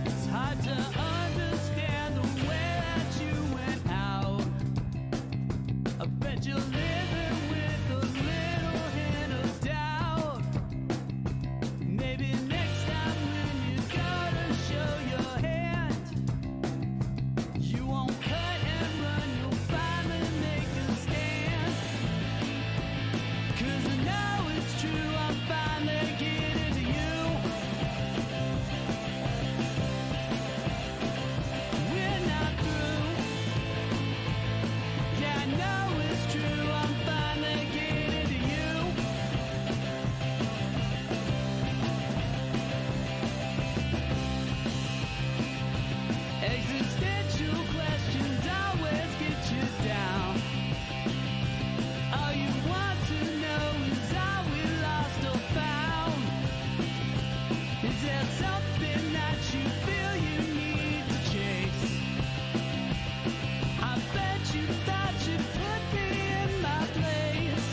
It's hard to understand the way that you went out. I bet you're living with a little hint of doubt. Maybe next time when you gotta show your hand, you won't cut and run, you'll finally make a stand. 'Cause I know it's true, I'm finally getting to you. We're not through. Yeah, I know it's true, I'm finally getting to you. Existential questions always get you down. All you want to know is are we lost or found? Is there something that you feel you need to chase? I bet you thought you'd put me in my place.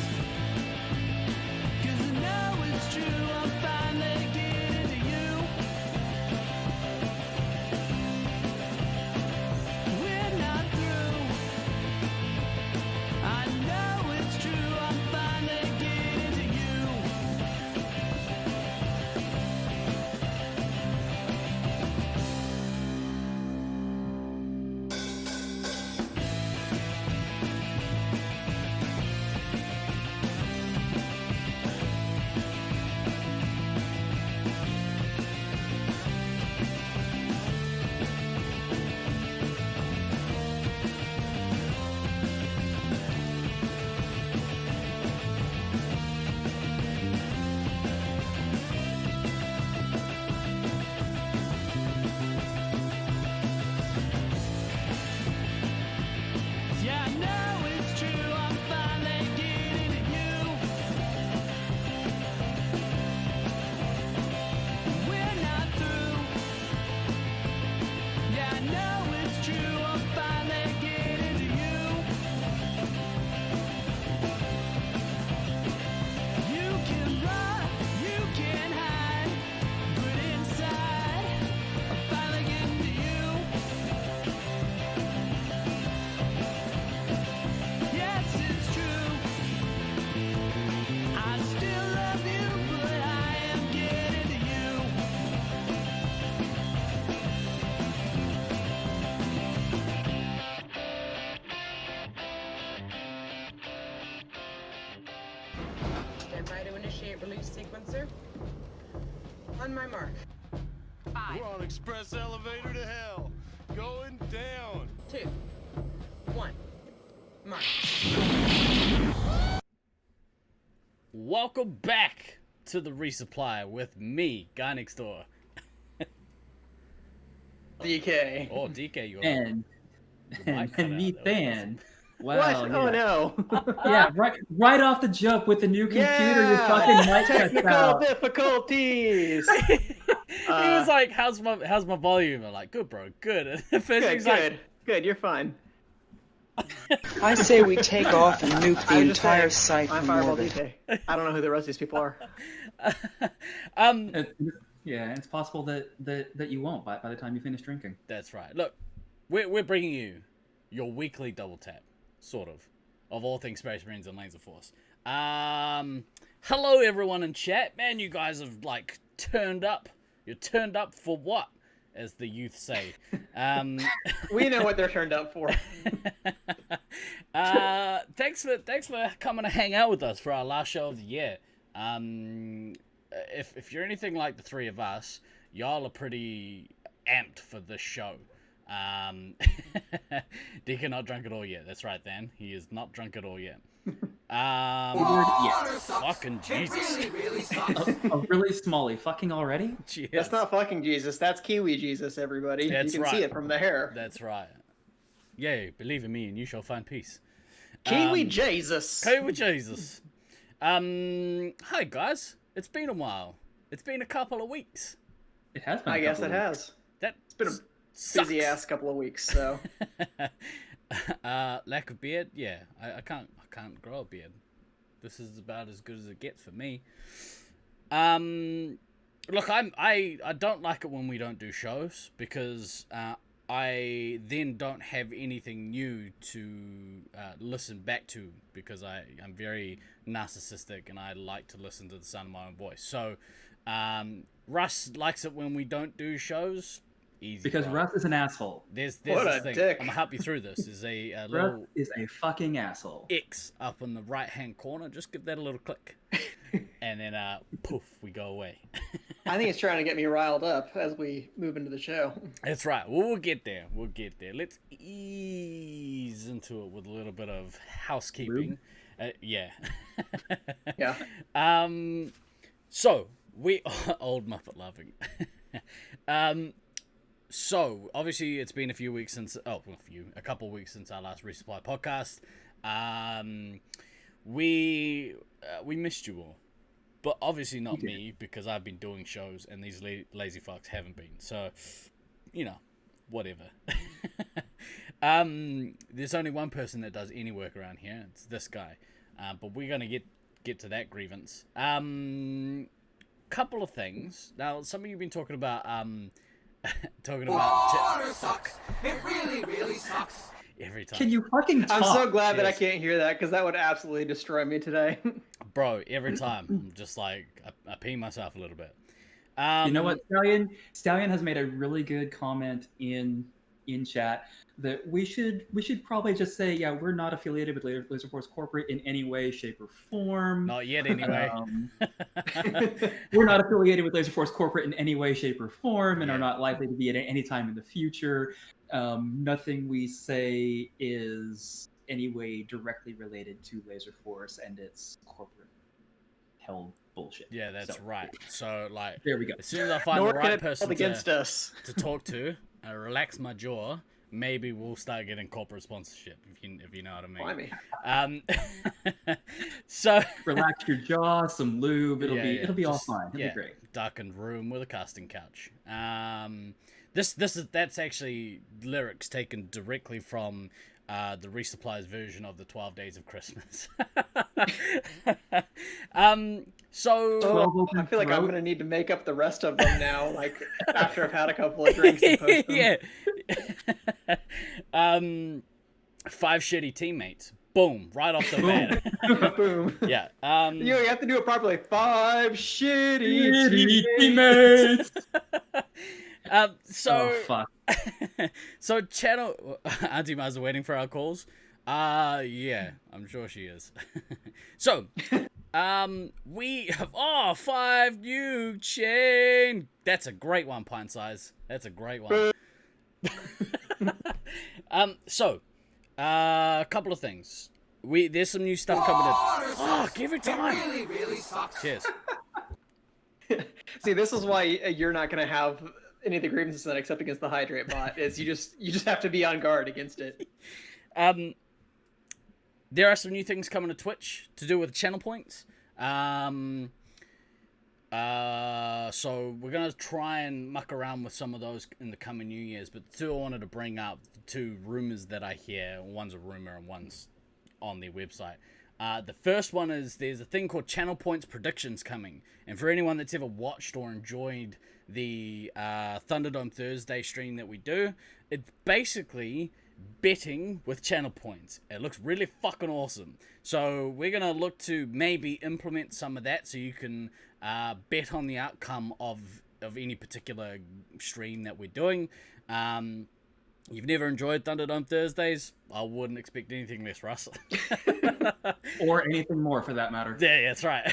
'Cause I know it's true, I'm finally getting to you. We're not through. I know it's true, I'm finally getting to you. Yeah, I know it's true, I'm finally getting to you. We're not through. Yeah, I know it's true, I'm finally getting to you. You can run, you can hide, but inside, I'm finally getting to you. Yes, it's true. I still love you, but I am getting to you. Stand by to initiate release sequencer. On my mark. We're on express elevator to hell. Going down. 2, 1. Mark. Welcome back to the Resupply with me, Guy Next Door. DK. Oh, DK, you're And mic cut out. me That was fan. Wow. What? Oh yeah. no. Yeah, right off the jump with the new computer, your Yeah! fucking mic cuts Technical out. difficulties. He was like, "How's my volume?" I'm like, "Good, bro, good." And first Good, he's like, good. You're fine. I say we take off and nuke the I was just entire saying, site I'm from Fireball orbit. DK. I don't know who the rest of these people are. Yeah, it's possible that you won't by the time you finish drinking. That's right. Look, we're bringing you your weekly double tap, sort of all things Space Marines and Lanes of Force. Hello everyone in chat, man. You guys have like turned up. You're turned up for what, as the youth say. We know what they're turned up for. Thanks for coming to hang out with us for our last show of the year. If you're anything like the three of us, y'all are pretty amped for this show. Deacon not drunk at all yet. That's right, Dan. He is not drunk at all yet. Fucking Jesus. Really smally. Fucking already? Cheers. That's not fucking Jesus. That's Kiwi Jesus, everybody. That's you can see right. it from the hair. That's right. Yea, believe in me and you shall find peace. Kiwi Jesus. Kiwi Jesus. Hi guys. It's been a while. It's been a couple of weeks. It has been. I guess it has. It's been a busy ass couple of weeks, so. Lack of beard? Yeah, I can't grow a beard. This is about as good as it gets for me. look, I don't like it when we don't do shows because I then don't have anything new to listen back to because I'm very narcissistic and I like to listen to the sound of my own voice. So Russ likes it when we don't do shows. Easy, Because bro. Russ is an asshole. There's What this a thing. dick. I'm gonna help you through this. There's a Russ little is a fucking asshole. X up in the right hand corner. Just give that a little click, and then poof, we go away. I think it's trying to get me riled up as we move into the show. That's right. Well, we'll get there. We'll get there. Let's ease into it with a little bit of housekeeping. Yeah. Yeah. So we old Muppet loving. So obviously it's been a couple weeks since our last Resupply podcast. We missed you all, but obviously not me because I've been doing shows and these lazy fucks haven't been. So, whatever. There's only one person that does any work around here. It's this guy. But we're gonna get to that grievance. Couple of things. Now, some of you've been talking about Water sucks. It really sucks. every time. Can you fucking talk? I'm so glad that I Yes. can't hear that because that would absolutely destroy me today. Bro, every time. I'm just like, I pee myself a little bit. You know what, Stallion? Stallion has made a really good comment in chat that we should probably just say, yeah, we're not affiliated with Laser Force Corporate in any way, shape, or form. Not yet, anyway. We're not affiliated with Laser Force Corporate in any way, shape, or form, and Yeah. are not likely to be at any time in the future. Nothing we say is any way directly related to Laser Force and its corporate held bullshit. Yeah, that's So, right. So, like, There we go. as soon as I find Nor the can right it hold person against us. to talk to, I relax my jaw, maybe we'll start getting corporate sponsorship, if you know what I mean. Blimey. So Relax your jaw, some lube. It'll be all just- fine. It'll yeah, be great. darkened room with a casting couch. That's actually lyrics taken directly from the Resupply's version of the 12 Days of Christmas. So Oh, I feel like I'm gonna need to make up the rest of them now, like after I've had a couple of drinks and post them. yeah. 5 shitty teammates. Boom, right off the bat. Boom. Yeah. You have to do it properly. 5 shitty teammates. So Oh fuck. so channel Auntie Ma's waiting for our calls. Yeah, I'm sure she is. So we have 5 new chain. That's a great one, Pint Size. That's a great one. So a couple of things. There's some new stuff coming in. Fuck, every time. It really sucks. Cheers. See, this is why you're not gonna have any of the grievances then except against the hydrate bot. Is you just have to be on guard against it. There are some new things coming to Twitch to do with channel points. So we're gonna try and muck around with some of those in the coming New Year's. But the two I wanted to bring up, the two rumors that I hear. One's a rumor and one's on their website. The first one is there's a thing called Channel Points Predictions coming. And for anyone that's ever watched or enjoyed the Thunderdome Thursday stream that we do, it's basically betting with channel points. It looks really fucking awesome. So we're going to look to maybe implement some of that so you can bet on the outcome of any particular stream that we're doing. You've never enjoyed Thunderdome Thursdays? I wouldn't expect anything less, Russ. Or anything more for that matter. Yeah, that's right.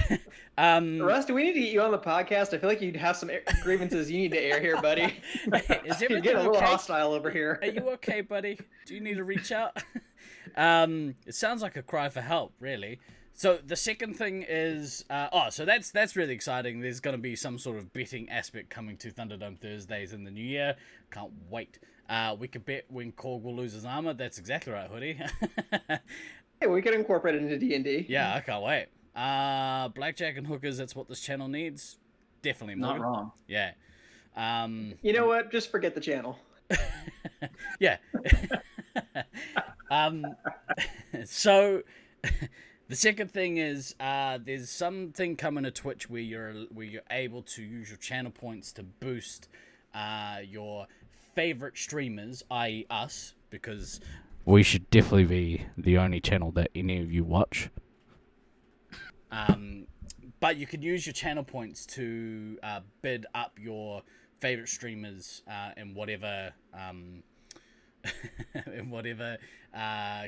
Russ, do we need to get you on the podcast? I feel like you'd have some grievances you need to air here, buddy. Is You're everything getting a little okay? hostile over here. Are you okay, buddy? Do you need to reach out? It sounds like a cry for help, really. So the second thing is, so that's really exciting. There's going to be some sort of betting aspect coming to Thunderdome Thursdays in the new year. Can't wait. We could bet when Korg will lose his armor. That's exactly right, Hoodie. Hey, we could incorporate it into D&D. Yeah, I can't wait. Blackjack and hookers, that's what this channel needs. Definitely more. Not wrong. Yeah. You know what? Just forget the channel. Yeah. So The second thing is there's something coming to Twitch where you're able to use your channel points to boost your favorite streamers, i.e. us, because we should definitely be the only channel that any of you watch. But you could use your channel points to bid up your favorite streamers in whatever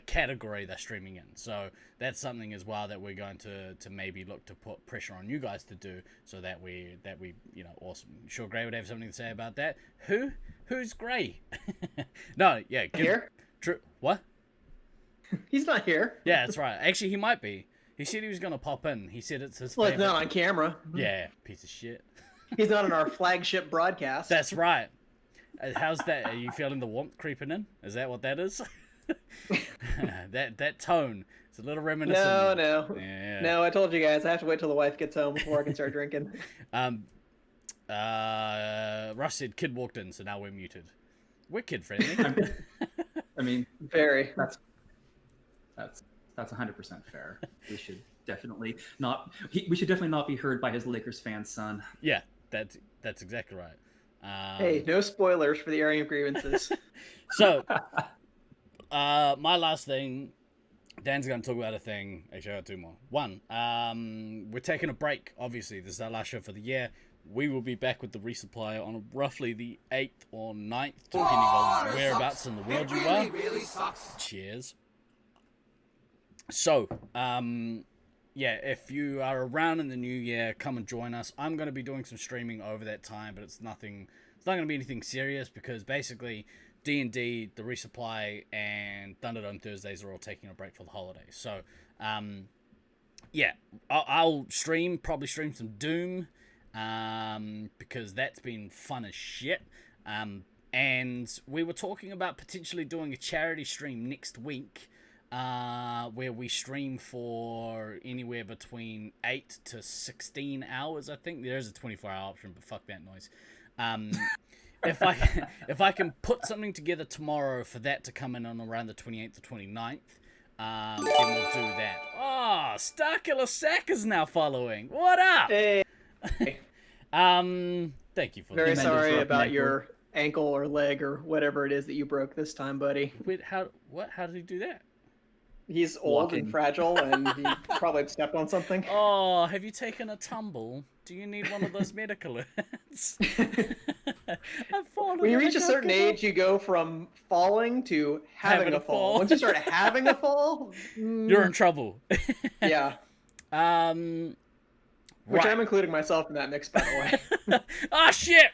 category they're streaming in. So that's something as well that we're going to maybe look to put pressure on you guys to do, so that we awesome. Sure, Gray would have something to say about that. Who's Gray? No, yeah, Here? What? He's not here. Yeah, that's right. Actually, he might be. He said he was gonna pop in. He said it's his. Well, he's favorite. not on camera. Yeah, piece of shit. He's not on our flagship broadcast. That's right. How's that? Are you feeling the warmth creeping in? Is that what that is? that tone. It's a little reminiscent. No. Yeah. No, I told you guys I have to wait till the wife gets home before I can start drinking. Russ said kid walked in, so now we're muted. We're kid friendly. I mean, Very. That's 100% fair. We should definitely not. We should definitely not be heard by his Lakers fan son. Yeah, that's exactly right. Hey, no spoilers for the airing of grievances. So, my last thing, Dan's going to talk about a thing. Actually, I got two more. One, we're taking a break. Obviously, this is our last show for the year. We will be back with the resupply on roughly the 8th or 9th, depending on whereabouts in the world you are. Really sucks. Cheers. So, yeah, if you are around in the new year, come and join us. I'm going to be doing some streaming over that time, but it's not going to be anything serious, because basically D&D, the Resupply, and Thunderdome Thursdays are all taking a break for the holidays. So, yeah, I'll probably stream some Doom, because that's been fun as shit. And we were talking about potentially doing a charity stream next week, where we stream for anywhere between 8 to 16 hours. I think there is a 24-hour option, but fuck that noise. If I can put something together tomorrow for that to come in on around the 28th or 29th, then we'll do that. Oh, Starkiller Sack is now following. What up? Hey. Thank you for Very that. sorry about your ankle or leg or whatever it is that you broke this time, buddy. Wait, how did he do that? He's old Walking. and fragile, and he probably stepped on something. Oh, have you taken a tumble? Do you need one of those medical alerts? I've fallen. When you and I reach a can't certain get up. age, you go from falling to having a fall. Once you start having a fall, You're in trouble. yeah. Which Right. I'm including myself in that mix, by the way. Ah, shit!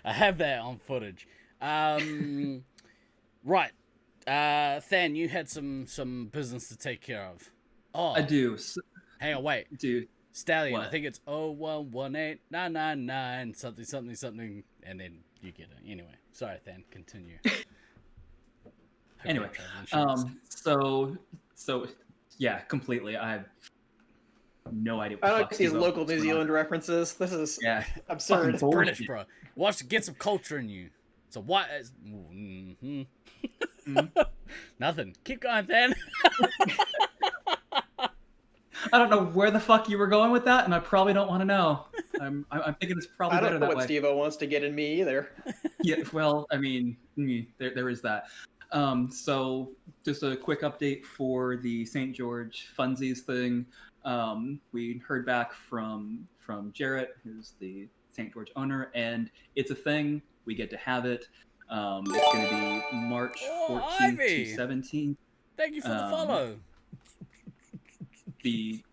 I have that on footage. Right. Than, you had some business to take care of. Oh, I do. hang on, wait. Dude, Stallion, I What? think it's 0118999 something something something, and then you get it. Anyway, sorry, Than, continue. anyway, so yeah, completely. I have no idea what I the don't fuck like these Steve-O local was New going on. Zealand references. This is Yeah, absurd. fucking British, bullshit. bro. Get some culture in you. So what? Nothing. Keep going, Than. I don't know where the fuck you were going with that, and I probably don't want to know. I'm thinking it's probably I better don't know that what way. Steve-O wants to get in me either. Yeah, well, I mean, there is that. So just a quick update for the St. George funsies thing. We heard back from Jarrett, who's the St. George owner, and it's a thing. We get to have it. It's going to be March 14th Ivy! to 17th. Thank you for the follow. The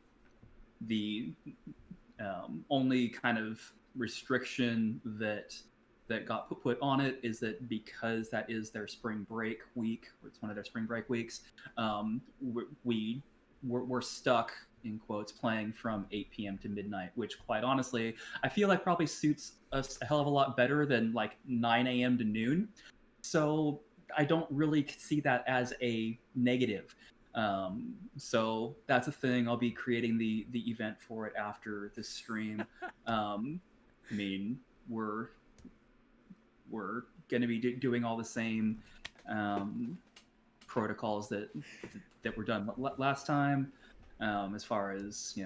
only kind of restriction that got put on it is that because that is their spring break week, or it's one of their spring break weeks, we're stuck, in quotes, playing from 8 p.m. to midnight, which quite honestly I feel like probably suits us a hell of a lot better than like 9 a.m. to noon. So I don't really see that as a negative. So that's a thing. I'll be creating the event for it after this stream. I mean, we're going to be doing all the same protocols that were done last time, as far as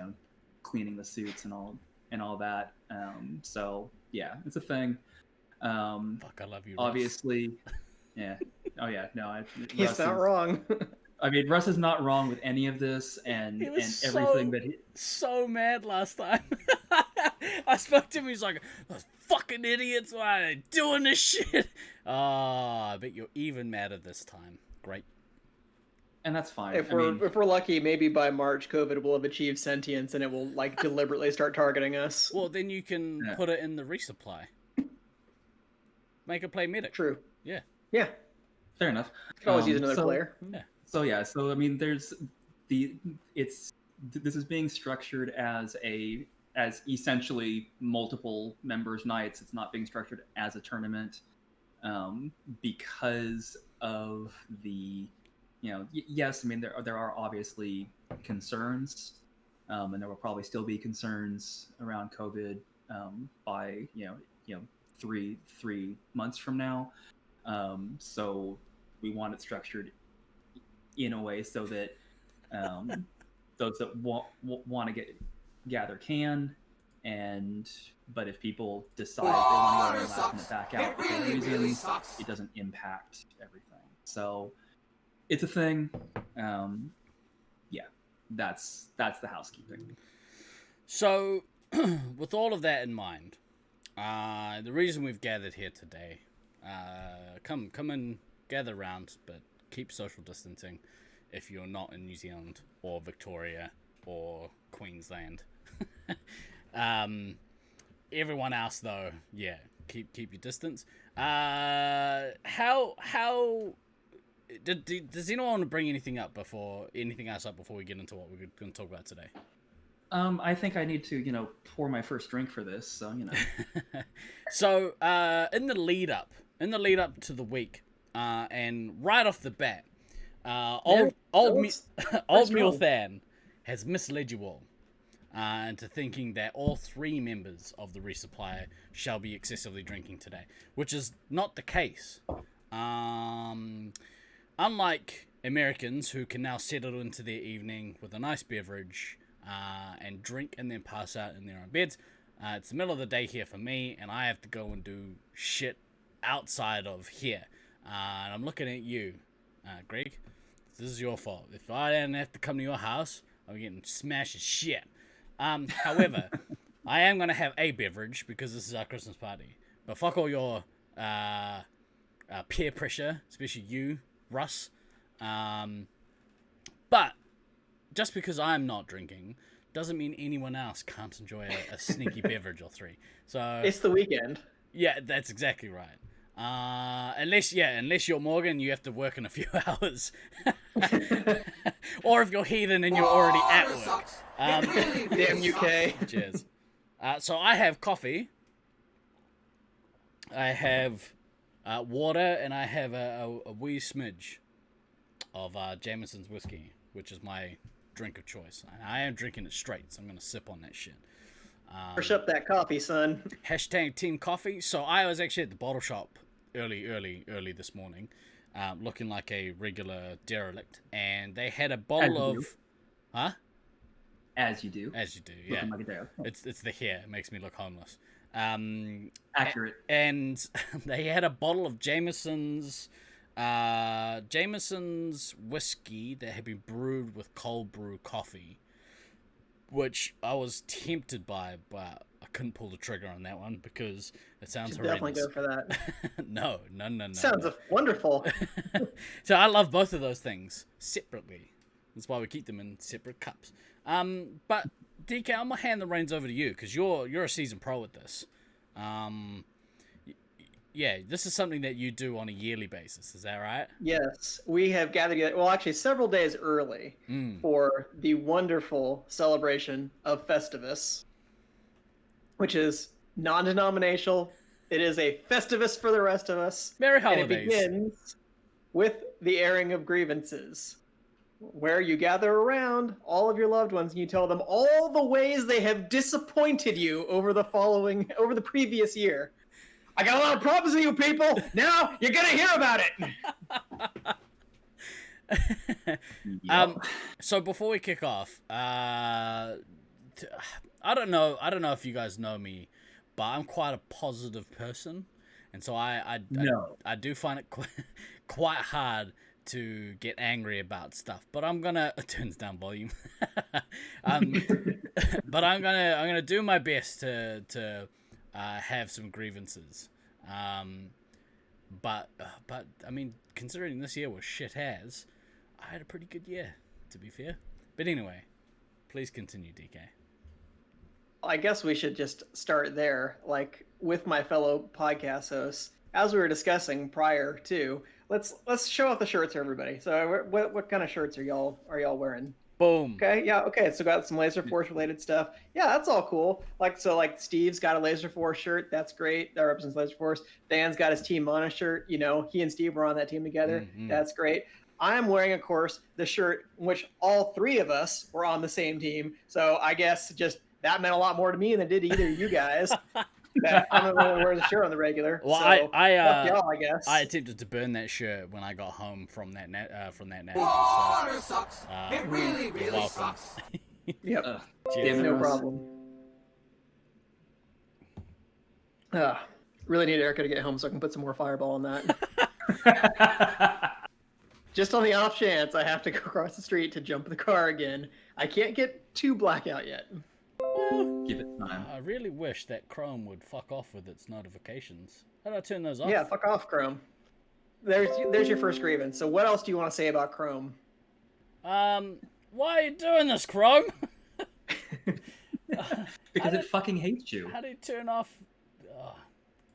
cleaning the suits and all that. So yeah, it's a thing. Fuck, I love you, Russ. Obviously, yeah. Oh yeah, no, He's Russ not is- wrong. I mean, Russ is not wrong with any of this, and He was everything that he. so mad last time. I spoke to him. He's like, "Those fucking idiots! Why are they doing this shit?" I bet you're even madder this time. Great. And that's fine. If I we're mean, if we're lucky, maybe by March, COVID will have achieved sentience and it will like deliberately start targeting us. Well, then you can Yeah. put it in the resupply. Make it play medic. True. Yeah. Yeah. fair enough. Could always use another so- player. So yeah, so I mean, this is being structured as essentially multiple members nights. It's not being structured as a tournament, because of the, yes, I mean there are obviously concerns, and there will probably still be concerns around COVID by 3 months from now. So we want it structured in a way so that those that want to gather can, but if people decide they want to go and last minute back out for Really, reasons, really sucks. it doesn't impact everything. So it's a thing. Yeah, that's the housekeeping. So, with all of that in mind, the reason we've gathered here today, come and gather around, but keep social distancing if you're not in New Zealand or Victoria or Queensland. Everyone else, though, yeah, keep your distance. Does anyone want to bring anything else up before we get into what we're going to talk about today? I think I need to, pour my first drink for this, so So, in the lead up to the week, and right off the bat, old Multhan has misled you all into thinking that all 3 members of the Resupply shall be excessively drinking today, which is not the case. Unlike Americans who can now settle into their evening with a nice beverage and drink and then pass out in their own beds, it's the middle of the day here for me, and I have to go and do shit outside of here. And I'm looking at you, Greg. This is your fault. If I didn't have to come to your house, I'm getting smashed as shit. However, I am going to have a beverage because this is our Christmas party. But fuck all your peer pressure, especially you, Russ. But just because I'm not drinking doesn't mean anyone else can't enjoy a sneaky beverage or 3. So It's the weekend. yeah, that's exactly right. Unless you're Morgan, you have to work in a few hours. Or if you're heathen and you're already at This work. sucks. It really, really Damn UK. sucks. Cheers. So I have coffee. I have water, and I have a wee smidge of Jameson's whiskey, which is my drink of choice. I am drinking it straight, so I'm going to sip on that shit. Push up that coffee, son. Hashtag Team Coffee. So I was actually at the bottle shop early this morning, looking like a regular derelict, and they had a bottle As you of... Huh? As you do. As you do, yeah. Looking like a dare. It's the hair. It makes me look homeless. Accurate. And they had a bottle of Jameson's whiskey that had been brewed with cold brew coffee, which I was tempted by, but I couldn't pull the trigger on that one because it sounds Should horrendous. definitely go for that. No. Sounds wonderful. So I love both of those things separately. That's why we keep them in separate cups. But DK, I'm gonna hand the reins over to you because you're a seasoned pro at this. Yeah, this is something that you do on a yearly basis. Is that right? Yes, we have gathered together, well, actually several days early for the wonderful celebration of Festivus, which is non-denominational. It is a Festivus for the rest of us. Merry And it holidays. begins with the airing of Grievences, where you gather around all of your loved ones and you tell them all the ways they have disappointed you over the previous year. I got a lot of problems with you people. Now you're gonna hear about it. So before we kick off, I don't know if you guys know me, but I'm quite a positive person, and so I do find it quite hard to get angry about stuff. But I'm gonna turns down volume. But I'm gonna do my best to have some grievances. But I mean, considering this year was shit has, I had a pretty good year, to be fair. But anyway, please continue, DK. I guess we should just start there, like with my fellow podcast hosts. As we were discussing prior to, let's show off the shirts for everybody. So, what kind of shirts are y'all wearing? Boom. Okay, yeah, okay. So got some Laser Force related stuff. Yeah, that's all cool. Like Steve's got a Laser Force shirt. That's great. That represents Laser Force. Dan's got his Team Mana shirt. You know, he and Steve were on that team together. Mm-hmm. That's great. I am wearing, of course, the shirt in which all three of us were on the same team. So I guess just that meant a lot more to me than it did to either of you guys. That I'm the one who wears the shirt on the regular. Well, so, I y'all, I guess. I attempted to burn that shirt when I got home from that night. Water sucks. It really, really welcome. sucks. Yep. Cheers. No problem. Really need Erica to get home so I can put some more Fireball on that. Just on the off chance I have to go across the street to jump the car again. I can't get too blackout yet. Give it time. I really wish that Chrome would fuck off with its notifications. How do I turn those off? Yeah, fuck off, Chrome. There's your first grievance. So what else do you want to say about Chrome? Why are you doing this, Chrome? Because it fucking hates you. How do you turn off?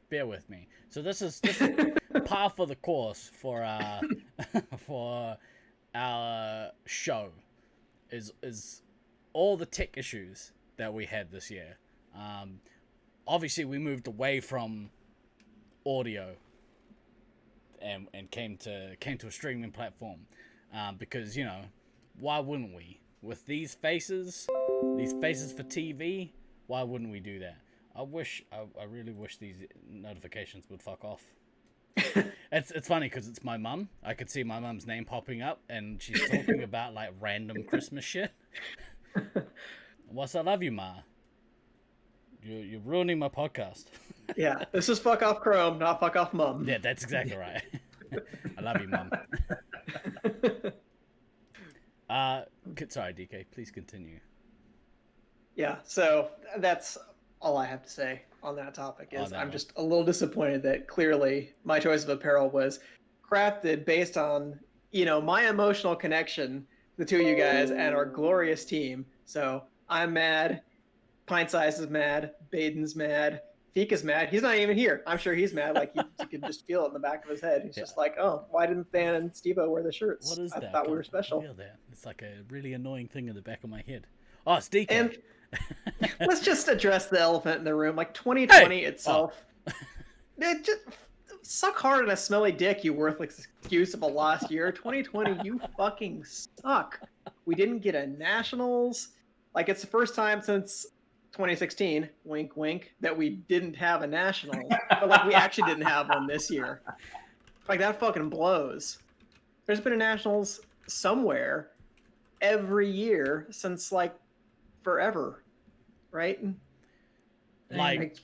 Bear with me. So this is par for the course for our show is all the tech issues that we had this year. Obviously we moved away from audio and came to a streaming platform, because, you know, why wouldn't we? With these faces for TV, why wouldn't we do that? I really wish these notifications would fuck off. It's funny because it's my mum. I could see my mum's name popping up, and she's talking about like random Christmas shit. Whilst I love you, Ma, you're ruining my podcast. Yeah, this is fuck off Chrome, not fuck off Mum. Yeah, that's exactly right. I love you, Mum. Sorry, DK. Please continue. Yeah, so that's all I have to say on that topic. Is I'm one. just a little disappointed that clearly my choice of apparel was crafted based on, you know, my emotional connection, the two of you guys, and our glorious team. So I'm mad. Pint Size is mad. Baden's mad. Fika's mad. He's not even here. I'm sure he's mad. Like, you could just feel it in the back of his head. He's just like, oh, why didn't Than and Steve-O wear the shirts? What is that? I thought we were special. Feel that. It's like a really annoying thing in the back of my head. Oh, it's DK. And let's just address the elephant in the room. Like 2020 itself. It just suck hard on a smelly dick, you worthless excuse of a lost year. 2020, you fucking suck. We didn't get a nationals. Like, it's the first time since 2016, wink wink, that we didn't have a national. But like, we actually didn't have one this year. Like, that fucking blows. There's been a nationals somewhere every year since like forever, right? Like,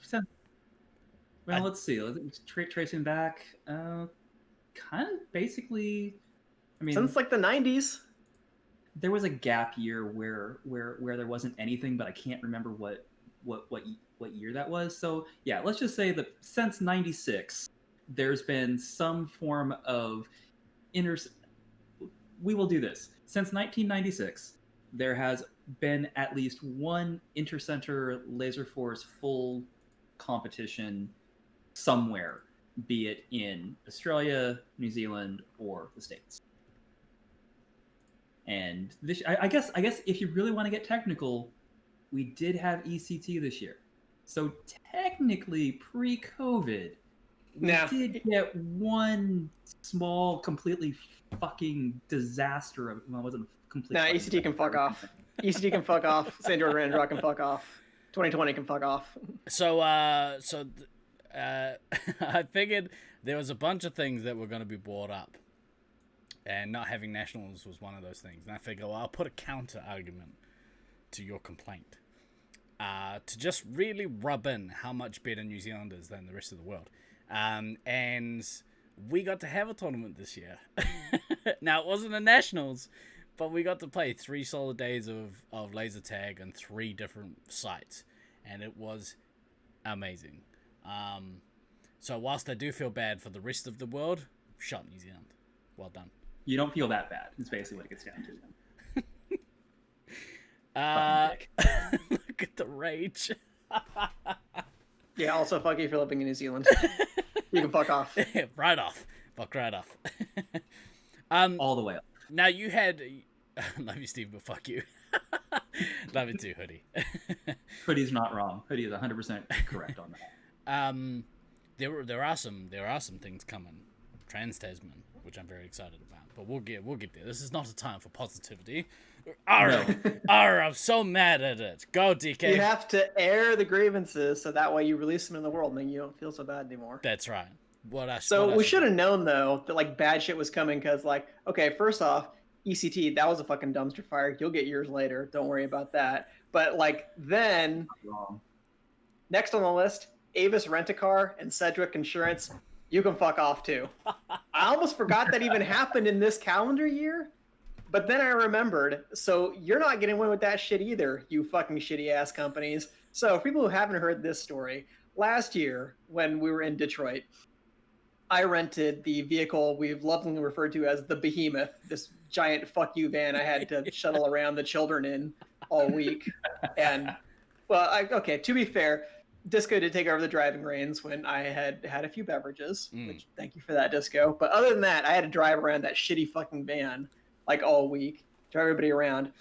well, let's see. Tracing back, kind of basically. I mean, Since like the 90s. There was a gap year where there wasn't anything, but I can't remember what year that was. So yeah, let's just say that since '96, there's been some form of We will do this. Since 1996, there has been at least one Intercenter Laser Force full competition somewhere, be it in Australia, New Zealand, or the States. And this, I guess, if you really want to get technical, we did have ECT this year. So technically, pre-COVID, we did get one small, completely fucking disaster of. Well, it wasn't complete. Nah, ECT can fuck off. ECT can fuck off. St. George Randrock can fuck off. 2020 can fuck off. So I figured there was a bunch of things that were going to be brought up. And not having nationals was one of those things. And I figure, well, I'll put a counter argument to your complaint. To just really rub in how much better New Zealand is than the rest of the world. And we got to have a tournament this year. Now, it wasn't a nationals, but we got to play 3 solid days of laser tag on 3 different sites. And it was amazing. So whilst I do feel bad for the rest of the world, shot New Zealand. Well done. You don't feel that bad. It's basically what it gets down to. Look at the rage. Yeah, also fuck you for living in New Zealand. You can fuck off. Right off. Fuck right off. All the way up. Now you had... Love you, Steve, but fuck you. Love you too, Hoodie. Hoodie's not wrong. Hoodie is 100% correct on that. There are some things coming. Trans-Tasman, which I'm very excited about. But we'll get there. This is not a time for positivity. I'm so mad at it. Go, DK. You have to air the grievances so that way you release them in the world and then you don't feel so bad anymore. That's right. We should have known, though, that like bad shit was coming because, like, okay, first off, ECT, that was a fucking dumpster fire. You'll get yours later. Don't worry about that. But, like, then, next on the list, Avis Rent-A-Car and Sedgwick Insurance, you can fuck off, too. I almost forgot that even happened in this calendar year. But then I remembered, so you're not getting away with that shit either, you fucking shitty-ass companies. So, for people who haven't heard this story, last year, when we were in Detroit, I rented the vehicle we've lovingly referred to as the Behemoth, this giant fuck you van I had to shuttle around the children in all week. And, well, okay, to be fair, Disco did take over the driving reins when I had had a few beverages, which thank you for that, Disco. But other than that, I had to drive around that shitty fucking van like all week, drive everybody around.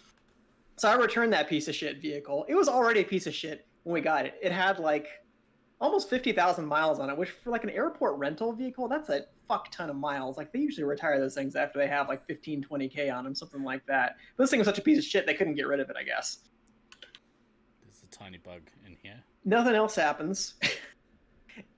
So I returned that piece of shit vehicle. It was already a piece of shit when we got it. It had like almost 50,000 miles on it, which for like an airport rental vehicle, that's a fuck ton of miles. Like they usually retire those things after they have like 15, 20K on them, something like that. But this thing was such a piece of shit, they couldn't get rid of it, I guess. There's a tiny bug in here. Nothing else happens.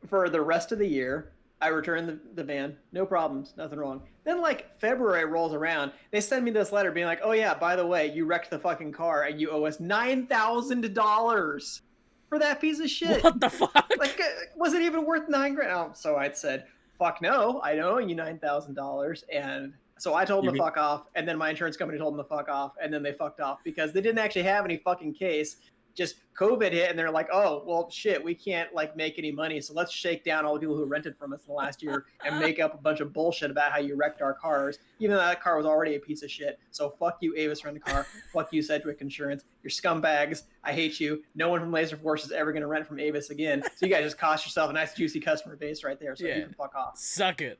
For the rest of the year, I return the van, no problems, nothing wrong. Then like February rolls around, they send me this letter being like, oh yeah, by the way, you wrecked the fucking car and you owe us $9,000 for that piece of shit. What the fuck? Like, was it even worth $9,000? Oh, so I'd said, fuck no, I don't owe you $9,000. And so I told them to fuck off, and then my insurance company told them to fuck off, and then they fucked off because they didn't actually have any fucking case. Just COVID hit, and they're like, oh, well, shit, we can't, like, make any money, so let's shake down all the people who rented from us in the last year and make up a bunch of bullshit about how you wrecked our cars, even though that car was already a piece of shit. So fuck you, Avis Rent-A-Car. Fuck you, Sedgwick Insurance. You're scumbags. I hate you. No one from Laser Force is ever going to rent from Avis again. So you guys just cost yourself a nice, juicy customer base right there, so you can fuck off. Suck it.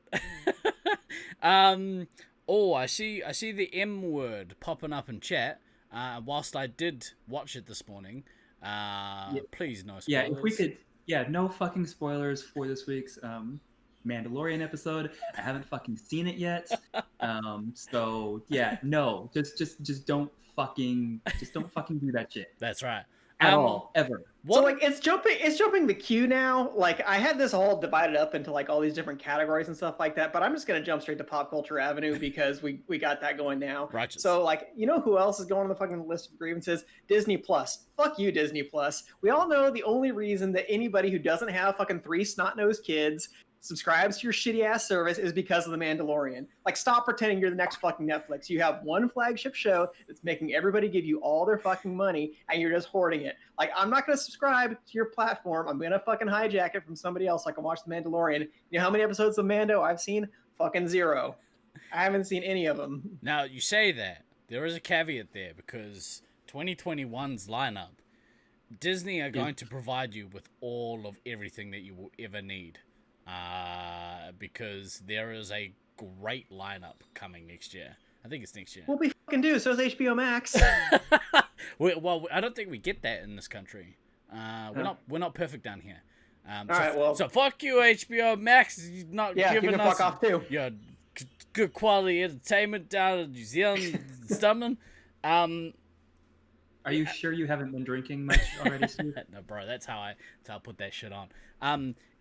Oh, I see the M word popping up in chat. Whilst I did watch it this morning, please no spoilers. Yeah, if we could, no fucking spoilers for this week's Mandalorian episode. I haven't fucking seen it yet. So yeah, no, just don't fucking do that shit. That's right. At all, ever. So like it's jumping the queue now. Like I had this all divided up into like all these different categories and stuff like that, but I'm just gonna jump straight to Pop Culture Avenue because we got that going now. Righteous. So like, you know who else is going on the fucking list of grievances? Disney Plus. Fuck you, Disney Plus. We all know the only reason that anybody who doesn't have fucking 3 snot-nosed kids subscribes to your shitty ass service is because of The Mandalorian. Like, stop pretending you're the next fucking Netflix. You have one flagship show that's making everybody give you all their fucking money, and you're just hoarding it. Like, I'm not gonna subscribe to your platform. I'm gonna fucking hijack it from somebody else so I can watch The Mandalorian. You know how many episodes of Mando I've seen? Fucking 0. I haven't seen any of them. Now, you say that. There is a caveat there, because 2021's lineup, Disney are going to provide you with all of everything that you will ever need. Because there is a great lineup coming next year. I think it's next year. Well, we fucking do. So is HBO Max. Well, I don't think we get that in this country. We're not perfect down here. So fuck you, HBO Max. You're not giving you can us fuck off too. Your good quality entertainment down in New Zealand, Stumman. Are you sure you haven't been drinking much already, Steve? No, bro. That's how I put that shit on.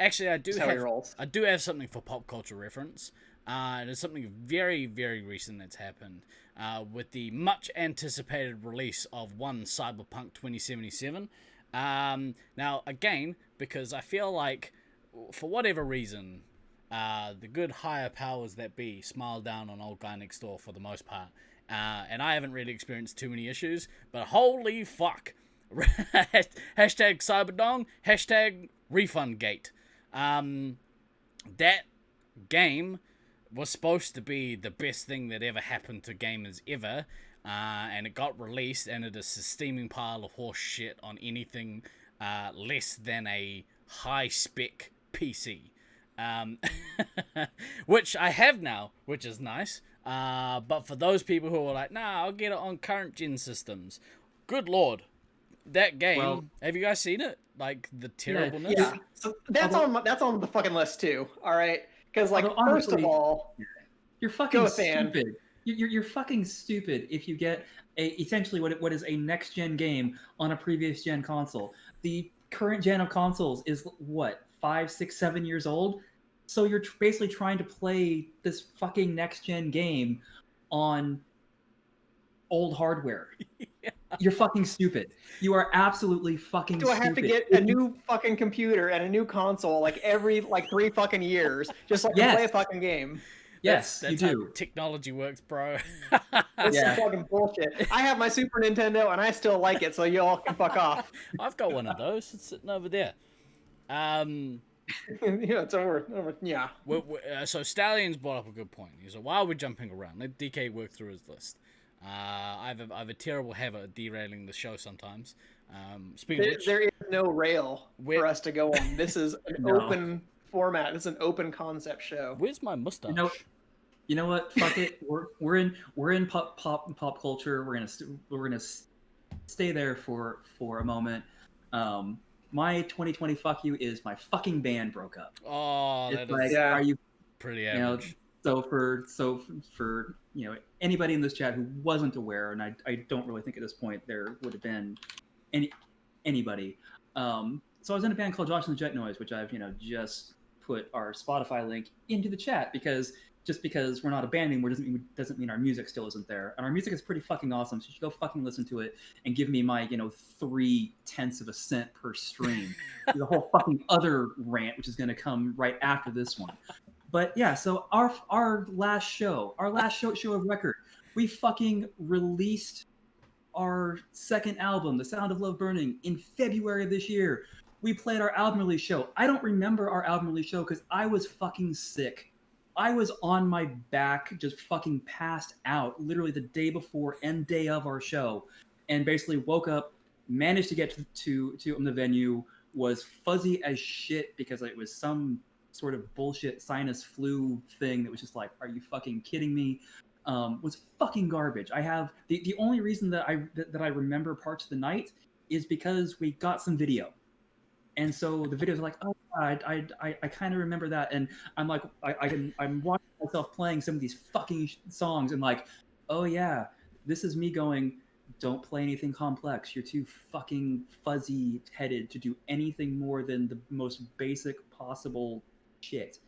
Actually, I do have something for pop culture reference. And it's something very, very recent that's happened with the much anticipated release of one Cyberpunk 2077. Now, again, because I feel like, for whatever reason, the good higher powers that be smile down on old guy next door for the most part. And I haven't really experienced too many issues, but holy fuck. Hashtag Cyberdong, hashtag Refundgate. That game was supposed to be the best thing that ever happened to gamers ever, and it got released, and it is a steaming pile of horse shit on anything less than a high-spec PC. Which I have now, which is nice. But for those people who are like, nah, I'll get it on current-gen systems. Good lord. That game, have you guys seen it? Like, the terribleness? Yeah. So that's on the fucking list, too, alright? Because, like, first of all... You're fucking stupid. You're fucking stupid if you get essentially what is a next-gen game on a previous-gen console. The current gen of consoles is, what, 5, 6, 7 years old? So you're basically trying to play this fucking next-gen game on old hardware. Yeah. You're fucking stupid. You are absolutely fucking stupid. Do I have to get a new fucking computer and a new console like every 3 fucking years just so I can play a fucking game? Yes, that's you do. How technology works, bro. This is fucking bullshit. I have my Super Nintendo and I still like it, so you all can fuck off. I've got one of those. It's sitting over there. Yeah, it's over. Yeah. So Stallion's brought up a good point. He said, while we're jumping around, let DK work through his list. I have a terrible habit of derailing the show sometimes. There is no rail for us to go on. This is an open format. This is an open concept show. Where's my mustache? You know what? Fuck it. We're in pop culture. We're gonna stay there for a moment. My 2020 fuck you is my fucking band broke up. Oh, it's like, are you pretty average? So for anybody in this chat who wasn't aware, and I don't really think at this point there would have been anybody. So I was in a band called Josh and the Jet Noise, which I've just put our Spotify link into the chat because we're not a band anymore doesn't mean our music still isn't there. And our music is pretty fucking awesome, so you should go fucking listen to it and give me my 0.3 cents per stream. There's a whole fucking other rant which is going to come right after this one. But yeah, so our last show of record, we fucking released our second album, The Sound of Love Burning, in February of this year. We played our album release show. I don't remember our album release show because I was fucking sick. I was on my back, just fucking passed out, literally the day before and day of our show, and basically woke up, managed to get to the venue, was fuzzy as shit because it was some sort of bullshit sinus flu thing that was just like, are you fucking kidding me? Was fucking garbage. I have the only reason that I remember parts of the night is because we got some video. And so the videos are like, oh, I kind of remember that, and I'm like, I'm watching myself playing some of these fucking songs, and like, oh yeah, this is me going, don't play anything complex. You're too fucking fuzzy-headed to do anything more than the most basic possible shit.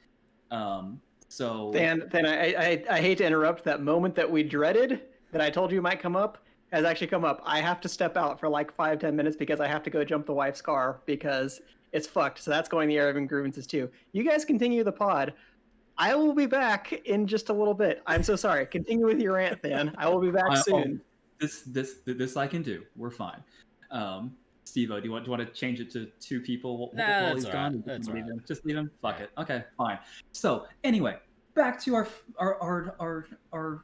So Dan, I hate to interrupt. That moment that we dreaded, that I told you might come up, has actually come up. I have to step out for like 5-10 minutes because I have to go jump the wife's car because it's fucked. So that's going the air of Grievences too. You guys continue the pod. I will be back in just a little bit. I'm so sorry. Continue with your rant, Dan. I will be back soon. This I can do. We're fine. Steve-O, do you want to change it to 2 people while he's gone? That's right. Just leave him. Fuck it. Okay, fine. So anyway, back to our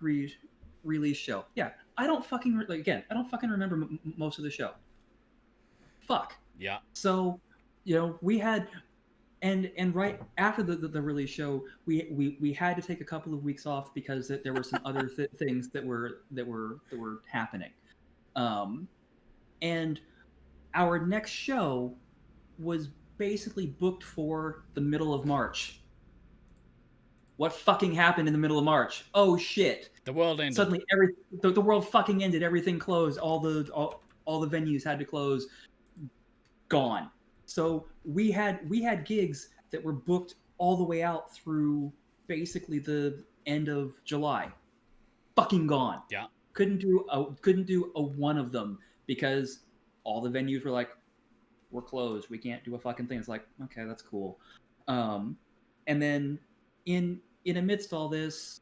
release show. Yeah, I don't fucking remember most of the show. Fuck. Yeah. So, we had, and right after the release show, we had to take a couple of weeks off because there were some other things that were happening, and our next show was basically booked for the middle of March. What fucking happened in the middle of March? Oh shit! The world ended. Suddenly, the world fucking ended. Everything closed. All the venues had to close. Gone. So we had gigs that were booked all the way out through basically the end of July. Fucking gone. Yeah. Couldn't do a one of them because all the venues were like, we're closed. We can't do a fucking thing. It's like, okay, that's cool. And then in amidst all this,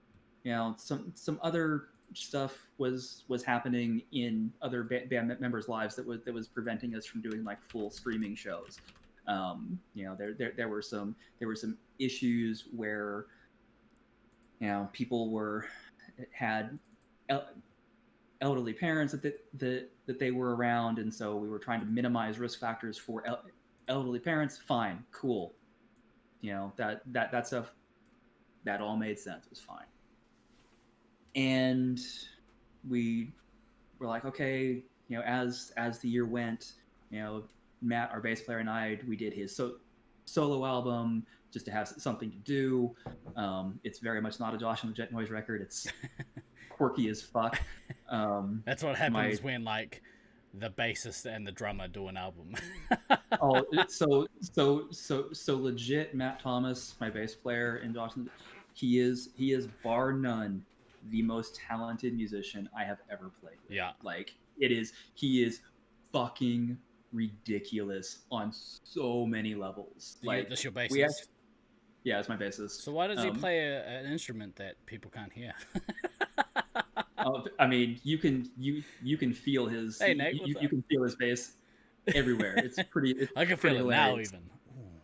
some other stuff was happening in other band members' lives that was preventing us from doing like full streaming shows. There were some issues where people had elderly parents that they were around, and so we were trying to minimize risk factors for elderly parents. Fine, cool. That stuff, that all made sense. It was fine. And we were like, okay, as the year went, Matt, our bass player, and I, we did his solo album just to have something to do. It's very much not a Josh and the Jet Noise record. It's quirky as fuck. That's what happens when like the bassist and the drummer do an album. Oh, so legit. Matt Thomas, my bass player, and Josh, he is bar none the most talented musician I have ever played with. Yeah, like he is fucking ridiculous on so many levels. Like, that's your bassist? Yeah, it's my bassist. So why does he play an instrument that people can't hear? I mean, you can feel his. Hey, Nate, you can feel his bass everywhere. It's pretty. I can feel it hilarious. now, even.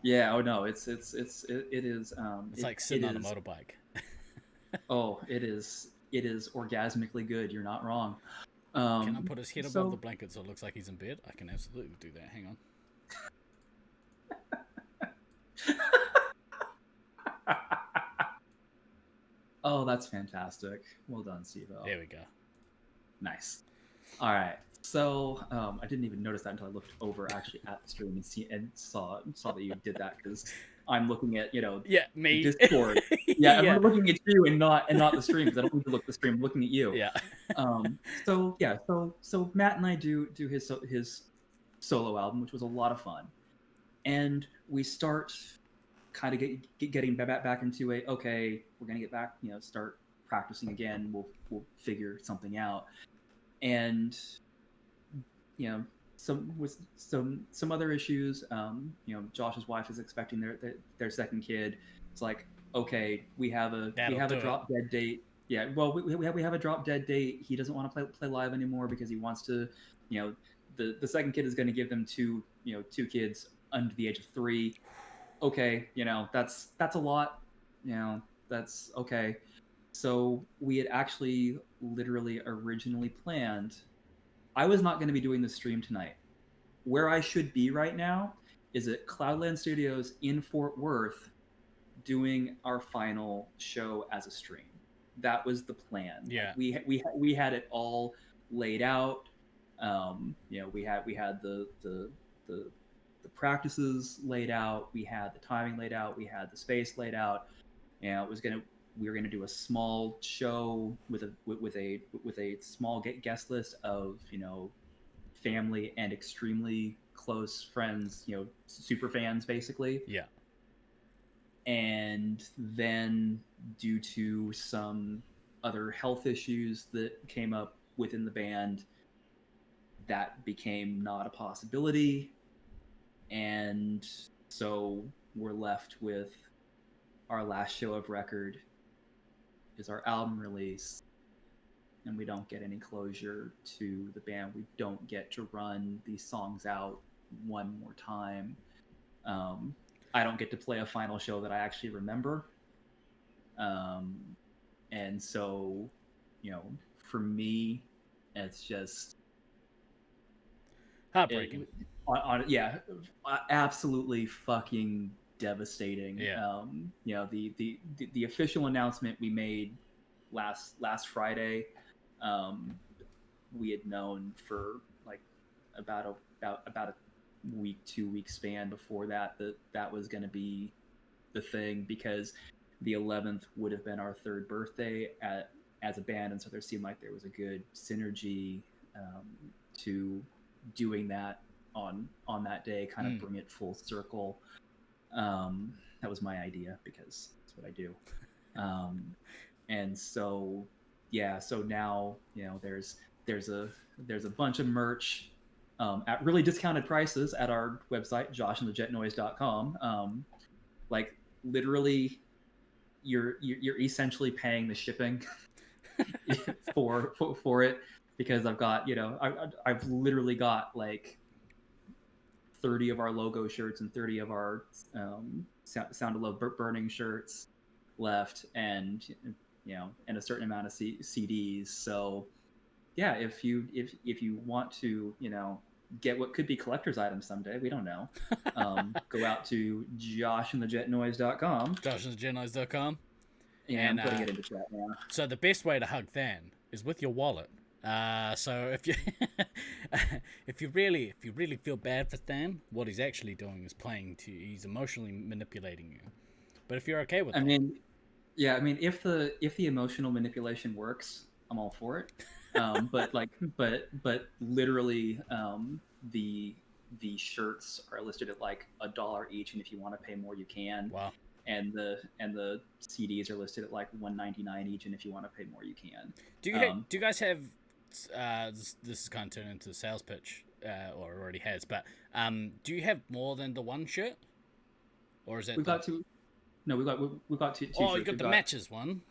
Yeah. Oh no. It is. It's like sitting on a motorbike. Oh, it is orgasmically good. You're not wrong. Can I put his head above the blanket so it looks like he's in bed? I can absolutely do that. Hang on. Oh, that's fantastic. Well done, Steve. There we go. Nice. All right. So I didn't even notice that until I looked over actually at the stream and saw that you did that, because I'm looking at me Discord. Yeah, I'm looking at you and not the stream, because I don't need to look at the stream. I'm looking at you. Yeah. So Matt and I do his solo album, which was a lot of fun, and we start kind of getting back into okay, we're gonna get back, start practicing again. We'll figure something out, and some other issues. Josh's wife is expecting their second kid. It's like, okay, we have a drop dead date. Yeah, well, we have a drop dead date. He doesn't want to play live anymore because he wants to, the second kid is going to give them two kids under the age of 3. Okay, that's a lot. That's okay. So we had actually literally originally planned, I was not going to be doing the stream tonight. Where I should be right now is at Cloudland Studios in Fort Worth doing our final show as a stream. That was the plan. Yeah. We had it all laid out. We had the practices laid out. We had the timing laid out. We had the space laid out. And we were gonna do a small show with a small guest list of family and extremely close friends, super fans basically. Yeah. And then due to some other health issues that came up within the band, that became not a possibility. And so we're left with our last show of record is our album release, and we don't get any closure to the band. We don't get to run these songs out one more time. I don't get to play a final show that I actually remember. And so, for me, it's just heartbreaking. Absolutely fucking devastating. Yeah. The official announcement we made last Friday, we had known for like about a week, 2 week span before that was going to be the thing, because the 11th would have been our 3rd birthday as a band, and so there seemed like there was a good synergy to doing that on that day, kind of bring it full circle. That was my idea, because that's what I do. And so so now there's a bunch of merch at really discounted prices at our website joshandthejetnoise.com. Like literally you're essentially paying the shipping for it, because I've got I've literally got like 30 of our logo shirts and 30 of our Sound of Love Burning shirts left, and and a certain amount of CDs. So yeah, if you want to get what could be collector's items someday, we don't know, go out to joshandthejetnoise.com. joshandthejetnoise.com. Yeah, I'm putting it into chat now. So the best way to hug Than is with your wallet. So if you if you really feel bad for Than, what he's actually doing is he's emotionally manipulating you. But if you're okay with it, if the emotional manipulation works, I'm all for it. But literally, the shirts are listed at like $1 each, and if you want to pay more, you can. Wow. And the CDs are listed at like $1.99 each, and if you want to pay more, you can. Do you guys have? This is kind of turned into a sales pitch, or it already has. But do you have more than the one shirt, or is that? We've got two. No, we've got two. Oh, you got the matches one.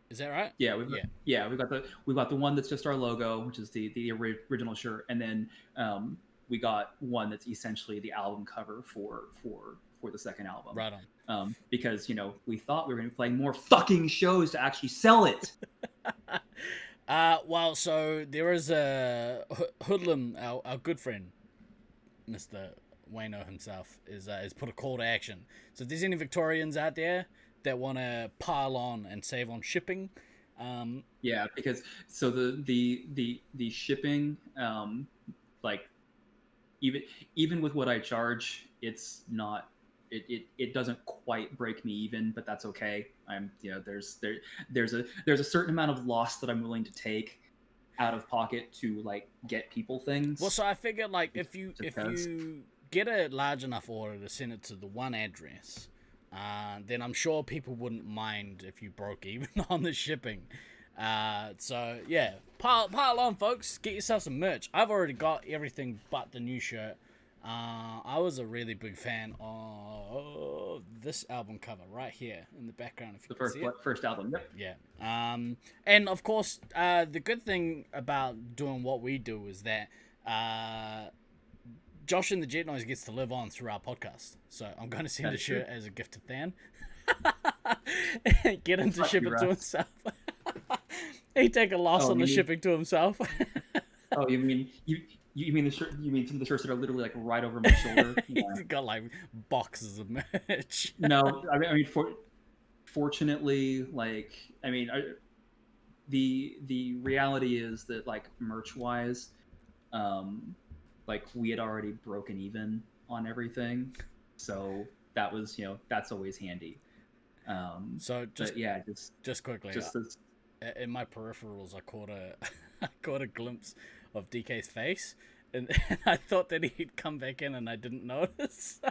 Is that right? Yeah, we've got the one that's just our logo, which is the original shirt, and then we got one that's essentially the album cover for the second album. Right on. Because we thought we were going to be playing more fucking shows to actually sell it. Well, so there is a Hoodlum, our good friend, Mr. Wayno himself, is put a call to action. So if there's any Victorians out there that want to pile on and save on shipping, yeah, because so the shipping, like even with what I charge, it's not. It doesn't quite break me even, but that's okay. There's a certain amount of loss that I'm willing to take out of pocket to like get people things. Well, so I figured like if you get a large enough order to send it to the one address, then I'm sure people wouldn't mind if you broke even on the shipping. So yeah, pile on, folks. Get yourself some merch. I've already got everything but the new shirt. I was a really big fan of this album cover right here in the background. If you can see it. First album, yep. Yeah. And of course, the good thing about doing what we do is that Josh and the Jet Noise gets to live on through our podcast. So I'm going to send a shirt as a gift to Than. Get him to ship it to himself. He'd take a loss on the shipping to himself. Oh, you mean the shirt? You mean some of the shirts that are literally like right over my shoulder? Yeah. He's got like boxes of merch. No, I mean, fortunately, like, the reality is that like merch wise, like we had already broken even on everything, so that was that's always handy. So just quickly, in my peripherals, I caught a glimpse of DK's face, and I thought that he'd come back in, and I didn't notice.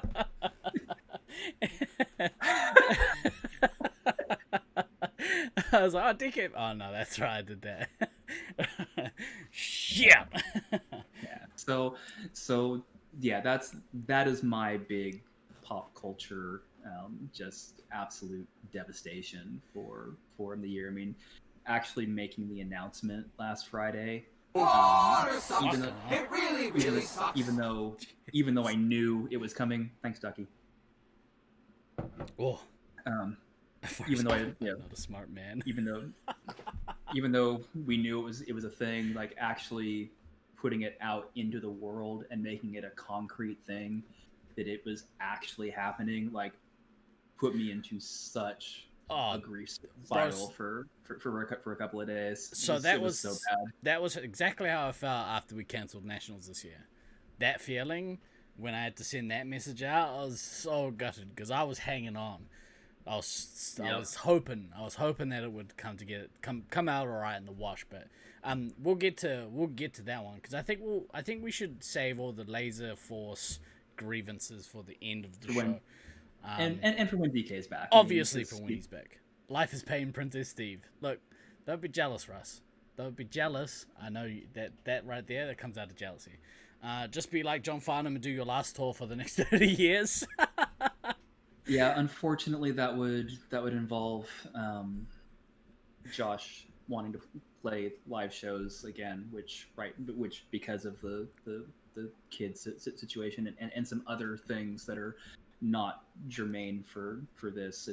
I was like, "Oh, DK! Oh no, that's right, I did that." Shit. Yeah. So yeah, that is my big pop culture, just absolute devastation for the year. I mean, actually making the announcement last Friday. Even though I knew it was coming. Thanks, Ducky. Oh. Even though not a smart man. even though we knew it was a thing, like actually putting it out into the world and making it a concrete thing that it was actually happening, like put me into such a grief spiral for a couple of days. So that was so bad. That was exactly how I felt after we cancelled Nationals this year. That feeling when I had to send that message out, I was so gutted because I was hanging on. I was hoping that it would come out all right in the wash, but we'll get to that one because I think we should save all the Laser Force grievances for the end of the show. And for when DK's back. Obviously, for when he's back. Life is pain, Princess Steve. Look, don't be jealous, Russ. Don't be jealous. I know that right there, that comes out of jealousy. Just be like John Farnham and do your last tour for the next 30 years. Yeah, unfortunately, that would involve Josh wanting to play live shows again, which because of the kids situation and some other things that are not germane for this,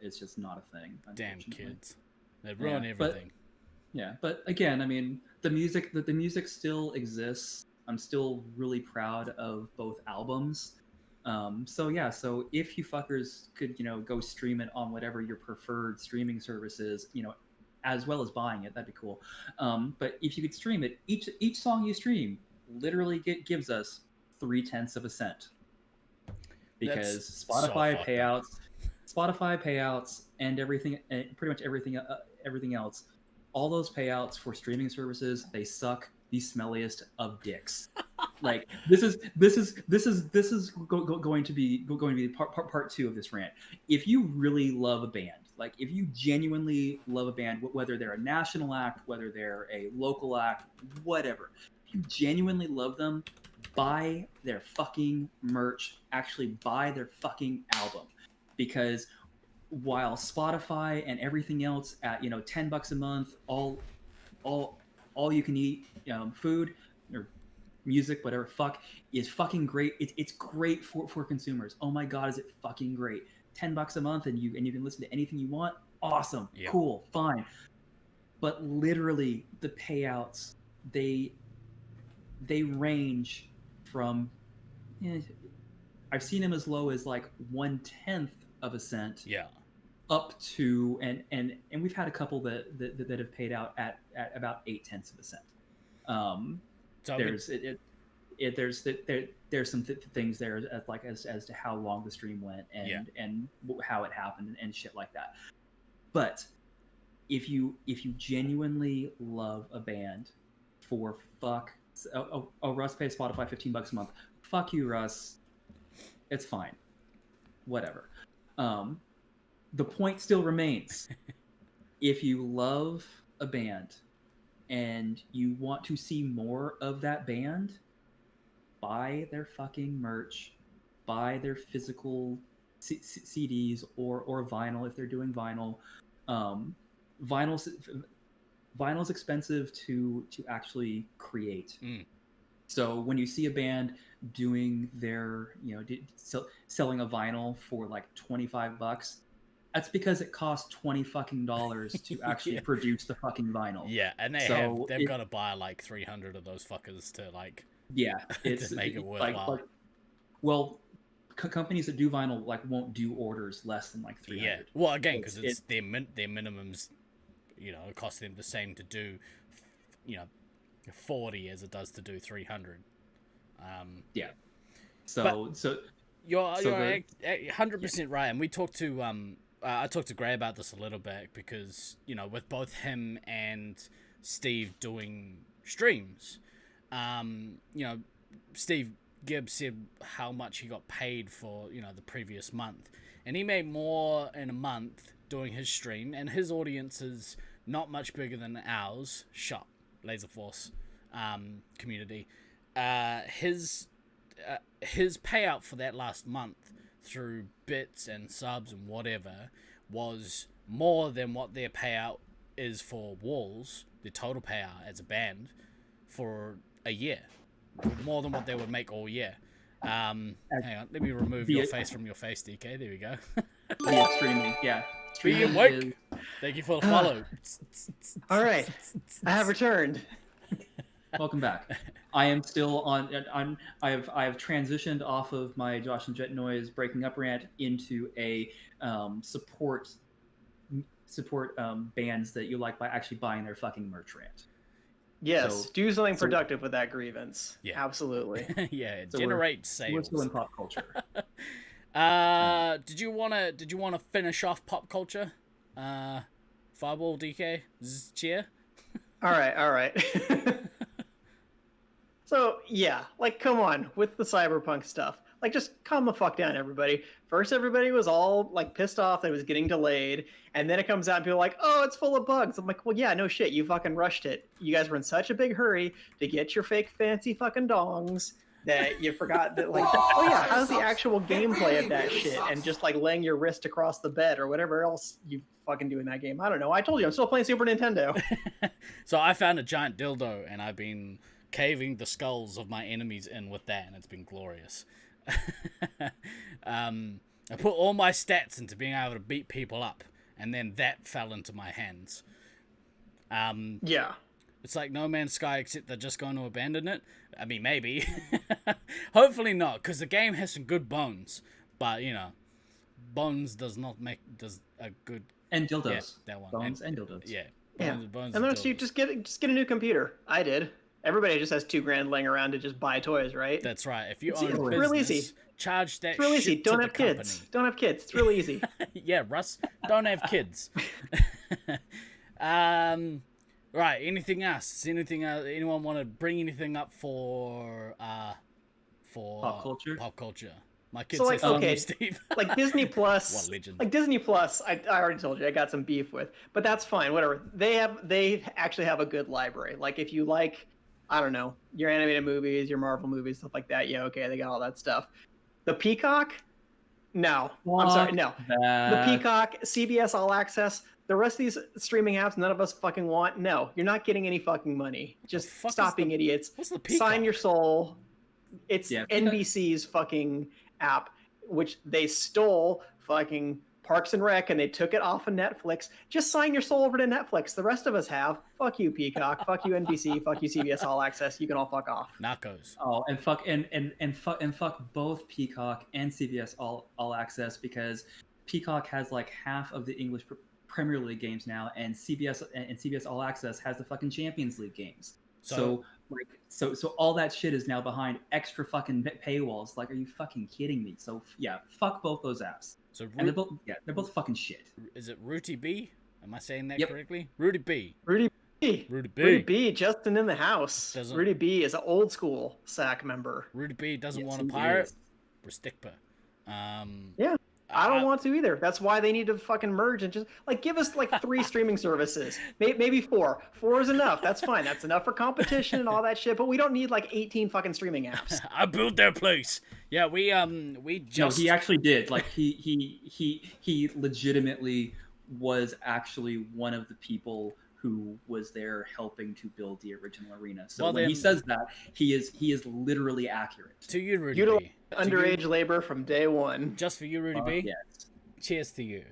it's just not a thing. Damn kids, they ruin everything. But again, I mean, the music still exists. I'm still really proud of both albums. So if you fuckers could, go stream it on whatever your preferred streaming service is, as well as buying it, that'd be cool. But if you could stream it, each song you stream literally gives us 0.3 of a cent. Because Spotify payouts and everything, pretty much everything else, all those payouts for streaming services, they suck the smelliest of dicks. Like this is going to be part 2 of this rant. If you really love a band, like if you genuinely love a band, whether they're a national act, whether they're a local act, whatever, if you genuinely love them, buy their fucking merch. Actually buy their fucking album, because while Spotify and everything else at $10 a month, all you can eat food or music, whatever is fucking great. It's great for consumers. Oh my god, is it fucking great? $10 a month and you can listen to anything you want. Awesome, yep. Cool, fine. But literally the payouts, they range from I've seen them as low as like 1/10 of a cent. Yeah. Up to and we've had a couple that have paid out at about 0.8 of a cent. There's some things there as to how long the stream went and how it happened and shit like that. But if you genuinely love a band, Russ pays Spotify $15 a month. Fuck you, Russ. It's fine. Whatever. The point still remains. If you love a band and you want to see more of that band, buy their fucking merch, buy their physical CDs or vinyl if they're doing vinyl. Vinyl's expensive to actually create. So when you see a band doing their, selling a vinyl for like $25, that's because it costs $20 fucking to actually produce the fucking vinyl. Yeah, and they've got to buy like 300 of those fuckers to like. Yeah, it's to make it worthwhile. Companies that do vinyl won't do orders less than like 300. Yeah, well, again, because it's their minimums. It costs them the same to do, 40 as it does to do 300. Yeah. So you're 100% right, and we talked to I talked to Gray about this a little bit because with both him and Steve doing streams, Steve Gibbs said how much he got paid for the previous month, and he made more in a month doing his stream, and his audience is not much bigger than ours. Shop Laser Force community. His payout for that last month through bits and subs and whatever was more than what their payout is for Walls, the total payout as a band for a year, more than what they would make all year. Hang on, let me remove your face from your face, DK. There we go. Streaming, yeah. Streaming. Thank you for the follow. All right, I have returned. Welcome back. I am still on. I have transitioned off of my Josh and Jet Noise breaking up rant into a support bands that you like by actually buying their fucking merch rant. Yes, do something productive with that grievance. Yeah, absolutely. Yeah, generate sales. We're still in pop culture. Did you wanna finish off pop culture? Fireball, DK, cheer. All right. So yeah, come on with the cyberpunk stuff. Like, just calm the fuck down, everybody. First, everybody was all like pissed off that it was getting delayed, and then it comes out and people are like, "Oh, it's full of bugs." I'm like, "Well, yeah, no shit. You fucking rushed it. You guys were in such a big hurry to get your fake fancy fucking dongs that you forgot that, like, oh yeah, how's the actual gameplay of that shit? And just like laying your wrist across the bed or whatever else you fucking do in that game. I don't know. I told you I'm still playing Super Nintendo. So I found a giant dildo, and I've been caving the skulls of my enemies in with that, and it's been glorious. I put all my stats into being able to beat people up, and then that fell into my hands. Yeah. It's like No Man's Sky, except they're just going to abandon it. I mean, maybe. Hopefully not, because the game has some good bones. But, you know, bones does a good... And dildos. Yeah, that one. Bones and dildos. Yeah. Bones and then you just get a new computer. I did. Everybody just has $2,000 laying around to just buy toys, right? That's right. If you own a it's business, real easy. Charge that It's real easy. shit Don't to have the kids. company. Don't have kids. It's real easy. Yeah, Russ. Don't have kids. Right. Anything else? Anyone want to bring anything up for Pop culture? Pop culture. My kids So, like, say, okay, Steve. like Disney Plus. What legend? Like Disney Plus, I already told you I got some beef with, but that's fine. Whatever. They actually have a good library. Like if you like, I don't know, your animated movies, your Marvel movies, stuff like that. Yeah, okay, they got all that stuff. The Peacock, no, I'm sorry, no. The Peacock, CBS All Access, the rest of these streaming apps, none of us fucking want. No, you're not getting any fucking money. Just stop being idiots. What's the Peacock? Sign your soul. It's Yeah, NBC's fucking app, which they stole fucking Parks and Rec, and they took it off of Netflix. Just sign your soul over to Netflix. The rest of us have. Fuck you, Peacock. Fuck you, NBC. Fuck you, CBS All Access. You can all fuck off. Narcos. Oh, and fuck both Peacock and CBS All Access, because Peacock has like half of the English Premier League games now, and CBS All Access has the fucking Champions League games. So all that shit is now behind extra fucking paywalls. Like, are you fucking kidding me? So yeah, fuck both those apps. So And they're both fucking shit. Is it Rudy B? Am I saying that Yep. correctly? Rudy B. Rudy B. Rudy B. Rudy B. Justin in the house. Doesn't- Rudy B. is an old school SAC member. Rudy B doesn't Yes, want to he pirate. is. Resticpa. Yeah. I don't want to either. That's why they need to fucking merge and just like give us like 3 streaming services, maybe 4. 4 is enough. That's fine. That's enough for competition and all that shit. But we don't need like 18 fucking streaming apps. I built their place. Yeah, we just. No, he actually did. Like he legitimately was actually one of the people who was there helping to build the original arena. So Well, when he then- says that, he is literally accurate. To you, Rudy Utilize B. underage labor from day one. Just for you, Rudy B. Yes. Cheers to you.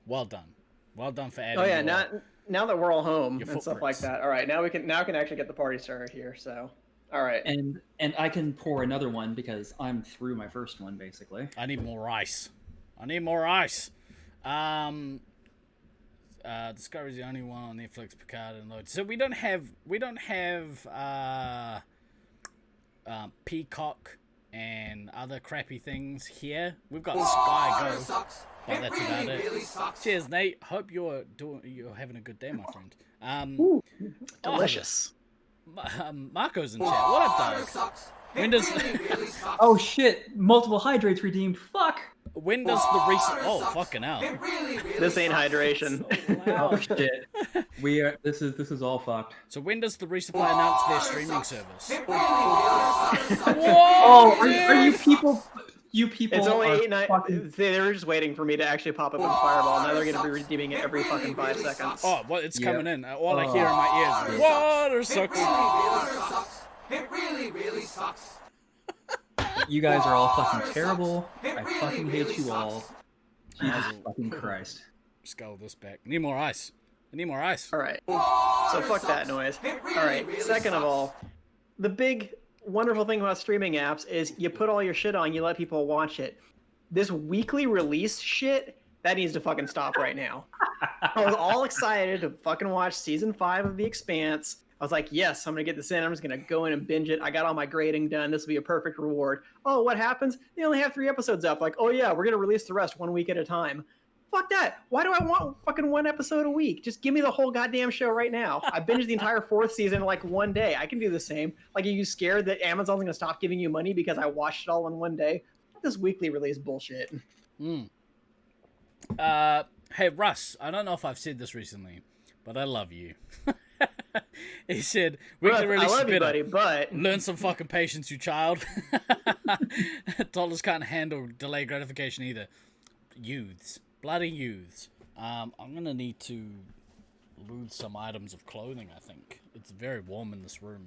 Well done. Well done for adding. Oh yeah, your- now that we're all home Your and stuff like footprints. that. All right, now we can actually get the party started here. So, all right. And I can pour another one because I'm through my first one basically. I need more ice. Discovery's the only one on Netflix, Picard, and Load. So we don't have Peacock and other crappy things here. We've got Sky Go, Sucks. but that's about really, it. really sucks. Cheers, Nate. Hope you're having a good day, my friend. Ooh, delicious. Marco's in chat. What up, Water dog? sucks. When does really sucks. Oh shit! Multiple hydrates redeemed. Fuck. when does the recent? Oh, fucking hell! It really, really This ain't sucks. hydration. Oh shit. We are. This is all fucked. So when does the Resupply announce their streaming service? It really, really sucks. Oh, are you people? You people. It's only are 8-9. fucking- They were just waiting for me to actually pop up in Fireball. Now they're going to be redeeming it every fucking 5 seconds. Oh, well, it's Yeah. coming in. All I hear in my ears is water sucks. It really, really sucks. You guys are all fucking terrible. I fucking hate you all. Jesus fucking Christ. Scale this back. Need more ice. I need more ice. All right. So fuck that noise. All right. Second of all, the big wonderful thing about streaming apps is you put all your shit on, you let people watch it. This weekly release shit, that needs to fucking stop right now. I was all excited to fucking watch season 5 of The Expanse. I was like, yes, I'm going to get this in. I'm just going to go in and binge it. I got all my grading done. This will be a perfect reward. Oh, what happens? They only have 3 episodes up. Like, oh yeah, we're going to release the rest 1 week at a time. Fuck that. Why do I want fucking 1 episode a week? Just give me the whole goddamn show right now. I binged the entire 4th season in like 1 day. I can do the same. Like, are you scared that Amazon's going to stop giving you money because I watched it all in 1 day? this weekly release bullshit. Hey Russ, I don't know if I've said this recently, but I love you. He said, weekly Russ, release I is love you, better. buddy, but Learn some fucking patience, you child. Toddlers can't handle delayed gratification either. Youths. Bloody youths. I'm gonna need to lose some items of clothing, I think. It's very warm in this room.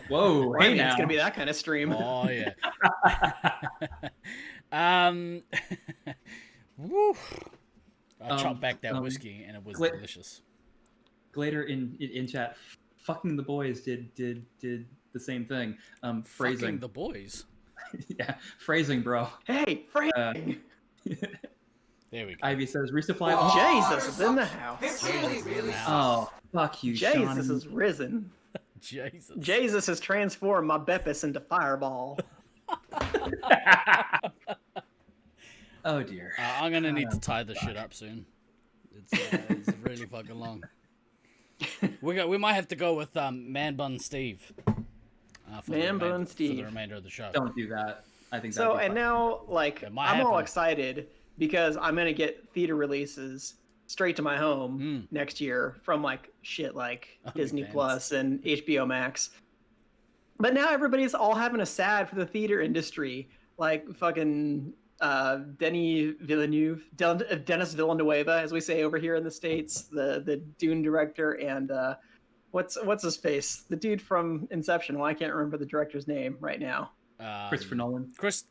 Whoa, I hey mean, now. it's gonna be that kind of stream. Oh, yeah. Woo. I chopped back that whiskey, and it was delicious. Glader in chat, fucking the boys did the same thing. Phrasing. Fucking the boys. Yeah, phrasing, bro. Hey, Frank. There we go. Ivy says resupply. Jesus is in the house. Oh, fuck you, Jesus Sean. is risen. Jesus. Jesus has transformed my Beppis into Fireball. Oh dear. I'm gonna need to tie this shit up soon. It's really fucking long. We might have to go with Man Bun Steve. For the remainder of the show. Don't do that. I think so. And now, like, I'm all excited because I'm gonna get theater releases straight to my home next year from like Disney Plus and HBO Max. But now everybody's all having a sad for the theater industry, like fucking Dennis Villanueva, as we say over here in the States, the Dune director, and what's his face, the dude from Inception. Well, I can't remember the director's name right now. Christopher Nolan. Chris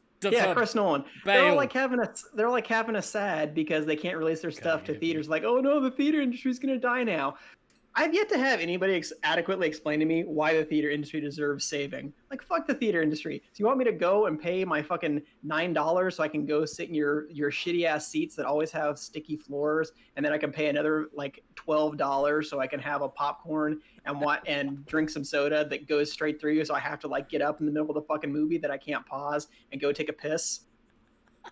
Nolan. They're all like having a sad because they can't release their stuff to theaters. Like, oh no, the theater industry's gonna die now. I've yet to have anybody adequately explain to me why the theater industry deserves saving. Like, fuck the theater industry. So you want me to go and pay my fucking $9 so I can go sit in your shitty ass seats that always have sticky floors, and then I can pay another like $12 so I can have a popcorn and drink some soda that goes straight through you, so I have to like get up in the middle of the fucking movie that I can't pause and go take a piss?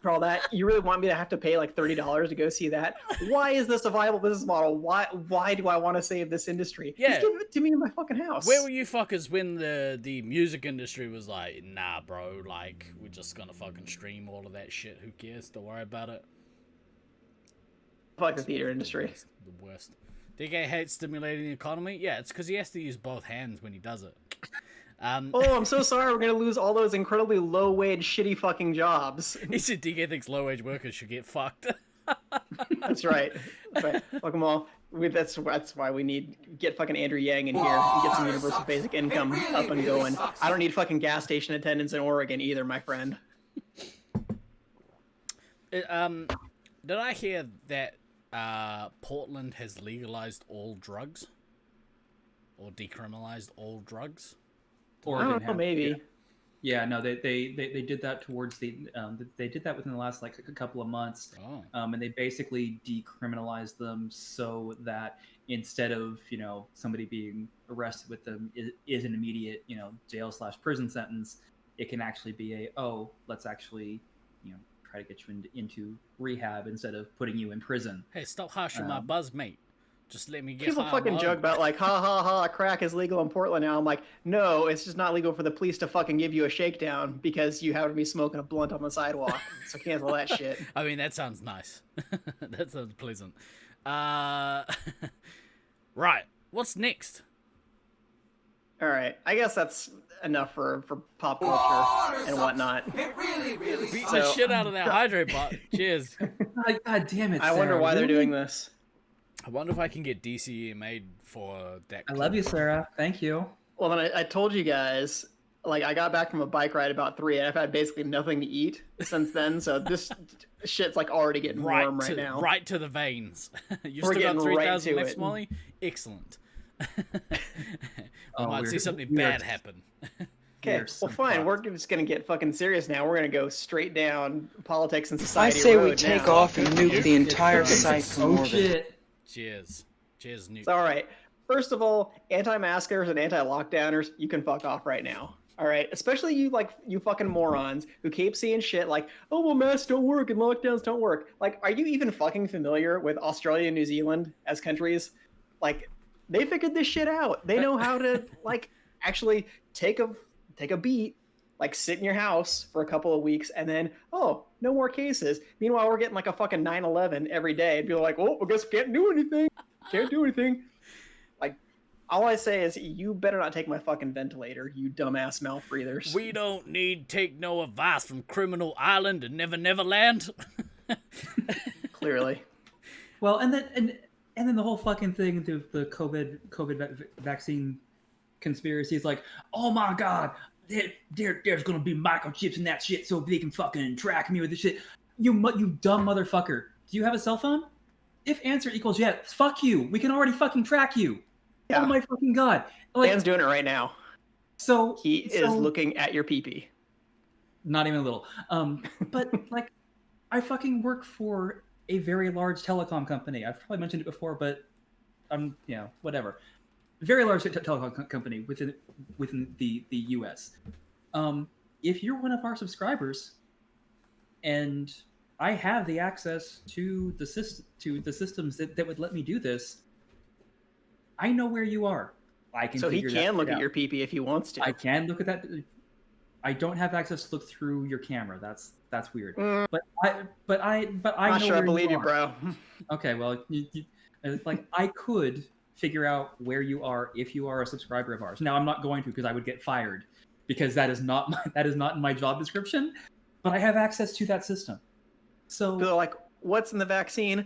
For all that, you really want me to have to pay like $30 to go see that? Why is this a viable business model? Why do I want to save this industry? Yeah. Just give it to me in my fucking house. Where were you fuckers when the music industry was like, nah, bro, like, we're just gonna fucking stream all of that shit. Who cares? Don't worry about it. Fuck the theater industry. The worst. DK hates stimulating the economy? Yeah, it's because he has to use both hands when he does it. Oh, I'm so sorry. We're gonna lose all those incredibly low-wage, shitty fucking jobs. He said DK thinks low-wage workers should get fucked. That's right. Fuck them all. That's why we get fucking Andrew Yang in here and get some universal basic income up and going. I don't need fucking gas station attendants in Oregon either, my friend. Did I hear that Portland has legalized all drugs? Or decriminalized all drugs? I don't know, maybe. Yeah, no, they did that towards they did that within the last like a couple of months, and they basically decriminalized them so that instead of somebody being arrested with them is an immediate jail/prison sentence, it can actually be let's actually try to get you into rehab instead of putting you in prison. Hey, stop harshing my buzz, mate. Just let me get People fucking joke about like, ha ha ha, crack is legal in Portland now. I'm like, no, it's just not legal for the police to fucking give you a shakedown because you happen to be smoking a blunt on the sidewalk. So cancel that shit. I mean, that sounds nice. That sounds pleasant. Right. What's next? All right. I guess that's enough for pop culture and whatnot. It really Beat the shit out of that hydrate bot. Cheers. God damn it, I wonder Sarah, why they're really? doing this. I wonder if I can get DCE made for that. I love you, Sarah. Thank you. Well, then I told you guys, like, I got back from a bike ride about 3, and I've had basically nothing to eat since then. So this shit's like already getting warm right now. Right to the veins. You've We're still got getting 3,000 right left, to Molly? Excellent. We might we're- see something we are- bad happen. Okay, well, fine. We're just gonna get fucking serious now. We're gonna go straight down politics and I society. say we road take now. off and nuke the entire site from Oh orbit. shit. Cheers. Cheers, Newt. It's all right. First of all, anti-maskers and anti-lockdowners, you can fuck off right now. All right, especially you fucking morons who keep seeing shit like, oh well, masks don't work and lockdowns don't work. Like, are you even fucking familiar with Australia and New Zealand as countries? Like, they figured this shit out. They know how to like actually take a beat like sit in your house for a couple of weeks, and then no more cases. Meanwhile, we're getting like a fucking 9/11 every day, and people are like, I guess we can't do anything. Can't do anything. Like, all I say is, you better not take my fucking ventilator, you dumbass mouth breathers. We don't need take no advice from Criminal Island and Never Land. Clearly. Well, and then the whole fucking thing, the COVID vaccine conspiracy is like, oh my god, there's gonna be microchips in that shit so they can fucking track me with this shit. You dumb motherfucker. Do you have a cell phone? If answer equals yes, fuck you. We can already fucking track you. Yeah. Oh my fucking god. Like, Dan's doing it right now. So he is looking at your pee-pee. Not even a little. But like, I fucking work for a very large telecom company. I've probably mentioned it before, but whatever. Very large telecom company within the U.S. If you're one of our subscribers, and I have the access to the systems that would let me do this, I know where you are. I can. So he can look at your pee-pee if he wants to. I can look at that. I don't have access to look through your camera. That's weird. But I Not know sure I where believe you, are. bro. Okay, well, like I could figure out where you are if you are a subscriber of ours. Now I'm not going to, because I would get fired, because that is not in my job description. But I have access to that system. So they're like, what's in the vaccine?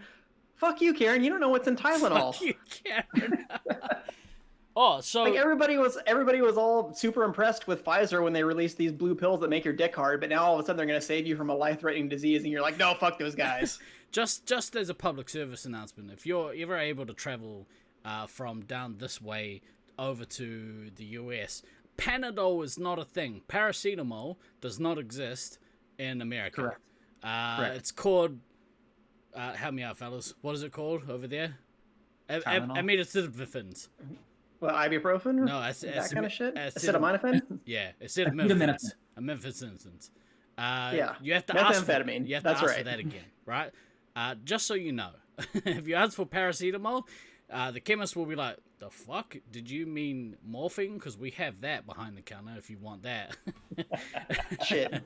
Fuck you, Karen. You don't know what's in Tylenol. Fuck you, Karen. Oh, so like everybody was all super impressed with Pfizer when they released these blue pills that make your dick hard, but now all of a sudden they're going to save you from a life-threatening disease, and you're like, no, fuck those guys. just as a public service announcement, if you're ever able to travel from down this way over to the US, Panadol is not a thing. Paracetamol does not exist in America. Correct. It's called. Help me out, fellas. What is it called over there? Ep87. Well, ibuprofen? No, that kind of shit? Acetaminophen? Yeah, acetaminophen. Yeah, you have to ask methamphetamine. You have to ask for that again, right? Just so you know, if you ask for paracetamol, the chemist will be like, "The fuck? Did you mean morphine? Because we have that behind the counter if you want that." Shit.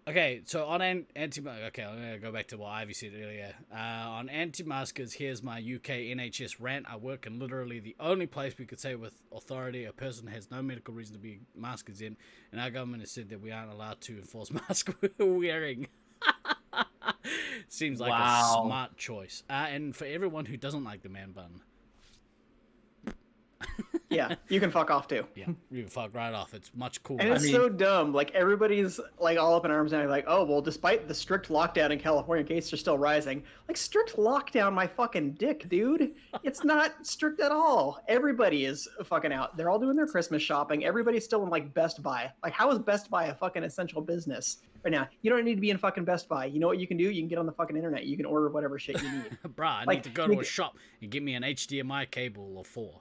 Okay, so on okay, I'm going to go back to what Ivy said earlier. On anti-maskers, here's my UK NHS rant. I work in literally the only place we could say with authority a person has no medical reason to be maskers in, and our government has said that we aren't allowed to enforce mask wearing. Seems like a smart choice. And for everyone who doesn't like the man bun. Yeah, you can fuck off too. Yeah, you can fuck right off. It's much cooler. And it's so dumb. Like, everybody's like all up in arms now. Like, oh, well, despite the strict lockdown in California, cases are still rising. Like, strict lockdown my fucking dick, dude. It's not strict at all. Everybody is fucking out. They're all doing their Christmas shopping. Everybody's still in like Best Buy. Like, how is Best Buy a fucking essential business right now? You don't need to be in fucking Best Buy. You know what you can do? You can get on the fucking internet. You can order whatever shit you need. Bruh, I need to go to a shop and get me an HDMI cable or 4.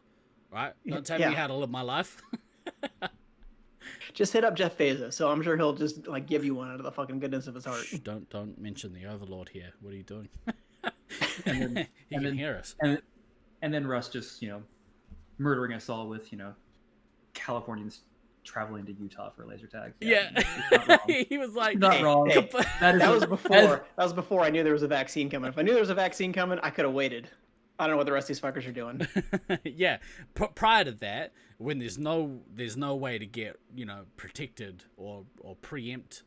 Right? Don't tell me how to live my life. Just hit up Jeff Bezos, so I'm sure he'll just like give you one out of the fucking goodness of his heart. Shh, don't mention the Overlord here. What are you doing? And he can hear us. And then Russ just, murdering us all with, Californians traveling to Utah for laser tags. Yeah. He was like, not wrong. Hey, that was before I knew there was a vaccine coming. If I knew there was a vaccine coming, I could have waited. I don't know what the rest of these fuckers are doing. Yeah, prior to that, when there's no way to get protected or preempt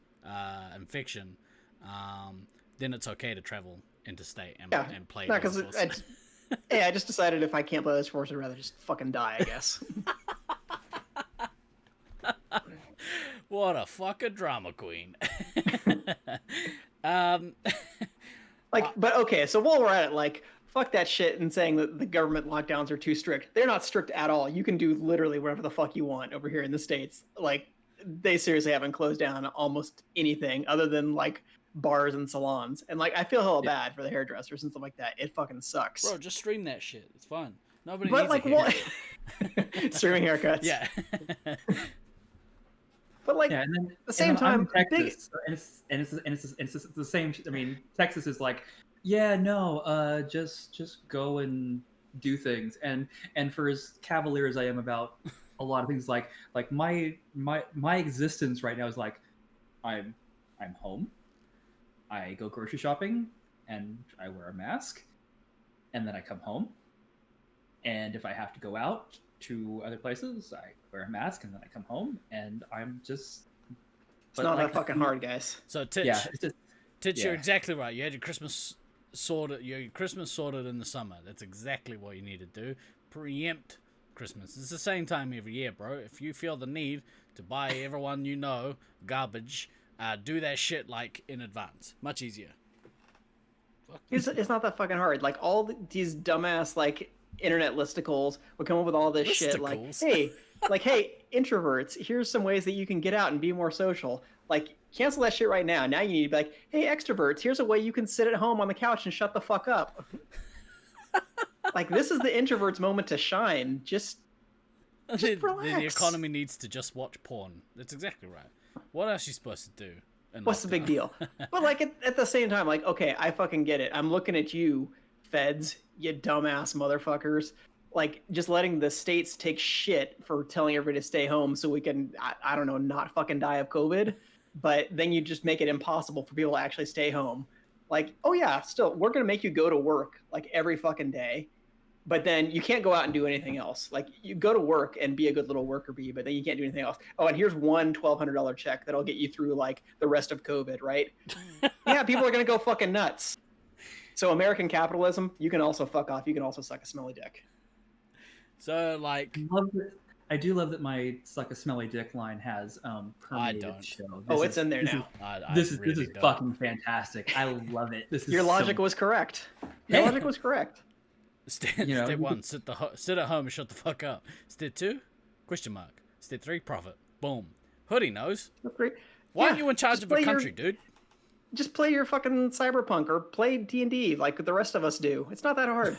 infection, then it's okay to travel interstate and play. No, because I just decided if I can't play this force, I'd rather just fucking die, I guess. What a fucking drama queen. But okay, so while we're at it, fuck that shit and saying that the government lockdowns are too strict. They're not strict at all. You can do literally whatever the fuck you want over here in the States. They seriously haven't closed down almost anything other than bars and salons. And I feel hella bad for the hairdressers and stuff like that. It fucking sucks. Bro, just stream that shit. It's fun. Nobody needs a haircut. Streaming haircuts. Yeah. But and then, at the same time, Texas, and it's the same. I mean, Texas is just go and do things. And for as cavalier as I am about a lot of things. Like my existence right now is like, I'm home. I go grocery shopping, and I wear a mask, and then I come home. And if I have to go out to other places, I wear a mask, and then I come home, and I'm just. It's not that fucking hard, guys. So Titch, Yeah, it's just, Titch, you're exactly right. You had your Christmas sorted. Your Christmas sorted in the summer. That's exactly what you need to do. Preempt Christmas. It's the same time every year, bro. If you feel the need to buy everyone you know garbage, do that shit like in advance. Much easier. It's not that fucking hard. Like all these dumbass like internet listicles would come up with all this shit. Like, hey, introverts, here's some ways that you can get out and be more social. Like, cancel that shit right now. Now you need to be like, hey, extroverts, here's a way you can sit at home on the couch and shut the fuck up. Like, this is the introvert's moment to shine. Just relax. The economy needs to just watch porn. That's exactly right. What else are you supposed to do? What's the big deal? But like at the same time, like, okay, I fucking get it. I'm looking at you, feds, you dumbass motherfuckers. Like, just letting the states take shit for telling everybody to stay home so we can, I don't know, not fucking die of COVID. But then you just make it impossible for people to actually stay home. Like, oh yeah, still, we're going to make you go to work like every fucking day. But then you can't go out and do anything else. Like, you go to work and be a good little worker bee, but then you can't do anything else. Oh, and here's one $1,200 check that'll get you through like the rest of COVID, right? Yeah, people are going to go fucking nuts. So American capitalism, you can also fuck off. You can also suck a smelly dick. So, like... I do love that my suck a smelly dick line has permeated the show. It's in there now. This is fucking fantastic. I love it. Your logic was correct. Your logic was correct. Step one, sit at home and shut the fuck up. Step two, question mark. Step three, profit. Boom. Hoodie knows. Why aren't you in charge of a country, dude? Just play your fucking Cyberpunk or play D&D like the rest of us do. It's not that hard.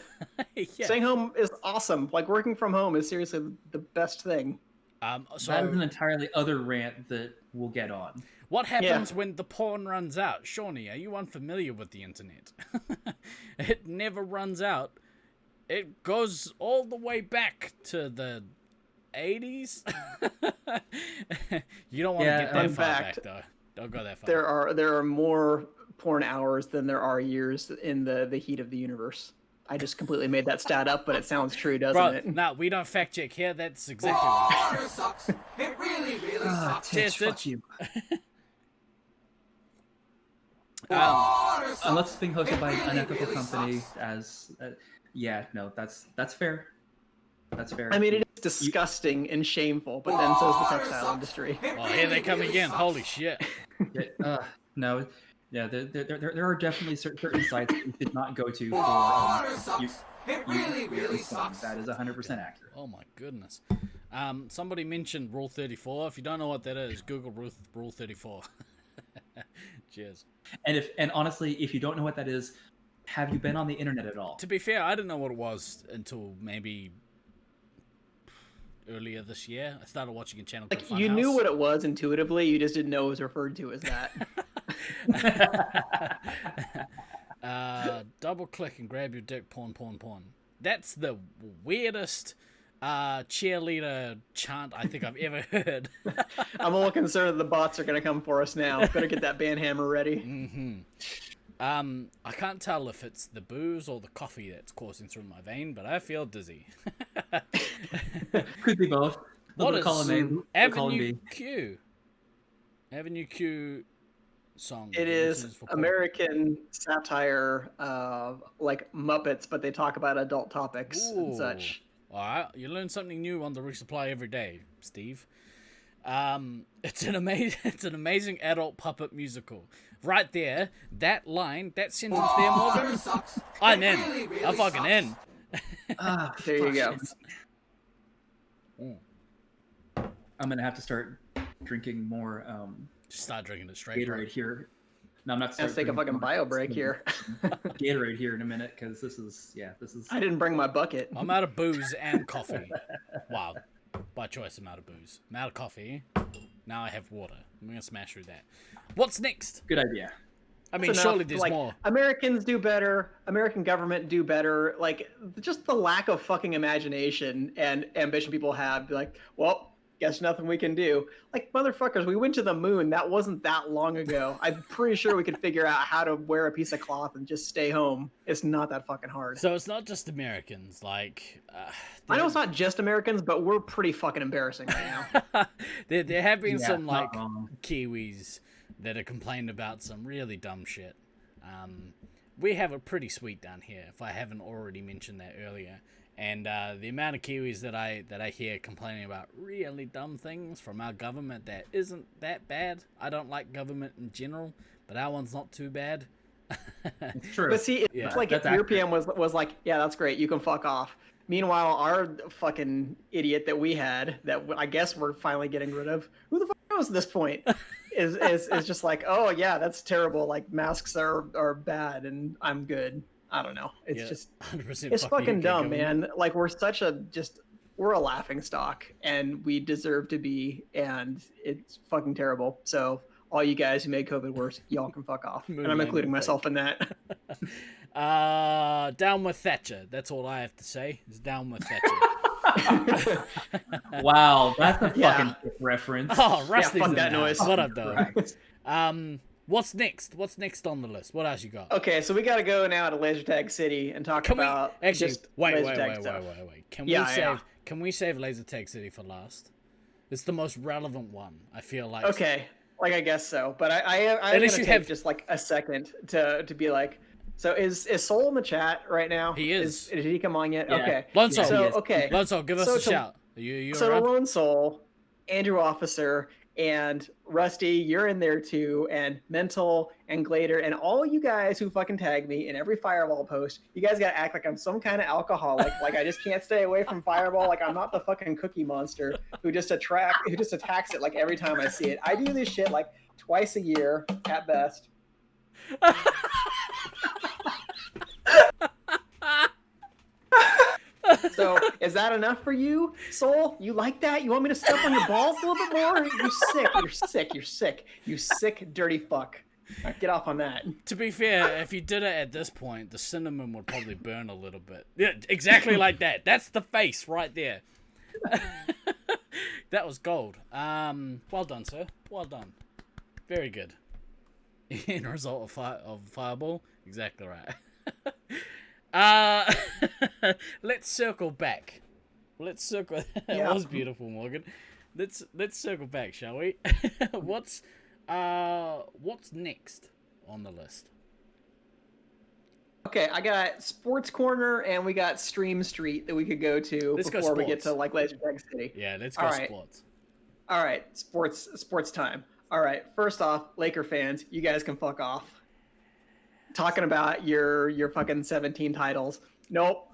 Staying home is awesome. Like, working from home is seriously the best thing. So that is an entirely other rant that we'll get on. What happens when the porn runs out? Shawnee, are you unfamiliar with the internet? It never runs out. It goes all the way back to the 80s. You don't want to get that far back, though. Don't go that far. There are more porn hours than there are years in the heat of the universe. I just completely made that stat up, but it sounds true, doesn't it? No, we don't fact check here. That's exactly right. Water sucks. It really, really sucks. Cheers, fuck you. Water sucks. Unless it's being hosted by an unethical company, as that's fair. That's fair. I mean, it is disgusting and shameful, but then so is the textile industry. Oh, here they come again. Holy shit. No. Yeah, there are definitely certain sites that you should not go to for Water sucks. It really sucks. That is 100% accurate. Oh my goodness. Somebody mentioned Rule 34. If you don't know what that is, Google Rule 34. Cheers. And honestly, if you don't know what that is, have you been on the internet at all? To be fair, I didn't know what it was until maybe earlier this year. I started watching a channel called Funhouse. You knew what it was intuitively, you just didn't know it was referred to as that. Double click and grab your dick, porn. That's the weirdest cheerleader chant I think I've ever heard. I'm a little concerned that the bots are going to come for us now. Better get that band hammer ready. Mm-hmm. I can't tell if it's the booze or the coffee that's coursing through my vein, but I feel dizzy. Could be both. What is Avenue Q? Avenue Q song. It is American satire, like Muppets, but they talk about adult topics and such. All right, you learn something new on the Resupply every day, Steve. It's an amazing adult puppet musical. Right there, that line, that sentence there, Morgan. I'm in. I'm fucking in. There you go. I'm gonna have to start drinking more. Just start drinking it straight. Gatorade here. No, I'm not. Let's take a fucking bio break here. Gatorade here in a minute because this is. I didn't bring my bucket. I'm out of booze and coffee. Wow, by choice I'm out of booze. I'm out of coffee. Now I have water. I'm gonna smash through that. What's next? Good idea. I mean, enough. surely there's like, more. Americans do better. American government do better. Like, just the lack of fucking imagination and ambition people have. Be like, well, guess nothing we can do. Like, motherfuckers, we went to the moon. That wasn't that long ago. I'm pretty sure we could figure out how to wear a piece of cloth and just stay home. It's not that fucking hard. So it's not just Americans. Like, I know it's not just Americans, but we're pretty fucking embarrassing right now. there have been some not like wrong. Kiwis that have complained about some really dumb shit. We have it pretty sweet down here, if I haven't already mentioned that earlier. And the amount of Kiwis that I hear complaining about really dumb things from our government that isn't that bad. I don't like government in general, but our one's not too bad. It's true. But see, it's Yeah. like That's if your accurate. PM was like, yeah, that's great, you can fuck off. Meanwhile, our fucking idiot that we had, that I guess we're finally getting rid of, who the fuck knows at this point, is just like, oh yeah, that's terrible. Like masks are bad, and I'm good. I don't know. It's just 100% it's fuck the fucking UK dumb, government. man. Like we're a laughing stock, and we deserve to be, and it's fucking terrible. So all you guys who made COVID worse, y'all can fuck off, and I'm Moonlight including will myself in that. Down with Thatcher. That's all I have to say. Is down with Thatcher. Wow, that's a Yeah. fucking sick reference. Oh, Rusty's fuck in that the house. noise. What up, though? Right. What's next? What's next on the list? What else you got? Okay, so we got to go now to Laser Tag City and talk Can we about actually just wait? laser tag stuff. Can Yeah, we save? yeah. Can we save Laser Tag City for last? It's the most relevant one. I feel like. Okay, like I guess so, but I'm Unless gonna you take have- just like a second to be like, so is Soul in the chat right now? He is. Did he come on yet? Yeah. Okay. Lonzo, So he is. okay. Lonzo, give us So a to- shout. You So around? Lone Soul, Andrew Officer, and Rusty, you're in there too, and Mental and Glader, and all you guys who fucking tag me in every Fireball post, you guys gotta act like I'm some kind of alcoholic, like I just can't stay away from Fireball, like I'm not the fucking Cookie Monster who just attacks it like every time I see it. I do this shit like twice a year at best. So is that enough for you, Soul? You like that? You want me to step on your balls a little bit more? You sick. You're sick. You're sick. You sick, dirty fuck. All right, get off on that. To be fair, if you did it at this point, the cinnamon would probably burn a little bit. Yeah, exactly like that. That's the face right there. That was gold. Well done, sir. Well done. Very good. End result of Fireball. Exactly right. Let's circle back. Let's circle. That Yeah. was beautiful, Morgan. Let's circle back, shall we? What's next on the list? Okay, I got Sports Corner and we got Stream Street that we could go to Let's go before we get sports. to like Laser Tag City. Yeah, let's go All right. sports. All right, sports time. All right, first off, Laker fans, you guys can fuck off. Talking about your fucking 17 titles. Nope.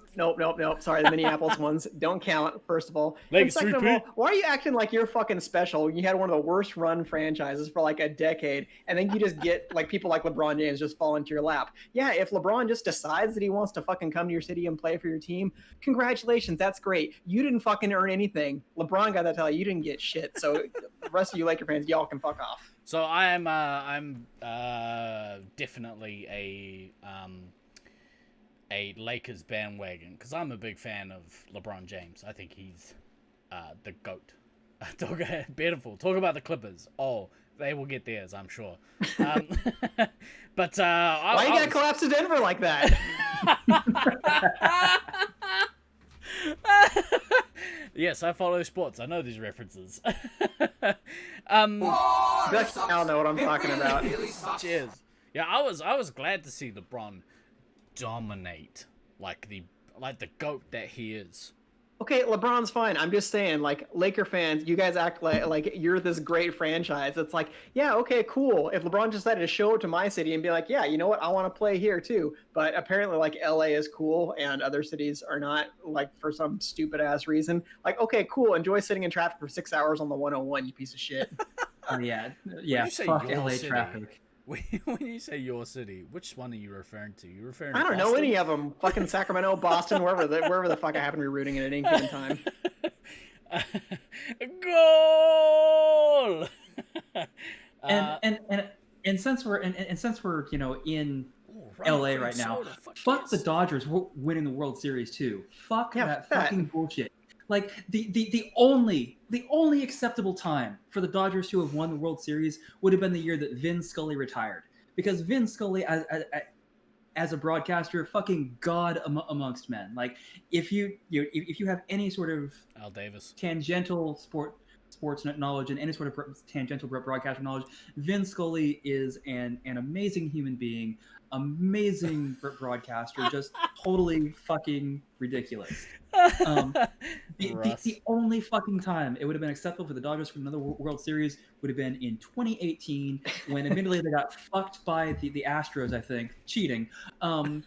Sorry, the Minneapolis ones don't count, first of all. Like And second of 3P? all, why are you acting like you're fucking special? You had one of the worst run franchises for like a decade, and then you just get like people like LeBron James just fall into your lap. Yeah, if LeBron just decides that he wants to fucking come to your city and play for your team, congratulations, that's great. You didn't fucking earn anything. LeBron got that tell you didn't get shit. So the rest of you Laker fans, y'all can fuck off. So I'm definitely a Lakers bandwagon because I'm a big fan of LeBron James. I think he's the GOAT. Beautiful. Talk about the Clippers. Oh, they will get theirs, I'm sure. But Why you gotta collapse to Denver like that? Yes, I follow sports. I know these references. I don't know what I'm talking about. Cheers. Yeah, I was glad to see LeBron dominate like the GOAT that he is. Okay, LeBron's fine. I'm just saying, like, Laker fans, you guys act like you're this great franchise. It's like, yeah, okay, cool. If LeBron decided to show up to my city and be like, yeah, you know what, I want to play here too. But apparently, like, LA is cool and other cities are not, like, for some stupid ass reason. Like, okay, cool. Enjoy sitting in traffic for 6 hours on the 101, you piece of shit. Yeah, you say fuck your LA city? traffic. When you say your city, which one are you referring to? You referring to I don't know Boston? any of them. Fucking Sacramento, Boston, wherever the fuck I happen to be rooting at any given time. Goal! And and since we're in Right, LA cream right now, soda, fuck yes. the Dodgers winning the World Series too. Fuck that fucking bullshit. Like the only acceptable time for the Dodgers to have won the World Series would have been the year that Vin Scully retired, because Vin Scully as a broadcaster, fucking god amongst men. Like if you have any sort of Al Davis tangential sports knowledge and any sort of tangential broadcaster knowledge, Vin Scully is an amazing human being, amazing broadcaster, just totally fucking ridiculous. The only fucking time it would have been acceptable for the Dodgers for another World Series would have been in 2018, when admittedly they got fucked by the Astros, I think, cheating. To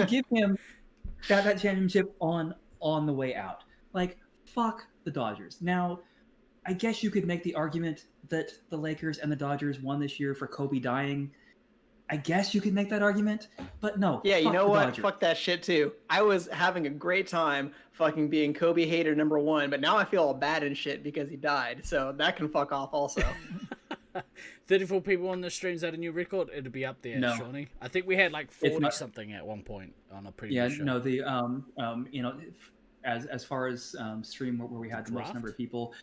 give him that championship on the way out. Like, fuck the Dodgers. Now, I guess you could make the argument that the Lakers and the Dodgers won this year for Kobe dying. I guess you could make that argument, but no. Yeah, you fuck know the what? Dodgers. Fuck that shit too. I was having a great time fucking being Kobe hater #1, but now I feel all bad and shit because he died. So that can fuck off also. 34 people on the streams had a new record. It'd be up there, No. Shawnee. I think we had like 40 not- something at one point on a previous show. No, the as far as stream where we had the most Draft? number of people,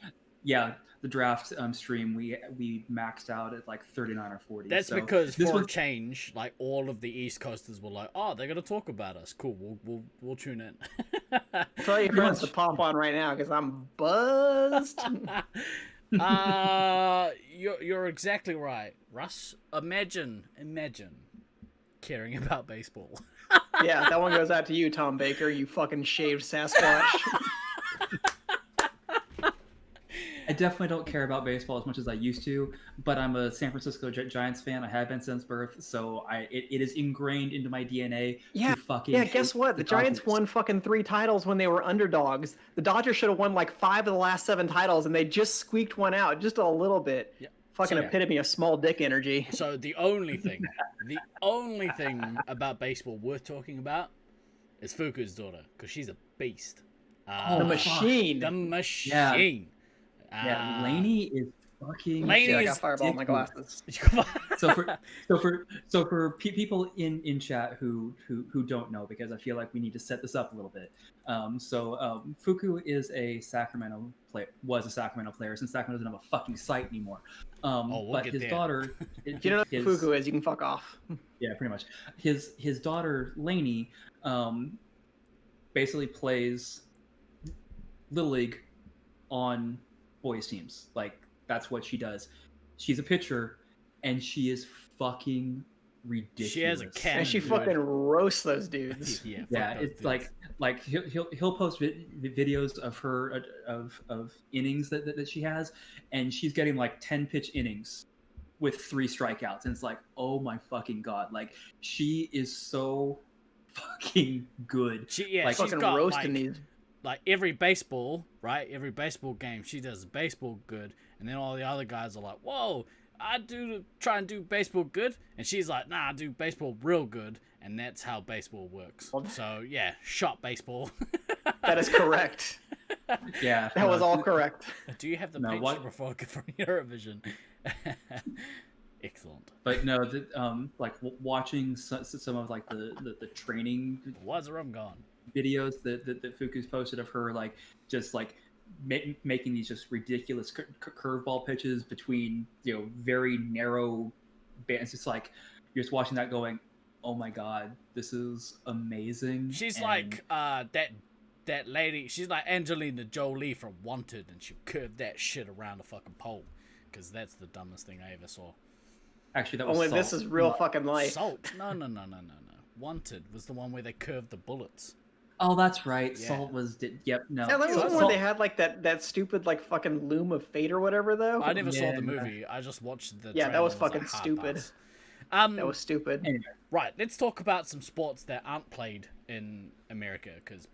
yeah, the draft stream we maxed out at like 39 or 40. That's so because this for a was change, like all of the East Coasters were like, "Oh, they're gonna talk about us. Cool, we'll tune in." Tell your friends to pop on right now because I'm buzzed. You're exactly right, Russ. Imagine caring about baseball. Yeah, that one goes out to you, Tom Baker, you fucking shaved Sasquatch. I definitely don't care about baseball as much as I used to, but I'm a San Francisco Giants fan. I have been since birth, so it is ingrained into my DNA. Yeah, to fucking yeah. Guess what? The Giants Dodgers. won fucking 3 titles when they were underdogs. The Dodgers should have won like 5 of the last 7 titles, and they just squeaked one out, just a little bit. Yeah. Fucking So- epitome of small dick energy. So the only thing about baseball worth talking about is Fuku's daughter, because she's a beast. The machine. The machine. Yeah, Lainey is fucking. Lainey Yeah, I is got fireball in my glasses. So for people in chat who don't know, because I feel like we need to set this up a little bit. Fuku is a Sacramento player. Was a Sacramento player since Sacramento doesn't have a fucking site anymore. We'll But get his there. daughter. If you don't know who Fuku is, you can fuck off. Yeah, pretty much. His daughter Lainey basically plays Little League on boys teams. Like, that's what she does. She's a pitcher, and she is fucking ridiculous. She has a cat. And she dude. fucking roasts those dudes. Yeah, Yeah, fuck those it's dudes. like he'll post videos of her of innings that she has, and she's getting like 10-pitch innings with 3 strikeouts, and it's like, oh my fucking god, like she is so fucking good. she's Fucking got roasting like, these. like every baseball, right? Every baseball game, she does baseball good, and then all the other guys are like, "Whoa, I try and do baseball good," and she's like, "Nah, I do baseball real good," and that's how baseball works. So yeah, shot baseball. That is correct. Yeah, That was all correct. Do you have the No, picture what- before from Eurovision? Excellent. But no, like watching some of like the training Why's the rum gone? videos that Fuku's posted of her, like just like making these just ridiculous curveball pitches between very narrow bands. It's like you're just watching that going, oh my god, this is amazing. She's And like that lady. She's like Angelina Jolie from Wanted, and she curved that shit around a fucking pole, because that's the dumbest thing I ever saw. actually that was Only Salt. this is real fucking life. Salt? No. Wanted was the one where they curved the bullets. Oh, that's right. Yeah. Salt was yep. No, Yeah, that was the one Salt- where they had like that stupid like fucking loom of fate or whatever though. I never saw Yeah, the no. movie. I just watched the. Yeah, that trailer. was It a fucking hard stupid. pass. That was stupid. Anyway, Right, let's talk about some sports that aren't played in America, because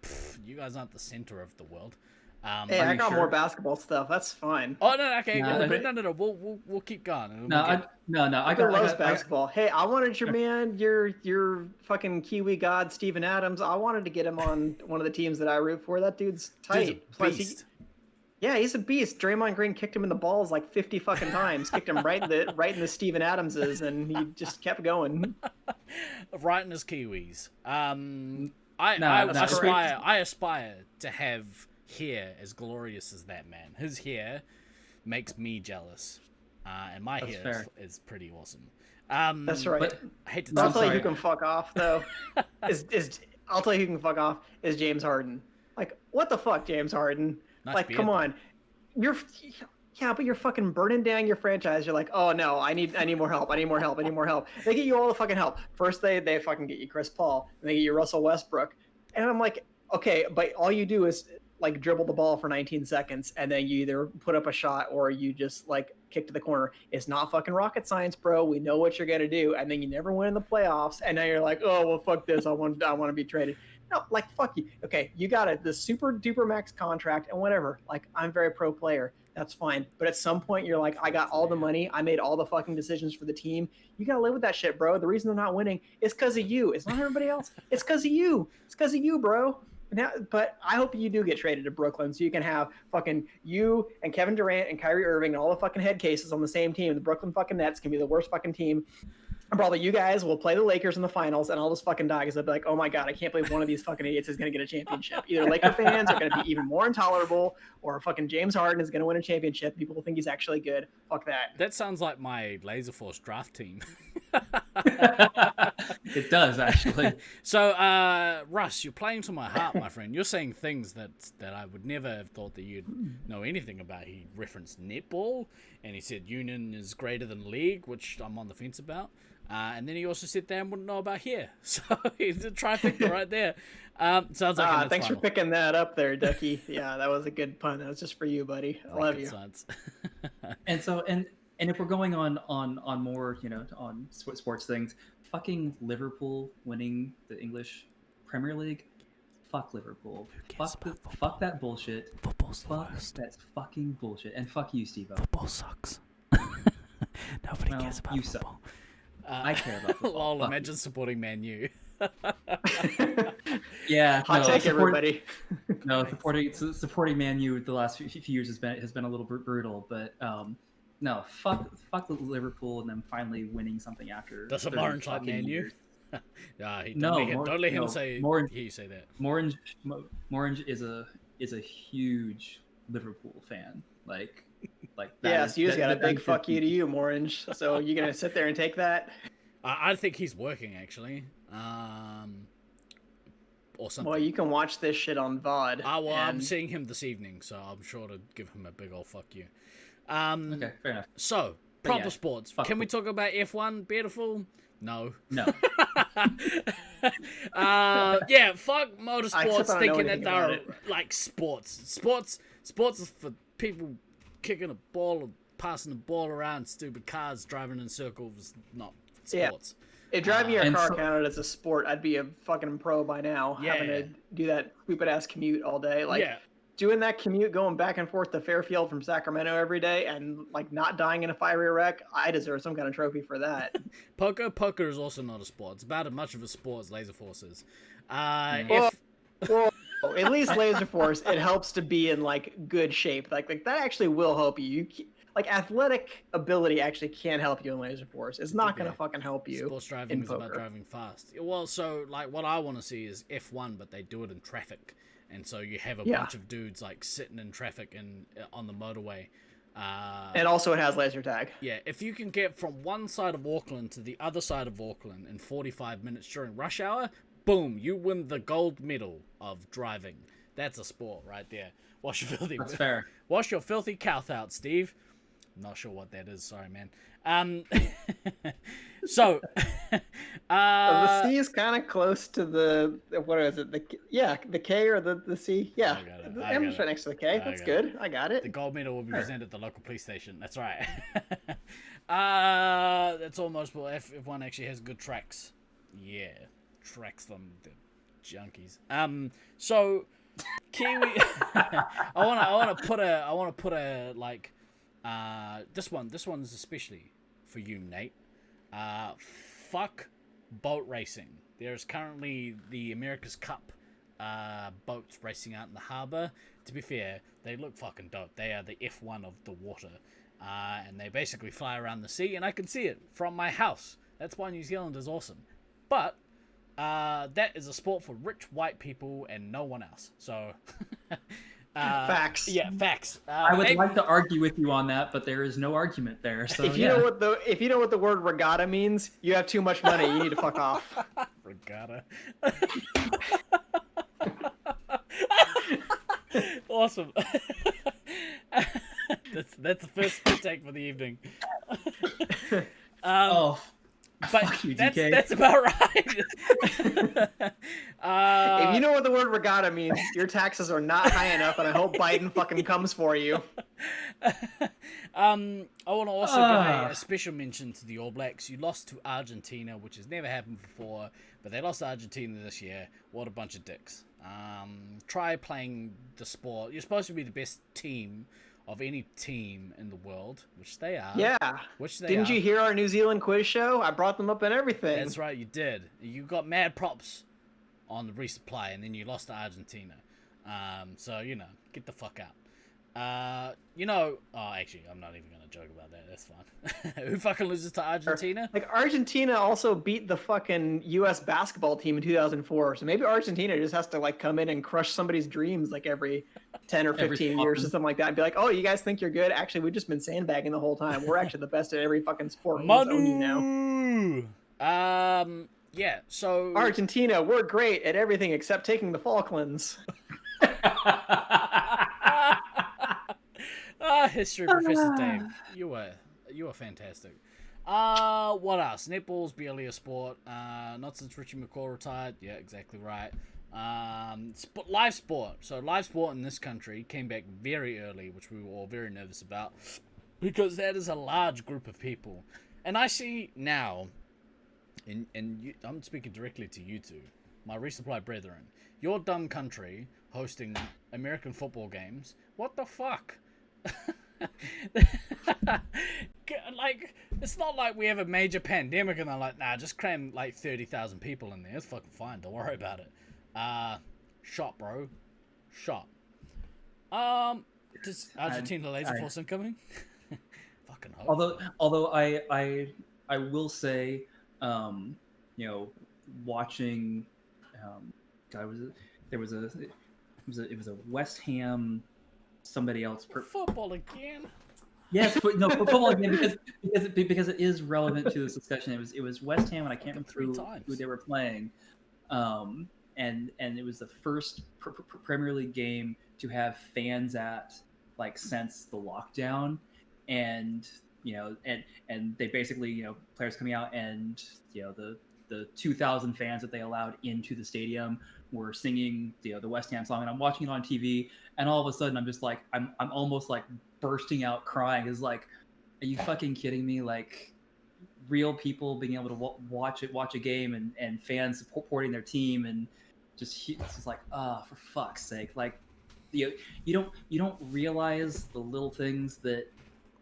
you guys aren't the center of the world. Hey, Are I you got sure? more basketball stuff. That's fine. Oh no, okay, No, no. We'll keep going. and no, we'll get- I I got got Rose basketball. Hey, I wanted your man, your fucking Kiwi god, Steven Adams. I wanted to get him on one of the teams that I root for. That dude's Dude's a tight. Plus, beast. Yeah, he's a beast. Draymond Green kicked him in the balls like 50 fucking times. Kicked him right in the Steven Adamses, and he just kept going. Right in his Kiwis. That's correct. I aspire to have hair as glorious as that man. His hair makes me jealous, and my That's hair fair. is pretty awesome. That's right. But I hate to But I'll tell tell you sorry. who can fuck off though. I'll tell you who can fuck off is James Harden. Like, what the fuck, James Harden? Nice Like, beard, come though. on. But you're fucking burning down your franchise. You're like, oh no, I need more help. I need more help. I need more help. They get you all the fucking help. First they fucking get you Chris Paul, and they get you Russell Westbrook. And I'm like, okay, but all you do is like dribble the ball for 19 seconds, and then you either put up a shot or you just like kick to the corner. It's not fucking rocket science, bro. We know what you're gonna do, and then you never win in the playoffs, and now you're like, oh well, fuck this. I want to be traded. No, like fuck you. Okay, you got it. The super duper max contract and whatever. Like, I'm very pro player. That's fine. But at some point, you're like, I got all the money. I made all the fucking decisions for the team. You gotta live with that shit, bro. The reason they're not winning is because of you. It's not everybody else. It's because of you. It's because of you, bro. Now, but I hope you do get traded to Brooklyn so you can have fucking you and Kevin Durant and Kyrie Irving and all the fucking head cases on the same team. The Brooklyn fucking Nets can be the worst fucking team. And probably you guys will play the Lakers in the finals, and I'll just fucking die because I'll be like, oh my god, I can't believe one of these fucking idiots is going to get a championship. Either Laker fans are going to be even more intolerable, or fucking James Harden is going to win a championship. People will think he's actually good. Fuck that. That sounds like my Laser Force draft team. It does actually. So, Russ, you're playing to my heart, my friend. You're saying things that I would never have thought that you'd know anything about. He referenced netball, and he said union is greater than league, which I'm on the fence about. And then he also said Dan wouldn't know about here. So he's a trifecta right there. Sounds like a thanks for final. picking that up there, Ducky. Yeah, that was a good pun. That was just for you, buddy. I love Rocket you. science. And so and if we're going on more on sports things, fucking Liverpool winning the English Premier League, fuck Liverpool, fuck that bullshit. Football's the Fuck worst. that's fucking bullshit, and fuck you, Steve-O. Football sucks. Nobody Well, cares about you suck. football. I care about football. Lol, Fuck imagine supporting Man U. Yeah, Hot take, everybody. No, supporting Man U the last few years has been a little brutal, but no, fuck the Liverpool and then finally winning something after. Does 30 Orange like fucking Man U? years. Don't let him say he say that. Morange is a huge Liverpool fan. Like that. Yeah, is- so you just that- got a that- big that- fuck you to you, Orange. So you gonna sit there and take that? I think he's working actually. Or something. Well, you can watch this shit on VOD. Well, I'm and- seeing him this evening, so I'm sure to give him a big old fuck you. Okay, fair enough. So, But proper yeah, sports. fuck Can we football. talk about F1? Beautiful? No. No. Yeah, fuck Except motorsports I don't know thinking that anything about they're it. like sports. Sports is for people kicking a ball or passing the ball around, stupid cars driving in circles, not Yeah. sports. If driving your And car so- counted as a sport, I'd be a fucking pro by now. Having Yeah. to do that stupid ass commute all day, like Yeah. doing that commute going back and forth to Fairfield from Sacramento every day, and like not dying in a fiery wreck. I deserve some kind of trophy for that. Poker is also not a sport. It's about as much of a sport as Laser Force is. Well, well, at least Laser Force, it helps to be in like good shape. Like that actually will help you. Like athletic ability actually can help you in Laser Force. It's not gonna Yeah. fucking help you. Sports driving in is about poker. driving fast. Well, so like what I want to see is F1, but they do it in traffic, and so you have a Yeah. bunch of dudes like sitting in traffic and on the motorway. And also, it has laser tag. Yeah, if you can get from one side of Auckland to the other side of Auckland in 45 minutes during rush hour, boom, you win the gold medal of driving. That's a sport right there. Wash your filthy. That's fair. Wash your filthy couth out, Steve. I'm not sure what that is. Sorry, man. So, The C is kind of close to the what is it? The K or the C? Yeah, I got it. I I'm got just it. right next to the K. I That's got good. I got the it. gold medal will be presented at the local police station. That's right. That's almost well. F1 actually has good tracks. Yeah, tracks them, the junkies. So Kiwi. I want to put a like. This one's especially for you, Nate. Fuck boat racing. There's currently the America's Cup boats racing out in the harbor. to be fair, they look fucking dope. They are the F1 of the water. And they basically fly around the sea, and I can see it from my house. That's why New Zealand is awesome. But that is a sport for rich white people and no one else. So Facts. Yeah, facts. I would like to argue with you on that, but there is no argument there. So if you know what the word regatta means, you have too much money. You need to fuck off. Regatta. Awesome. That's the first take for the evening. But fuck you, DK. That's about right. If you know what the word regatta means, your taxes are not high enough, and I hope Biden fucking comes for you. I want to also give a special mention to the All Blacks. You lost to Argentina, which has never happened before, but they lost to Argentina this year. What a bunch of dicks. Try playing the sport. You're supposed to be the best team of any team in the world, which they are. Yeah. Which they Didn't are. you hear our New Zealand quiz show? I brought them up and everything. That's right, you did. You got mad props on the resupply, and then you lost to Argentina. So, get the fuck out. Actually, I'm not even gonna joke about that. That's fine. Who fucking loses to Argentina? Like, Argentina also beat the fucking U.S. basketball team in 2004, so maybe Argentina just has to, like, come in and crush somebody's dreams, like, every 10 or 15 years or something like that, and be like, oh, you guys think you're good? Actually, we've just been sandbagging the whole time. We're actually the best at every fucking sport. We just own you now. Yeah, so... Argentina, we're great at everything except taking the Falklands. History Professor Dave. You are fantastic. What else? Netball's barely a sport. Not since Richie McCaw retired. Yeah, exactly right. Live sport. So live sport in this country came back very early, which we were all very nervous about, because that is a large group of people. And I see now, I'm speaking directly to you two, my resupply brethren, your dumb country hosting American football games. What the fuck? Like, it's not like we have a major pandemic and they're like, nah, just cram like 30,000 people in there. It's fucking fine. Don't worry about it. Shot, bro. Shot. Does Argentina laser force incoming? Fucking hope. Although I will say, watching, it was a West Ham, somebody else. Football again. Yes, but no, football again because it is relevant to this discussion. It was West Ham, and I can't remember who they were playing. And it was the first Premier League game to have fans at, like, since the lockdown, and they basically, players coming out, and the 2,000 fans that they allowed into the stadium were singing the West Ham song, and I'm watching it on TV, and all of a sudden I'm just like, I'm almost like bursting out crying. It's like, are you fucking kidding me? Like, real people being able to watch a game, and fans supporting their team, and it's just like, for fuck's sake. Like, you don't realize the little things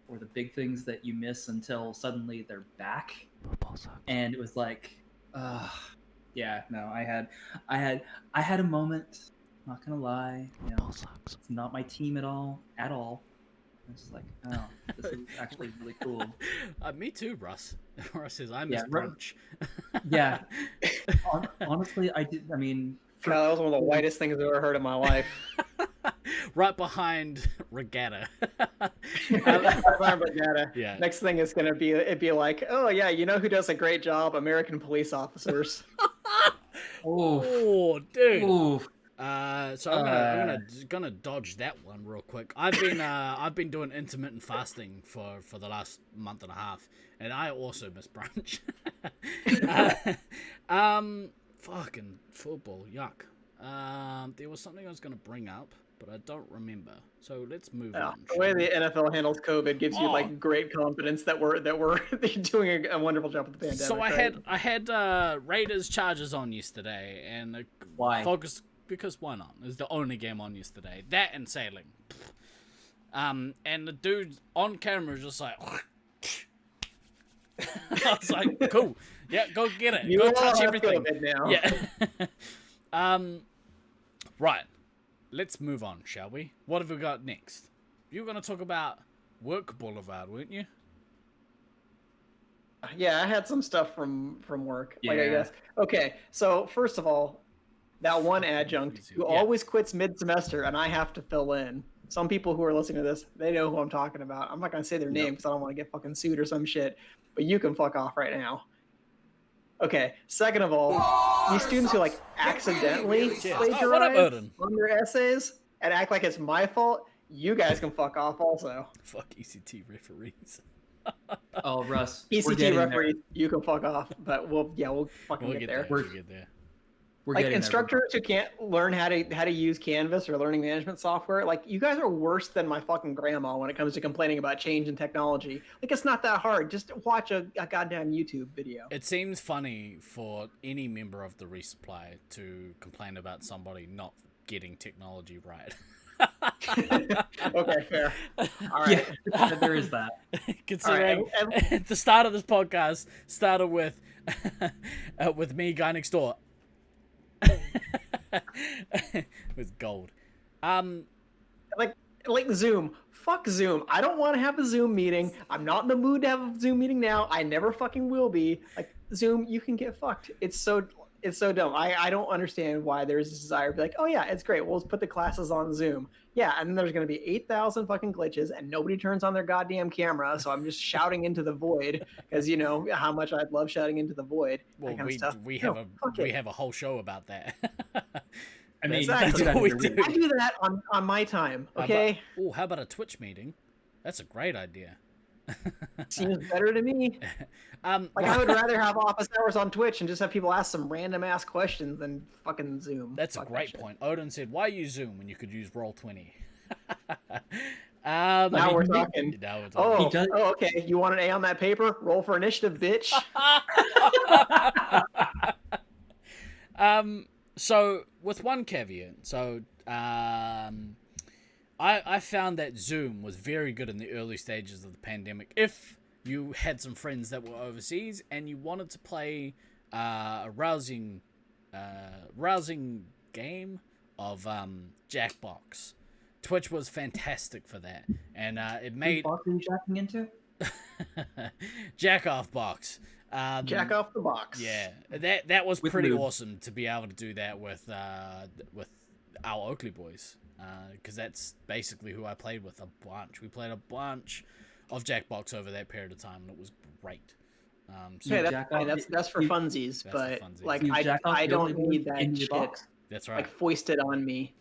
or the big things that you miss until suddenly they're back. And it was like, yeah, no, I had a moment, not gonna lie, it's not my team at all. I'm just like, oh, this is actually really cool. Me too, Russ. Russ says, I miss brunch. Yeah. Honestly, I mean... God, that was one of the whitest things I've ever heard in my life. Right behind Regatta. Regatta. Yeah. Next thing is gonna be, it'd be like, oh yeah, you know who does a great job? American police officers. Oh, dude. Oof. So I'm gonna dodge that one real quick. I've been doing intermittent fasting for the last month and a half, and I also miss brunch. Fucking football, yuck. There was something I was gonna bring up, but I don't remember. So let's move on. The way the NFL handles COVID gives you like great confidence that we're doing a wonderful job with the pandemic. So I had Raiders Chargers on yesterday, and why? Because why not? It was the only game on yesterday. That and sailing. And the dude on camera was just like, I was like, cool. Yeah, go get it. Go touch everything. Now. Yeah. Right. let's move on, shall we? What have we got next? You were going to talk about Work Boulevard, weren't you? Yeah, I had some stuff from work. Like, I Yeah. guess. Okay, so first of all, that one adjunct who Yeah. always quits mid-semester, and I have to fill in. Some people who are listening to this, they know who I'm talking about. I'm not gonna say their name because I don't want to get fucking sued or some shit. But you can fuck off right now. Okay. Second of all, these students who like accidentally Oh, what up, plagiarize Odin? on their essays and act like it's my fault, you guys can fuck off also. Fuck ECT referees. Oh, Russ, we're ECT getting referees, you can fuck off. But we'll fucking We'll get there. We'll get there. We're Like getting instructors who can't learn how to use Canvas or learning management software, like you guys are worse than my fucking grandma when it comes to complaining about change in technology. Like it's not that hard. Just watch a goddamn YouTube video. It seems funny for any member of the Resupply to complain about somebody not getting technology right. Okay, fair. All right. Yeah, there is that. Considering at the start of this podcast started with me, guy next door. With gold. Like Zoom. Fuck Zoom. I don't want to have a Zoom meeting. I'm not in the mood to have a Zoom meeting now. I never fucking will be. Like Zoom, you can get fucked. It's so dumb. I don't understand why there's this desire to be like, oh yeah, it's great. We'll just put the classes on Zoom. Yeah, and then there's gonna be 8,000 fucking glitches and nobody turns on their goddamn camera. So I'm just shouting into the void because you know how much I'd love shouting into the void. Well, we have a whole show about that. I mean, exactly. That's what we do. I do that on my time. Okay. How about a Twitch meeting? That's a great idea. Seems better to me. Like I would rather have office hours on Twitch and just have people ask some random ass questions than fucking Zoom. That's Fuck a great that point. Odin said, "Why use Zoom when you could use Roll20?" Now we're talking. Oh, does- okay. You want an A on that paper? Roll for initiative, bitch. So with one caveat, I found that Zoom was very good in the early stages of the pandemic. If you had some friends that were overseas and you wanted to play a rousing game of Jackbox, Twitch was fantastic for that, and it made. What box are you jacking into? Jack off box. Jack off the box. Yeah, that was With pretty lube. awesome to be able to do that with our Oakley boys, because that's basically who I played with a bunch. We played a bunch of Jackbox over that period of time, and it was great. So Hey, jack that's, off- that's for you- funsies, That's but for funsies. like You jack off I the don't only need one that in your shit box? that's right. like foisted on me.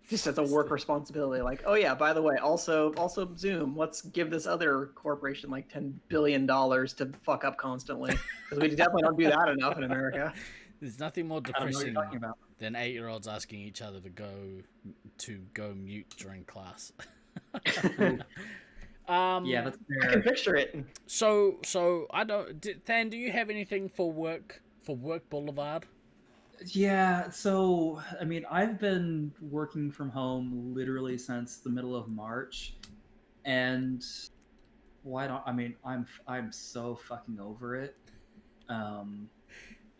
Just as a work responsibility, like, oh yeah, by the way, also Zoom, let's give this other corporation like $10 billion to fuck up constantly, because we definitely don't do that enough in America. There's nothing more I don't know what depressing you're talking about. than 8-year-olds asking each other to go mute during class. Yeah, that's I can fair. picture it. So I don't. Than, do you have anything for Work Boulevard? Yeah, so I mean, I've been working from home literally since the middle of March, and I'm so fucking over it. I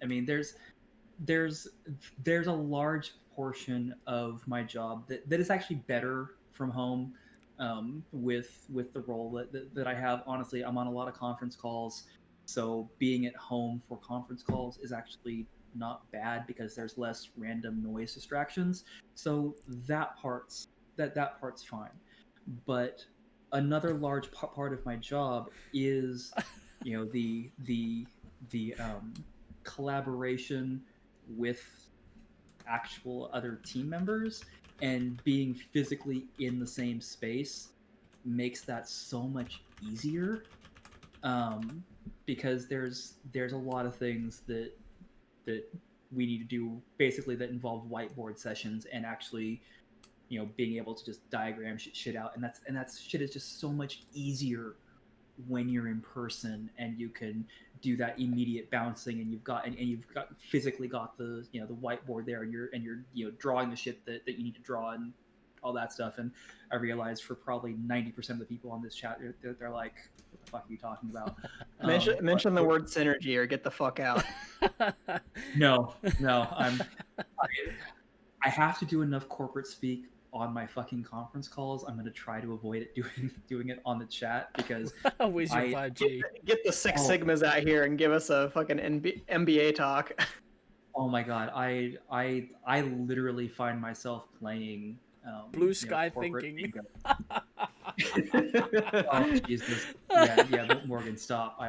mean, there's a large portion of my job that is actually better from home, with the role that I have. Honestly, I'm on a lot of conference calls, so being at home for conference calls is actually not bad because there's less random noise distractions. So that part's fine. But another large part of my job is, you know, the collaboration with actual other team members, and being physically in the same space makes that so much easier, because there's a lot of things that we need to do basically that involve whiteboard sessions and actually, you know, being able to just diagram shit out, and that's shit is just so much easier when you're in person and you can do that immediate bouncing, and you've got physically got the, you know, the whiteboard there, and you're you know, drawing the shit that you need to draw and all that stuff. And I realize for probably 90% of the people on this chat, they're like, what the fuck are you talking about? Mention the word synergy or get the fuck out. No, I have to do enough corporate speak on my fucking conference calls. I'm gonna try to avoid it doing it on the chat because Where's your 5G? Get the Six Sigmas out here and give us a fucking MBA talk. Oh my god, I literally find myself playing Blue Sky corporate thinking. bingo. Oh Jesus! Yeah, Morgan, stop.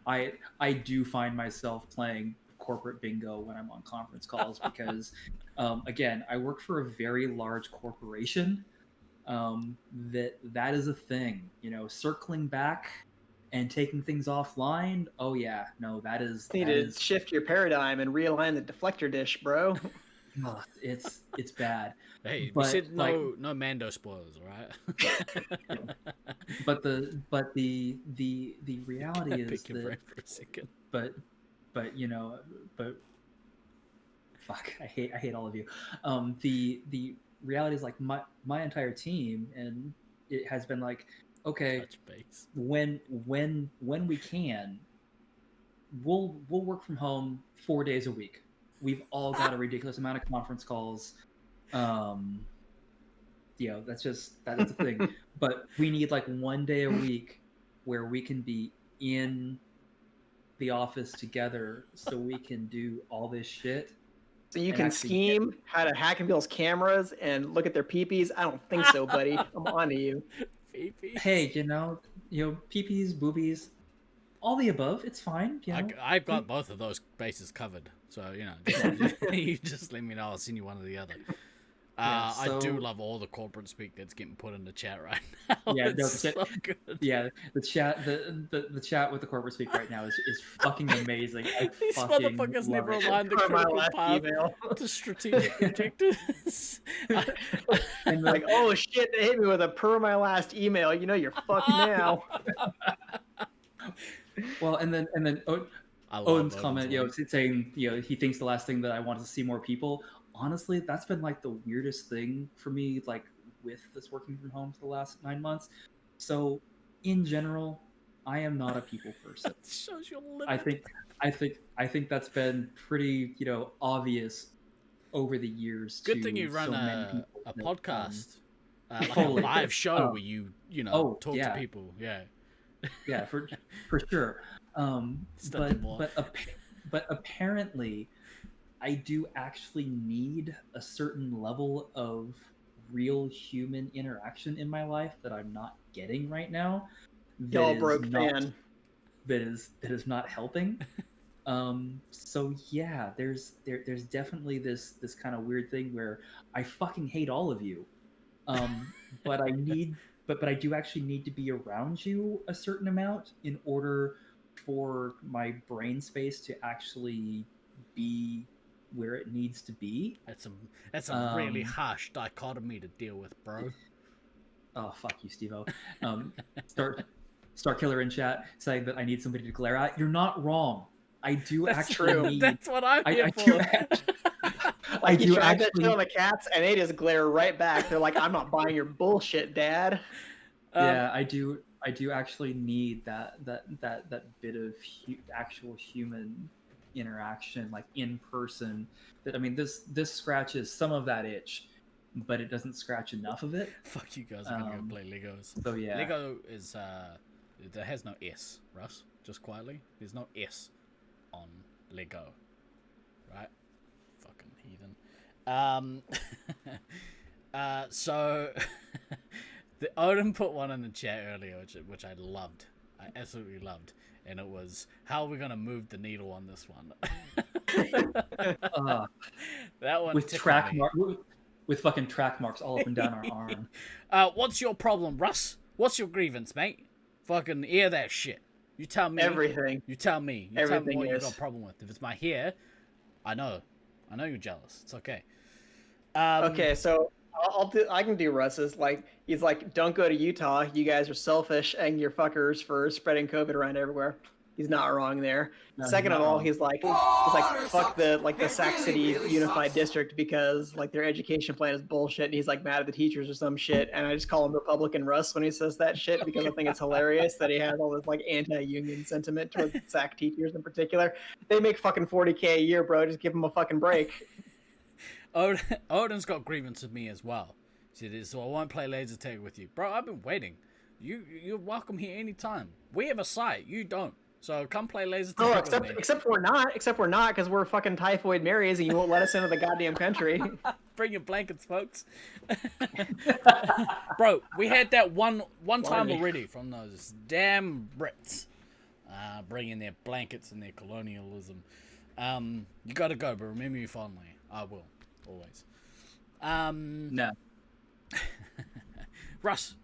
I do find myself playing corporate bingo when I'm on conference calls because, again, I work for a very large corporation. That is a thing. Circling back and taking things offline. Oh yeah, no, that is. Need to shift your paradigm and realign the deflector dish, bro. Oh, it's bad. Hey, But, we said no Mando spoilers, all right? But the reality is Pick your that. brain for a second. But fuck, I hate all of you. The reality is like my entire team, and it has been like, okay, Touch base. when we can, we'll work from home 4 days a week. We've all got a ridiculous amount of conference calls. That's a thing. But we need like 1 day a week where we can be in the office together so we can do all this shit. So you can scheme how to hack in people's cameras and look at their peepees? I don't think so, buddy. I'm on to you. Peepees. Hey, peepees, boobies, all the above. It's fine. I've got both of those bases covered. So, you just let me know. I'll send you one or the other. I do love all the corporate speak that's getting put in the chat right now. Yeah, so good. Yeah, the chat with the corporate speak right now is fucking amazing. These motherfuckers never aligned the critical path to strategic objectives. And like, oh shit, they hit me with a per my last email. You're fucked now. Well, and then Owen's comment, saying he thinks the last thing that I want is to see more people. Honestly, that's been like the weirdest thing for me, like with this working from home for the last 9 months. So, in general, I am not a people person. Shows your limit. I think that's been pretty, obvious over the years. Good thing you run a podcast, like a live show where you talk to people. Yeah, for sure. But apparently, I do actually need a certain level of real human interaction in my life that I'm not getting right now. Y'all broke fan. That is not helping. So yeah, there's definitely this kind of weird thing where I fucking hate all of you. But I do actually need to be around you a certain amount in order for my brain space to actually be where it needs to be. That's a really harsh dichotomy to deal with, bro. Oh fuck you, Steve-O. Star Killer in chat saying that I need somebody to glare at. You're not wrong. I do actually need. That's what I'm here for. I do tried that shit on the cats, and they just glare right back. They're like, "I'm not buying your bullshit, Dad." Yeah, I do actually need that bit of actual human interaction, like in person. That this scratches some of that itch, but it doesn't scratch enough of it. Fuck you guys are gonna go play Legos. So yeah, Lego is there has no S, Russ. Just quietly, there's no S on Lego, right? Fucking heathen. So the Odin put one in the chat earlier, which I loved. I absolutely loved. And it was, how are we gonna move the needle on this one? That one with fucking track marks all up and down our arm. What's your problem, Russ? What's your grievance, mate? Fucking air that shit. You tell me everything. You tell me. You tell me what you got a problem with. If it's my hair, I know you're jealous. It's okay. Okay, so I can do Russ's. Like, he's like, don't go to Utah. You guys are selfish and you're fuckers for spreading COVID around everywhere. He's not wrong there. No, Second of all, he's like fuck the Sac City Unified District because like their education plan is bullshit, and he's like mad at the teachers or some shit. And I just call him Republican Russ when he says that shit because I think it's hilarious that he has all this like anti-union sentiment towards Sac teachers in particular. They make fucking $40K a year, bro. Just give them a fucking break. Odin's got grievance with me as well. He said, so I won't play laser tag with you. Bro, I've been waiting. You're welcome here anytime. We have a site. You don't. So come play laser tag with me. Except we're not, because we're fucking typhoid Marys and you won't let us into the goddamn country. Bring your blankets, folks. Bro, we had that one time already from those damn Brits. Bringing their blankets and their colonialism. You gotta go, but remember me fondly. I will. Always. No. Russ,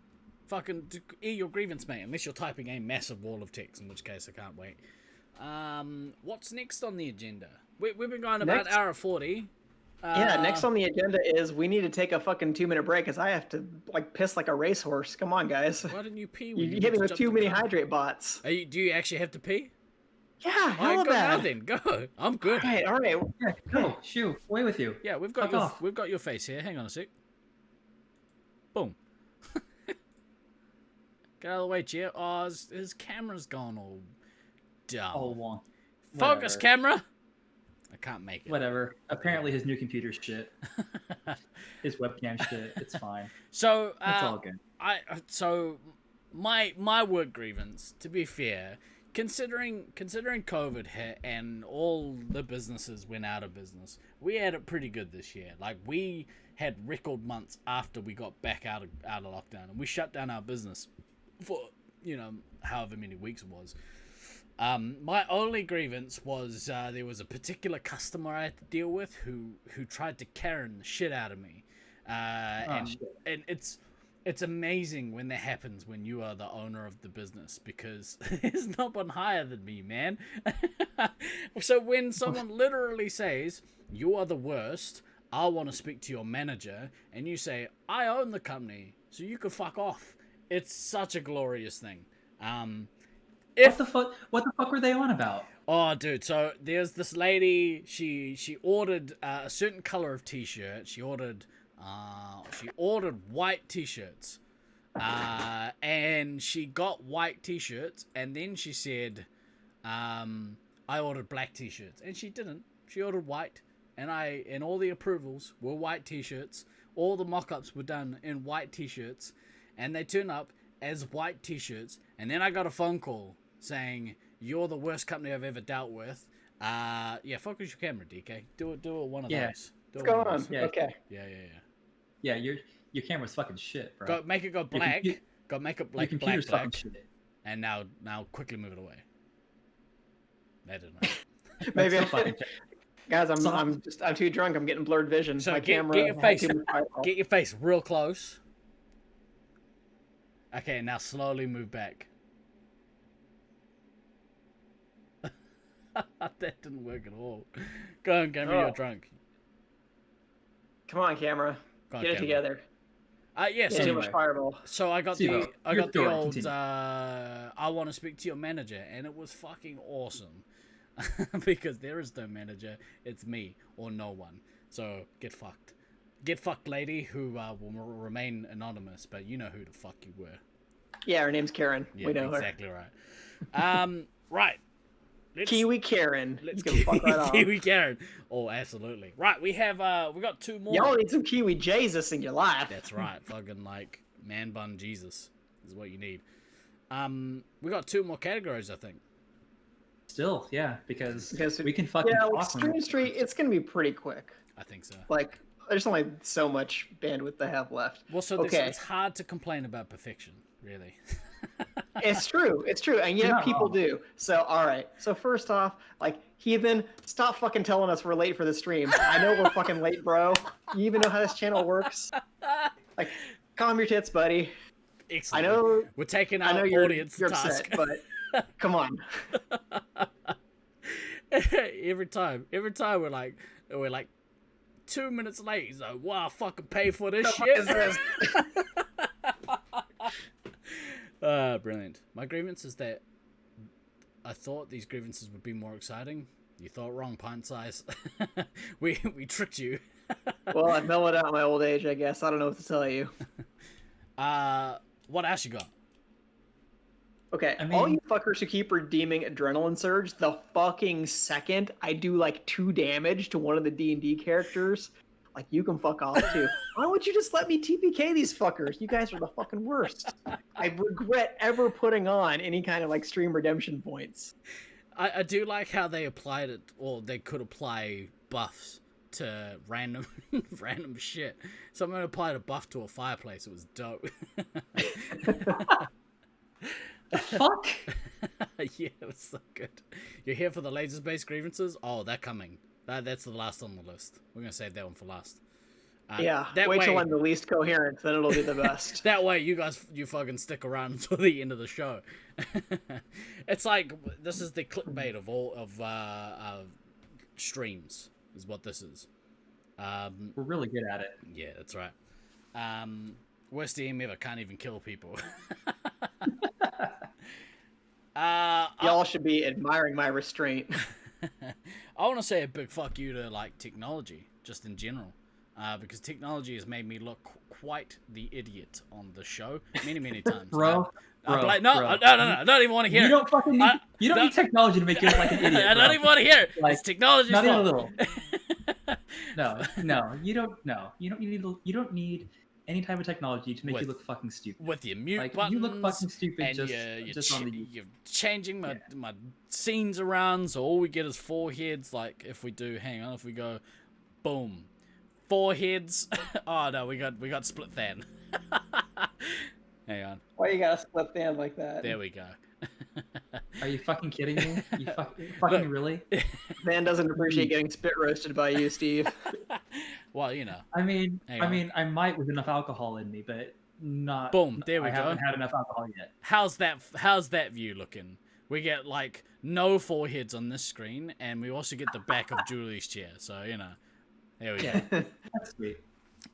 fucking air your grievance, mate. Unless you're typing a massive wall of text, in which case I can't wait. What's next on the agenda? We've been going about an hour 40. Next on the agenda is we need to take a fucking 2-minute break because I have to piss like a racehorse. Come on, guys. Why didn't you pee? You hit me with too many hydrate bots. Do you actually have to pee? Yeah, hell of go that. Now then, go. I'm good. All right. Yeah, go. Shoo, away with you. Yeah, we've got your face here. Hang on a sec. Boom. Get out of the way, Chair. Oh, his camera's gone all dumb. Oh, focus, camera. I can't make it. Whatever. Apparently his new computer's shit. His webcam shit. It's fine. So it's all good. My work grievance, to be fair, considering COVID hit and all the businesses went out of business, we had it pretty good this year. Like, we had record months after we got back out of lockdown, and we shut down our business for however many weeks it was. My only grievance was there was a particular customer I had to deal with who tried to Karen the shit out of me, and it's amazing when that happens when you are the owner of the business, because there's no one higher than me, man. So when someone literally says you are the worst, I want to speak to your manager, and you say I own the company, so you can fuck off. It's such a glorious thing. What the fuck were they on about? Oh, dude. So there's this lady. She ordered a certain color of t-shirt. She ordered white t-shirts, and she got white t-shirts, and then she said, I ordered black t-shirts, and she didn't. She ordered white, and all the approvals were white t-shirts. All the mock-ups were done in white t-shirts, and they turn up as white t-shirts, and then I got a phone call saying, you're the worst company I've ever dealt with. Focus your camera, DK. Do it one of those. What's going on? Yeah. Okay. Yeah, your camera's fucking shit, bro. Make it go black. Make it like your computer's black. fucking shit. And now quickly move it away. That didn't work. Maybe guys, I'm too drunk. I'm getting blurred vision. So my camera. Get your face real close. Okay, now slowly move back. That didn't work at all. Go on, camera, you're drunk. Come on, camera. Get it together. Too much fireball. So I got the old I want to speak to your manager, and it was fucking awesome. Because there is no manager, it's me or no one. So get fucked. Get fucked, lady, who will remain anonymous, but you know who the fuck you were. Yeah, her name's Karen. Yeah, we know exactly right. Right. Kiwi Karen. Let's get fuck right off. Kiwi Karen. Oh, absolutely. Right, we got two more. Y'all need some Kiwi Jesus in your life. That's right. Fucking like man bun Jesus is what you need. We got two more categories, I think. Still, yeah, because we can fucking talk. Stream Street, it's gonna be pretty quick. I think so. Like, there's only so much bandwidth I have left. Well, so it's hard to complain about perfection, really. It's true, and yet people do. So, all right. So first off, Heathen, stop fucking telling us we're late for the stream. I know we're fucking late, bro. You even know how this channel works? Calm your tits, buddy. Excellent. I know we're taking our audience you're task. upset, but come on. Every time we're like 2 minutes late. He's like, "Wow, I fucking pay for this shit." Brilliant. My grievance is that I thought these grievances would be more exciting. You thought wrong, pint size. we tricked you. Well, I've mellowed out my old age, I guess. I don't know what to tell you. What else you got? Okay, all you fuckers who keep redeeming Adrenaline Surge, the fucking second I do 2 damage to one of the D&D characters, Like, you can fuck off too. Why don't you just let me TPK these fuckers? You guys are the fucking worst. I regret ever putting on any kind of like stream redemption points. I do like how they applied it, or they could apply buffs to random random shit. Someone applied a buff to a fireplace. It was dope. The fuck? Yeah, it was so good. You're here for the laser-based grievances? Oh, they're coming. That's the last on the list. We're gonna save that one for last. Yeah, that wait way, till I'm the least coherent, then it'll be the best. that way, you fucking stick around until the end of the show. It's like, this is the clickbait of all of streams, is what this is. We're really good at it. Yeah, that's right. Worst DM ever, can't even kill people. Y'all should be admiring my restraint. I want to say a big fuck you to like technology, just in general, because technology has made me look quite the idiot on the show many times. Bro, no, I don't even want to hear you it. Don't fucking need, you don't need technology to make you look like an idiot. I don't even want to hear it. Like, it's technology's not even a fault. little. No, you don't need any type of technology to make you look fucking stupid. With your mute like, buttons, you look fucking stupid and just on the. you're changing my scenes around, so all we get is 4 heads. Like if we go, boom, 4 heads. Oh no, we got split fan. Hang on. Why you gotta split the end like that? There we go. Are you fucking kidding me? You fucking really? Man doesn't appreciate getting spit roasted by you, Steve. Well, you know. I mean, I might with enough alcohol in me, but not. Boom. There we I go. haven't had enough alcohol yet. How's that view looking? We get like no 4 heads on this screen, and we also get the back of Julie's chair. So you know, there we go. That's sweet.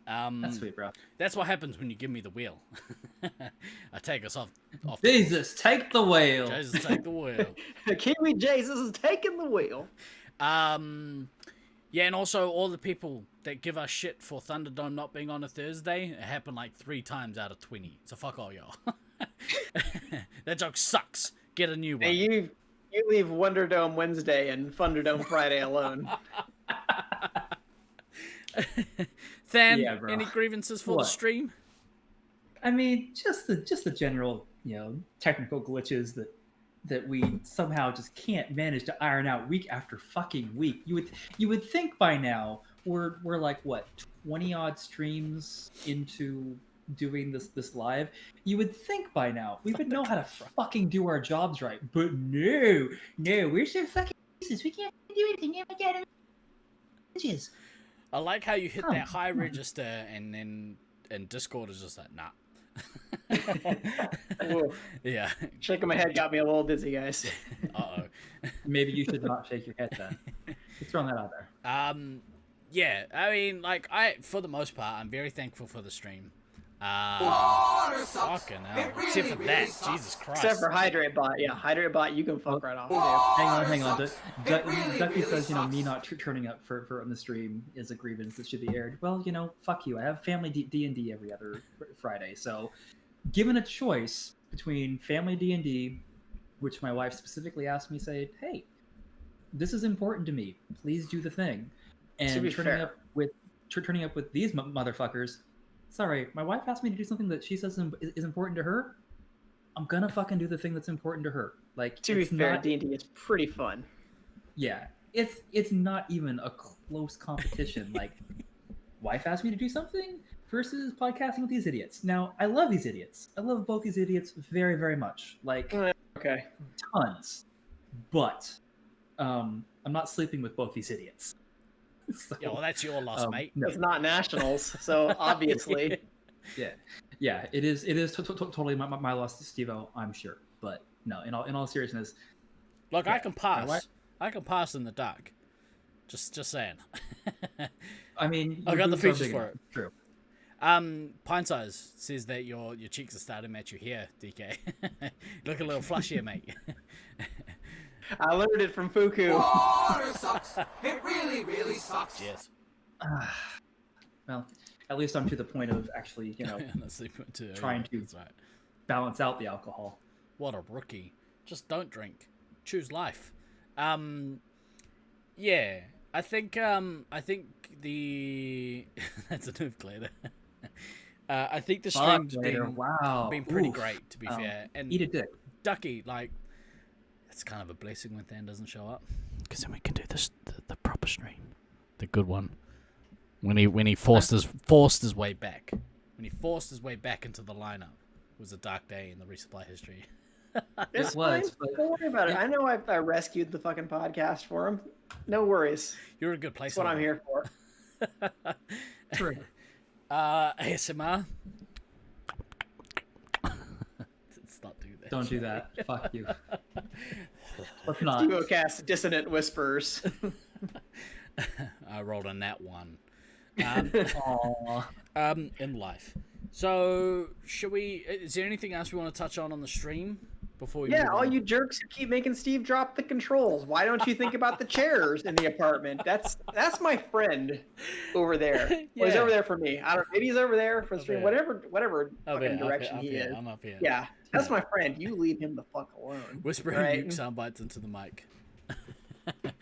That's sweet, bro. That's what happens when you give me the wheel. I take us off. Jesus, take the wheel. Jesus, take the wheel. Kiwi Jesus is taking the wheel. Yeah, and also all the people that give us shit for Thunderdome not being on a Thursday, it happened like 3 times out of 20. So fuck all y'all. That joke sucks. Get a new one. Hey, you leave Wonderdome Wednesday and Thunderdome Friday alone. Than, any grievances for the stream? I mean, just the general, technical glitches that we somehow just can't manage to iron out week after fucking week. You would think by now we're like what, 20 odd streams into doing this live. You would think by now we would know how to fucking do our jobs right, but no, we're so fucking useless. We can't do anything. I like how you hit that high register and Discord is just like, nah. Yeah. Shaking my head got me a little dizzy, guys. Uh-oh. Maybe you should not shake your head then. Just throwing that out there. Yeah, I mean, like, for the most part, I'm very thankful for the stream. Fucking hell. Except for that, Jesus Christ. Except for Hydrate Bot. Yeah, Hydrate Bot, you can fuck right off. Hang on. Ducky says, me not turning up for on the stream is a grievance that should be aired. Well, fuck you. I have family D&D every other Friday. So, given a choice between family D&D, which my wife specifically asked me, say, hey, this is important to me. Please do the thing. And turning up with these motherfuckers. Sorry, my wife asked me to do something that she says is important to her. I'm gonna fucking do the thing that's important to her. Like, to be fair, D&D is pretty fun. Yeah, it's not even a close competition. Like, wife asked me to do something versus podcasting with these idiots. Now, I love these idiots. I love both these idiots very, very much. Like, okay, tons. But I'm not sleeping with both these idiots. So, yeah, well, that's your loss, mate. No. It's not nationals, so obviously. Yeah. It is totally my loss to Steve-O, I'm sure. But no, in all seriousness, look, I can pass. I can pass in the dark. Just saying. I mean, I got the features for it. True. Pine Size says that your cheeks are starting to match your hair, DK. Look a little flush here, mate. I learned it from Fuku. Water sucks. It really, really sucks. Yes. Well, at least I'm to the point of actually, trying to balance out the alcohol. What a rookie. Just don't drink. Choose life. Yeah. I think the that's a nerve glider. I think the stream's been pretty great, to be fair. And eat a dick. Ducky, like, it's kind of a blessing when Than doesn't show up, because then we can do the proper stream, the good one. When he forced his way back, into the lineup, it was a dark day in the Resupply history. It's fine. Don't worry about it. I know I rescued the fucking podcast for him. No worries. You're in a good place. That's what I'm here for. True. ASMR. Let's not do that. Don't do that. Fuck you. Let's not. Steve cast dissonant whispers. I rolled a nat 1. In life. So, should we? Is there anything else we want to touch on the stream before we? Yeah, all you jerks who keep making Steve drop the controls. Why don't you think about the chairs in the apartment? That's my friend over there. Yeah. Well, he's over there for me. I don't. Maybe he's over there for the stream. Whatever fucking direction he is. I'm up here. Yeah, that's my friend. You leave him the fuck alone. Whispering right? sound bites into the mic. We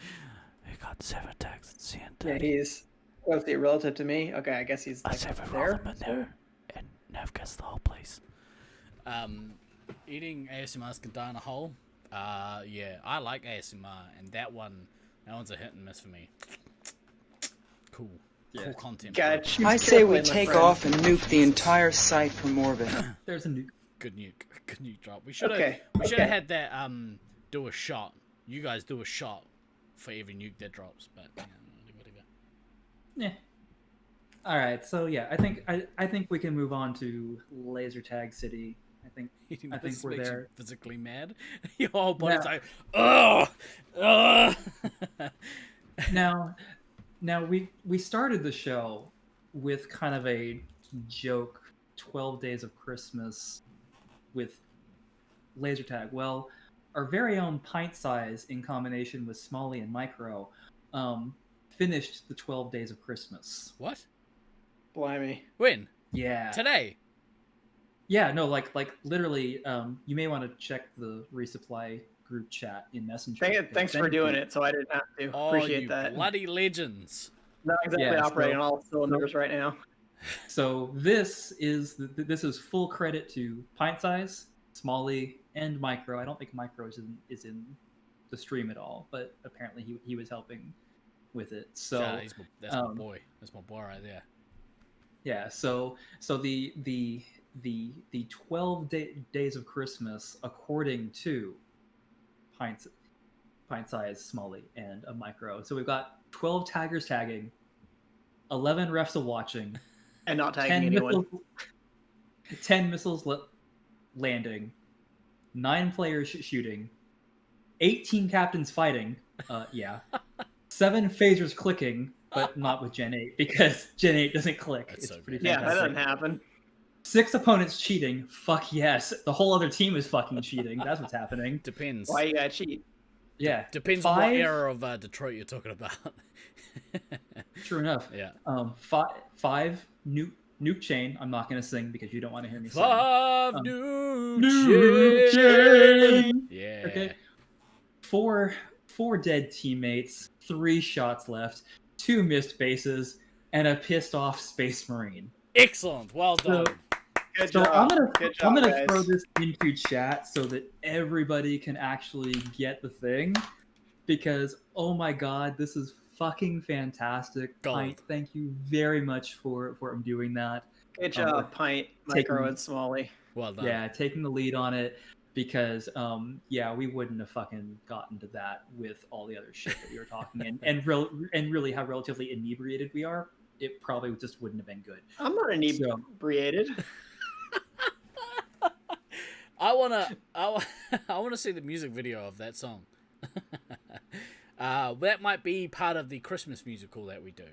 got 7 tags at the end. Yeah, he's. What's he relative to me? Okay, I guess he's like up there. And Nav gets the whole place. Eating ASMRs can die in a hole. Yeah, I like ASMR, and that one's a hit and miss for me. Cool. Yeah. Cool content. I say we take off and nuke the entire site from orbit. There's a nuke. Good nuke drop. We should have had that do a shot. You guys do a shot for every nuke that drops, but whatever. Yeah. All right. So yeah, I think we can move on to Laser Tag City. I think we're there. Physically mad. Your whole body's like, oh. Now we started the show with kind of a joke, 12 Days of Christmas with laser tag. Well, our very own Pint Size, in combination with Smalley and Micro, finished the 12 Days of Christmas. What? Blimey. When? Yeah. Today? Yeah, no, like literally, you may want to check the Resupply group chat in Messenger. Thanks for doing it, so I didn't have to. Appreciate that. Bloody legends. Not exactly operating on all cylinders right now. So this is full credit to Pint Size, Smalley, and Micro. I don't think Micro is in the stream at all, but apparently he was helping with it. So that's my boy. That's my boy right there. Yeah. So the 12 days of Christmas, according to Pint Size, Smalley, and a Micro. So we've got 12 taggers tagging, 11 refs watching, and not tagging anyone. 10 missiles landing, 9 players shooting, 18 captains fighting. 7 phasers clicking, but not with Gen 8 because Gen 8 doesn't click. That's it's so pretty good. fantastic. Yeah, that doesn't happen. 6 opponents cheating. Fuck yes. The whole other team is fucking cheating. That's what's happening. Depends. Why you gotta cheat? Yeah. Depends on what era of Detroit you're talking about. True enough. Yeah. 5 nuke chain. I'm not gonna sing because you don't want to hear me sing. 5 nuke chain. Yeah. Okay. 4 dead teammates. 3 shots left. 2 missed bases and a pissed off Space Marine. Excellent. Well done. Good So job. I'm gonna guys. throw this into chat so that everybody can actually get the thing, because oh my god, this is fucking fantastic. Pint, thank you very much for doing that. Good job, Pint, Micro, and Smalley. Well done. Yeah, taking the lead on it, because we wouldn't have fucking gotten to that with all the other shit that we were talking and really how relatively inebriated we are. It probably just wouldn't have been good. I'm not inebriated. I wanna see the music video of that song. That might be part of the Christmas musical that we do,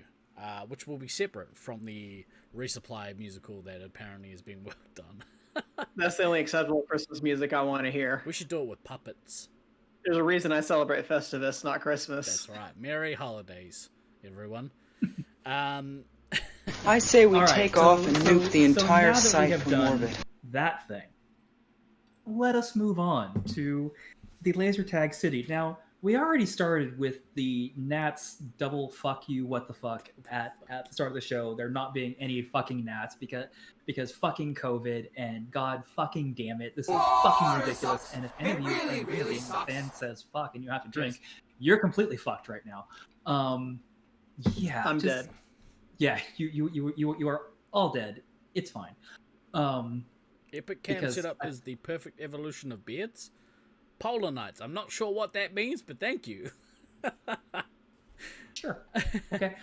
which will be separate from the Resupply musical that apparently is being worked on. That's the only acceptable Christmas music I want to hear. We should do it with puppets. There's a reason I celebrate Festivus, not Christmas. That's right. Merry holidays, everyone. I say we take off and nuke the entire site from orbit. That thing. Let us move on to the Laser Tag City. Now, we already started with the Nats double fuck you, what the fuck at the start of the show. There not being any fucking Nats because fucking COVID and God fucking damn it, this is fucking ridiculous. And if any of you playing the game, the fan says fuck and you have to drink, you're completely fucked right now. Yeah, I'm dead. Yeah, you are all dead. It's fine. Epic Cam setup is the perfect evolution of beards. Polar Nights. I'm not sure what that means, but thank you. Sure. Okay.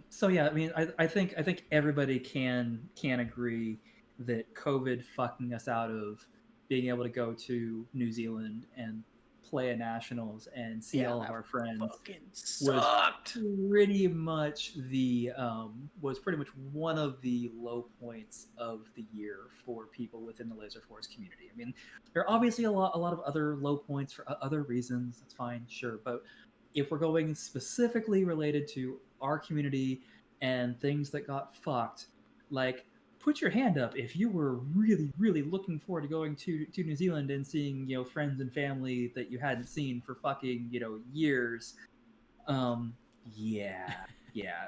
So yeah, I mean, I think everybody can agree that COVID fucking us out of being able to go to New Zealand and play a nationals and see all of our friends was pretty much one of the low points of the year for people within the Laser Force community. I mean, there are obviously a lot of other low points for other reasons. That's fine, sure, but if we're going specifically related to our community and things that got fucked, like, put your hand up if you were really, really looking forward to going to New Zealand and seeing, friends and family that you hadn't seen for fucking, years. Yeah.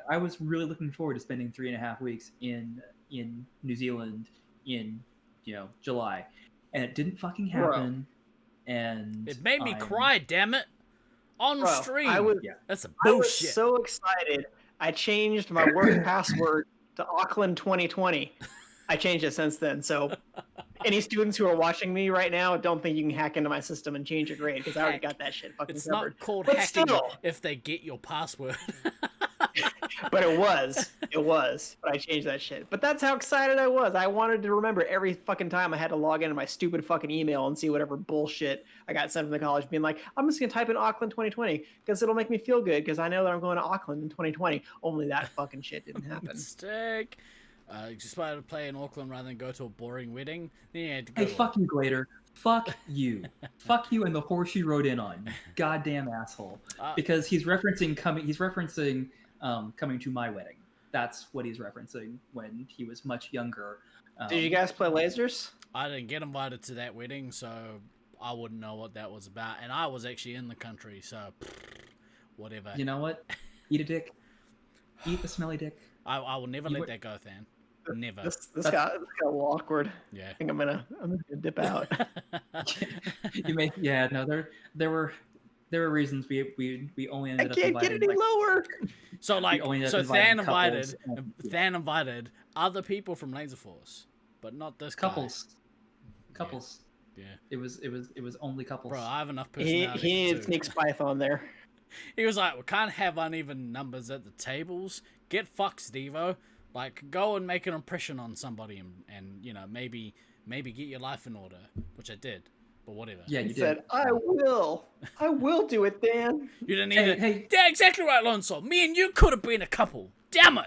I was really looking forward to spending 3.5 weeks in New Zealand in, July, and it didn't fucking happen. Bro. And it made me cry, damn it. On stream. That's a bullshit. I was so excited. I changed my work password to Auckland 2020. I changed it since then. So any students who are watching me right now, don't think you can hack into my system and change your grade, because I already got that shit fucking covered. It's not called hacking if they get your password. But it was. But I changed that shit. But that's how excited I was. I wanted to remember every fucking time I had to log into my stupid fucking email and see whatever bullshit I got sent from the college, being like, I'm just going to type in Auckland 2020 because it'll make me feel good because I know that I'm going to Auckland in 2020. Only that fucking shit didn't happen. Mistake. You just wanted to play in Auckland rather than go to a boring wedding. Hey, fuck you, Glader. Fuck you. Fuck you and the horse you rode in on. You goddamn asshole. Because he's referencing coming to my wedding. That's what he's referencing when he was much younger. Did you guys play lasers? I didn't get invited to that wedding, so I wouldn't know what that was about. And I was actually in the country, so whatever. You know what? Eat a dick. Eat the smelly dick. I will never let that go, Than. Never. This got a little awkward. Yeah. I think I'm gonna dip out. There were reasons we only ended up. I can't get any lower. So Than invited other people from Laser Force, but not this couples. Guy. Couples. Yeah. It was only couples. Bro, I have enough personality. He needed Sneak's Python there. He was like, we can't have uneven numbers at the tables. Get fucked, Steve-O. Like, go and make an impression on somebody and maybe get your life in order, which I did, but whatever. Yeah, you said, I will do it, Dan. You didn't even. Hey. Yeah, exactly right, Lonzo. Me and you could have been a couple. Damn it.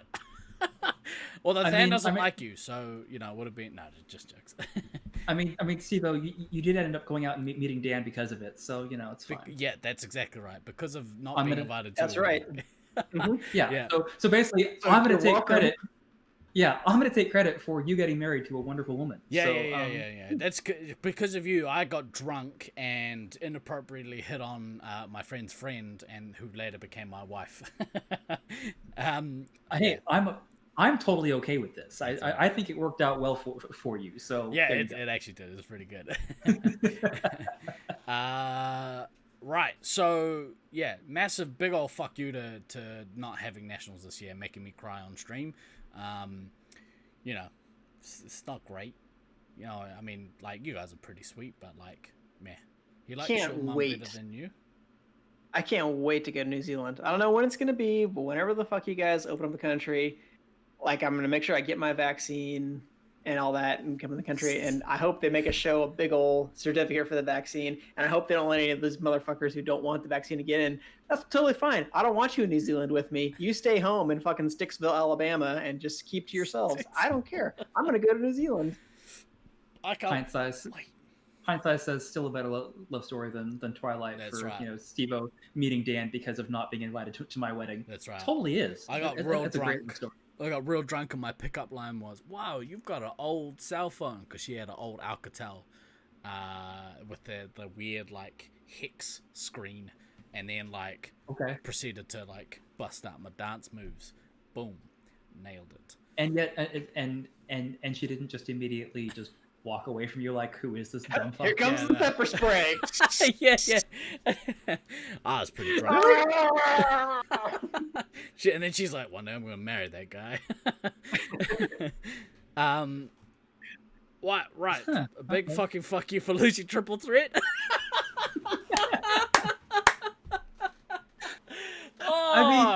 Although Dan doesn't like you, so would have been just jokes. I mean, Steve-O, you did end up going out and meeting Dan because of it, so it's fine. Yeah, that's exactly right. Because of not being invited to. That's right. Mm-hmm. Yeah. So basically, I'm going to take credit. Yeah, I'm going to take credit for you getting married to a wonderful woman. Yeah. That's because of you. I got drunk and inappropriately hit on my friend's friend, and who later became my wife. Hey, I'm totally okay with this. I think it worked out well for you. So yeah, it actually did. It was pretty good. Right. So yeah, massive big old fuck you to not having nationals this year, making me cry on stream. It's not great. I mean, like, you guys are pretty sweet, but like, meh. You like your mom better than you? I can't wait to go to New Zealand. I don't know when it's gonna be, but whenever the fuck you guys open up the country, like, I'm gonna make sure I get my vaccine and all that and come in the country. And I hope they make a big old certificate for the vaccine. And I hope they don't let any of those motherfuckers who don't want the vaccine to get in. That's totally fine. I don't want you in New Zealand with me. You stay home in fucking Sticksville, Alabama, and just keep to yourselves. I don't care. I'm going to go to New Zealand. Pint size says still a better love story than Twilight. That's for right. Steve-O meeting Dan because of not being invited to my wedding. That's right. Totally is. I got real drunk and my pickup line was, wow, you've got an old cell phone, because she had an old Alcatel with the weird like hex screen and then like proceeded to like bust out my dance moves. Boom, nailed it. And yet, and she didn't just immediately just walk away from you like, who is this dumb fuck? Here comes the pepper spray. Yeah. I was pretty drunk. And then she's like, one day I'm gonna marry that guy. What? Right. A big fucking fuck you for losing triple threat.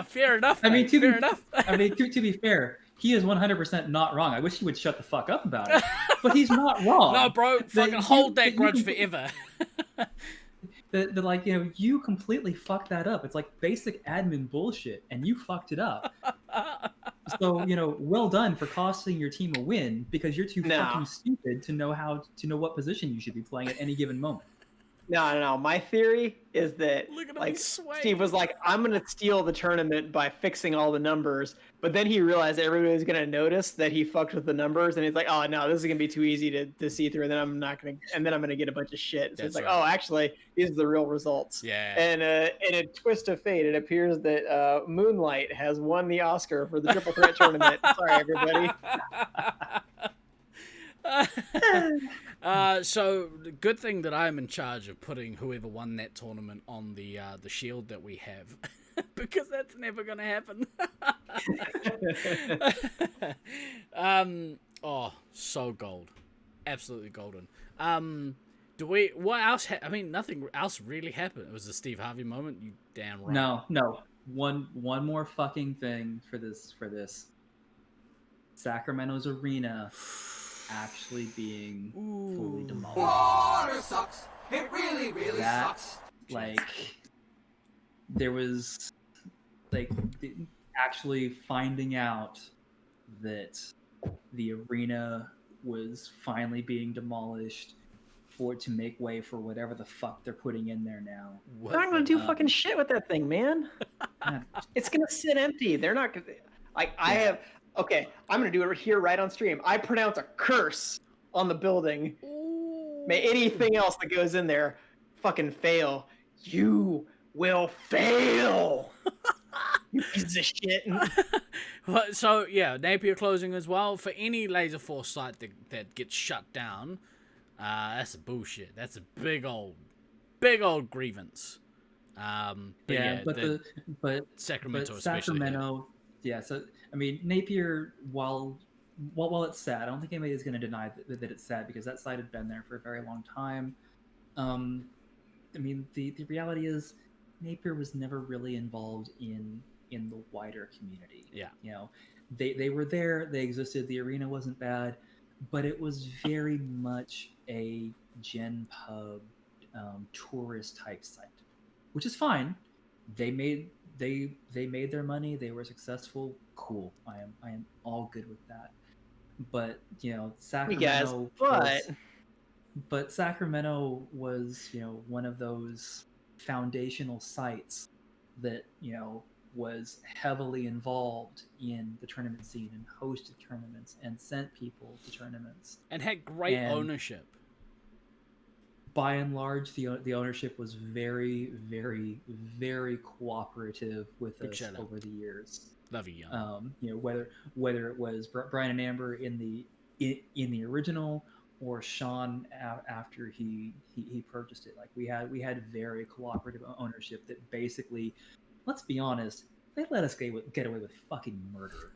Fair enough. I mean, fair enough. To be fair, he is 100% not wrong. I wish he would shut the fuck up about it, but he's not wrong. No, bro, fucking hold that grudge forever. Like, you know, you completely fucked that up. It's like basic admin bullshit, and you fucked it up. So, you know, well done for costing your team a win, because you're too fucking stupid to know what position you should be playing at any given moment. No. My theory is that like Steve was like, I'm gonna steal the tournament by fixing all the numbers, but then he realized everybody was gonna notice that he fucked with the numbers, and he's like, oh no, this is gonna be too easy to see through, and then I'm gonna get a bunch of shit. So it's like, oh, actually, these are the real results. Yeah. And in a twist of fate, it appears that Moonlight has won the Oscar for the Triple Threat tournament. Sorry, everybody. So the good thing that I'm in charge of putting whoever won that tournament on the shield that we have, because that's never gonna happen. So gold, absolutely golden. What else? Nothing else really happened. It was the Steve Harvey moment. You damn right. No. One more fucking thing for this. Sacramento's arena actually being fully demolished. Water sucks. It really, really sucks. Like, there was, like, actually finding out that the arena was finally being demolished for it to make way for whatever the fuck they're putting in there now. They're not gonna do fucking shit with that thing, man. It's gonna sit empty. They're not gonna. Okay, I'm gonna do it here right on stream. I pronounce a curse on the building. May anything else that goes in there fucking fail. You will fail. You piece of shit. So yeah, Napier closing as well for any Laser Force site that gets shut down. That's bullshit. That's a big old grievance. But Sacramento, Sacramento. Yeah, so I mean, Napier, while it's sad, I don't think anybody is going to deny that it's sad, because that site had been there for a very long time. I mean, the reality is Napier was never really involved in the wider community. Yeah, you know, they were there, they existed. The arena wasn't bad, but it was very much a Gen Pub tourist type site, which is fine. They made their money. They were successful. Cool. I am all good with that. But you know, Sacramento. But Sacramento was, you know, one of those foundational sites that, you know, was heavily involved in the tournament scene and hosted tournaments and sent people to tournaments and had great ownership. By and large, the ownership was very, very, very cooperative with us over the years. Love you, you know, whether it was Brian and Amber in the original, or Sean after he purchased it. Like, we had very cooperative ownership that basically, let's be honest, they let us get away with fucking murder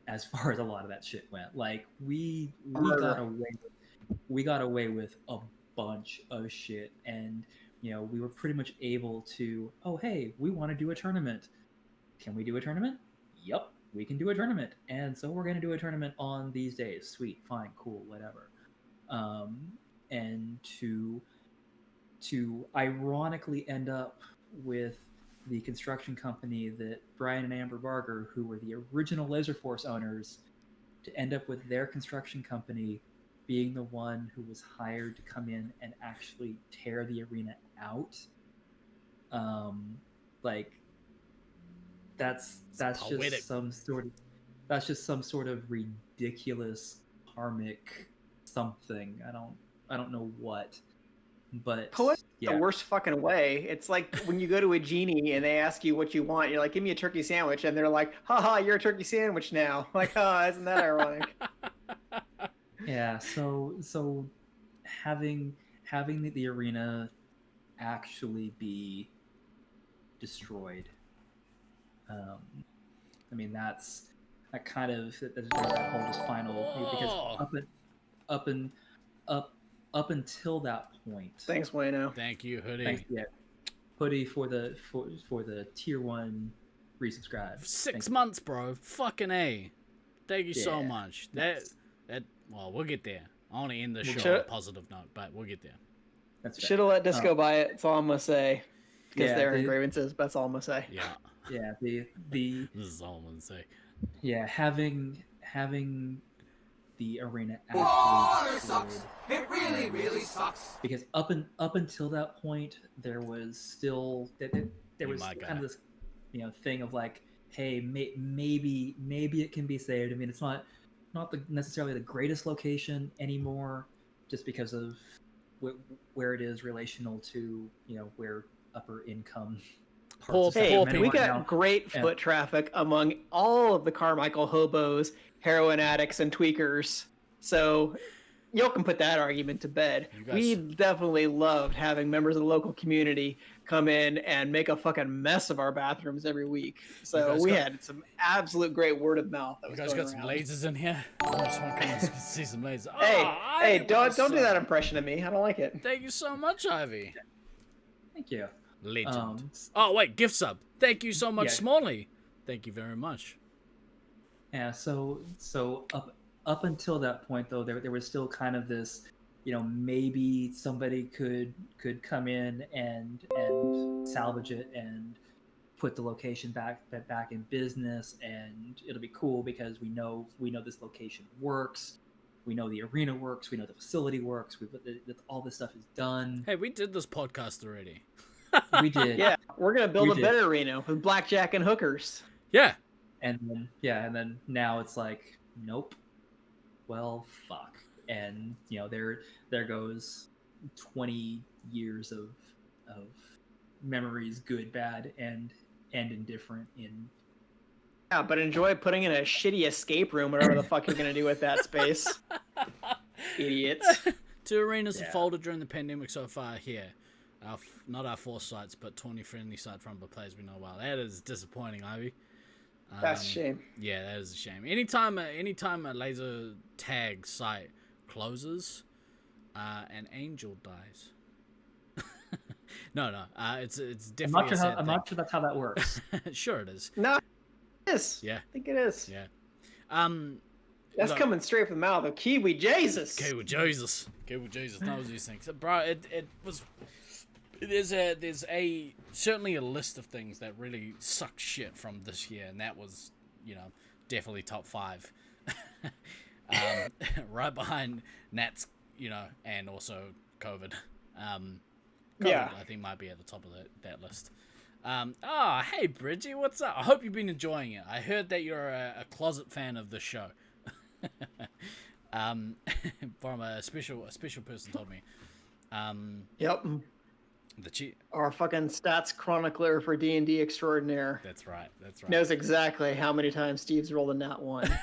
as far as a lot of that shit went. Like, we got away with a bunch of shit, and you know, we were pretty much able to, oh hey, we want to do a tournament. Can we do a tournament? Yep, we can do a tournament. And so we're going to do a tournament on these days. Sweet, fine, cool, whatever. And to ironically end up with the construction company that Brian and Amber Barger, who were the original Laser Force owners, to end up with their construction company being the one who was hired to come in and actually tear the arena out. Like, that's just some sort of ridiculous karmic something. I don't know what, but the worst fucking way. It's like when you go to a genie and they ask you what you want, you're like, give me a turkey sandwich, and they're like, haha, you're a turkey sandwich now. Like, oh, isn't that ironic? Yeah, so having the arena actually be destroyed, I mean that kind of that whole just final, because up until that point. Thanks, Wayno. Thank you, Hoodie. Thanks, yeah. Hoodie for the tier 1 resubscribe. 6 months, bro. Fucking A. Thank you so much. Nice. Well, we'll get there. I want to end the show on a positive note, but we'll get there. Should have let this go by it. That's all I'm gonna say. Because they're in grievances, but that's all I'm gonna say. Yeah. Yeah. The this is all I'm gonna say. Yeah, having the arena Water actually sucks. It really, really sucks. because up until that point there was still there was kind of this thing of like, hey, maybe it can be saved. I mean, it's not necessarily the greatest location anymore, just because of where it is relational to where upper income parts Hey, of we got great foot traffic among all of the Carmichael hobos, heroin addicts, and tweakers. So y'all can put that argument to bed. We definitely loved having members of the local community come in and make a fucking mess of our bathrooms every week. So we had some absolute great word of mouth. That was guys got some lasers in here? I just want to come and see some lasers. Hey, don't do that impression of me. I don't like it. Thank you so much, Ivy. Thank you. Legend. Oh, wait, gift sub. Thank you so much, Smalley. Thank you very much. Yeah, so up until that point, though, there was still kind of this, maybe somebody could come in and salvage it and put the location back in business, and it'll be cool because we know this location works. We know the arena works. We know the facility works. All this stuff is done. Hey, we did this podcast already. We did. Yeah, we're gonna build a better arena with blackjack and hookers. Yeah. And then now it's like, nope. Well, fuck. And there goes 20 years of memories, good, bad, and indifferent in. Yeah, but enjoy putting in a shitty escape room, whatever the fuck you're gonna do with that space. Idiots. 2 arenas have folded during the pandemic so far here. Not our 4 sites, but 20 friendly site front by players we know well. That is disappointing, Ivy. That's a shame. Yeah, that is a shame. Anytime a laser tag site closes, an angel dies. No, it's definitely. I'm not sure that's how that works. Sure, it is. No, it is. Yeah, I think it is. Yeah. That's coming straight from the mouth of Kiwi Jesus. Kiwi Jesus knows these things, bro. It was. There's certainly a list of things that really sucked shit from this year, and that was, definitely top 5. Right behind Nats, and also COVID. COVID, I think, might be at the top of that list. Hey Bridgie, what's up? I hope you've been enjoying it. I heard that you're a closet fan of the show. From a special person told me. Yep. Our fucking stats chronicler for D&D extraordinaire. That's right. Knows exactly how many times Steve's rolled a nat 1.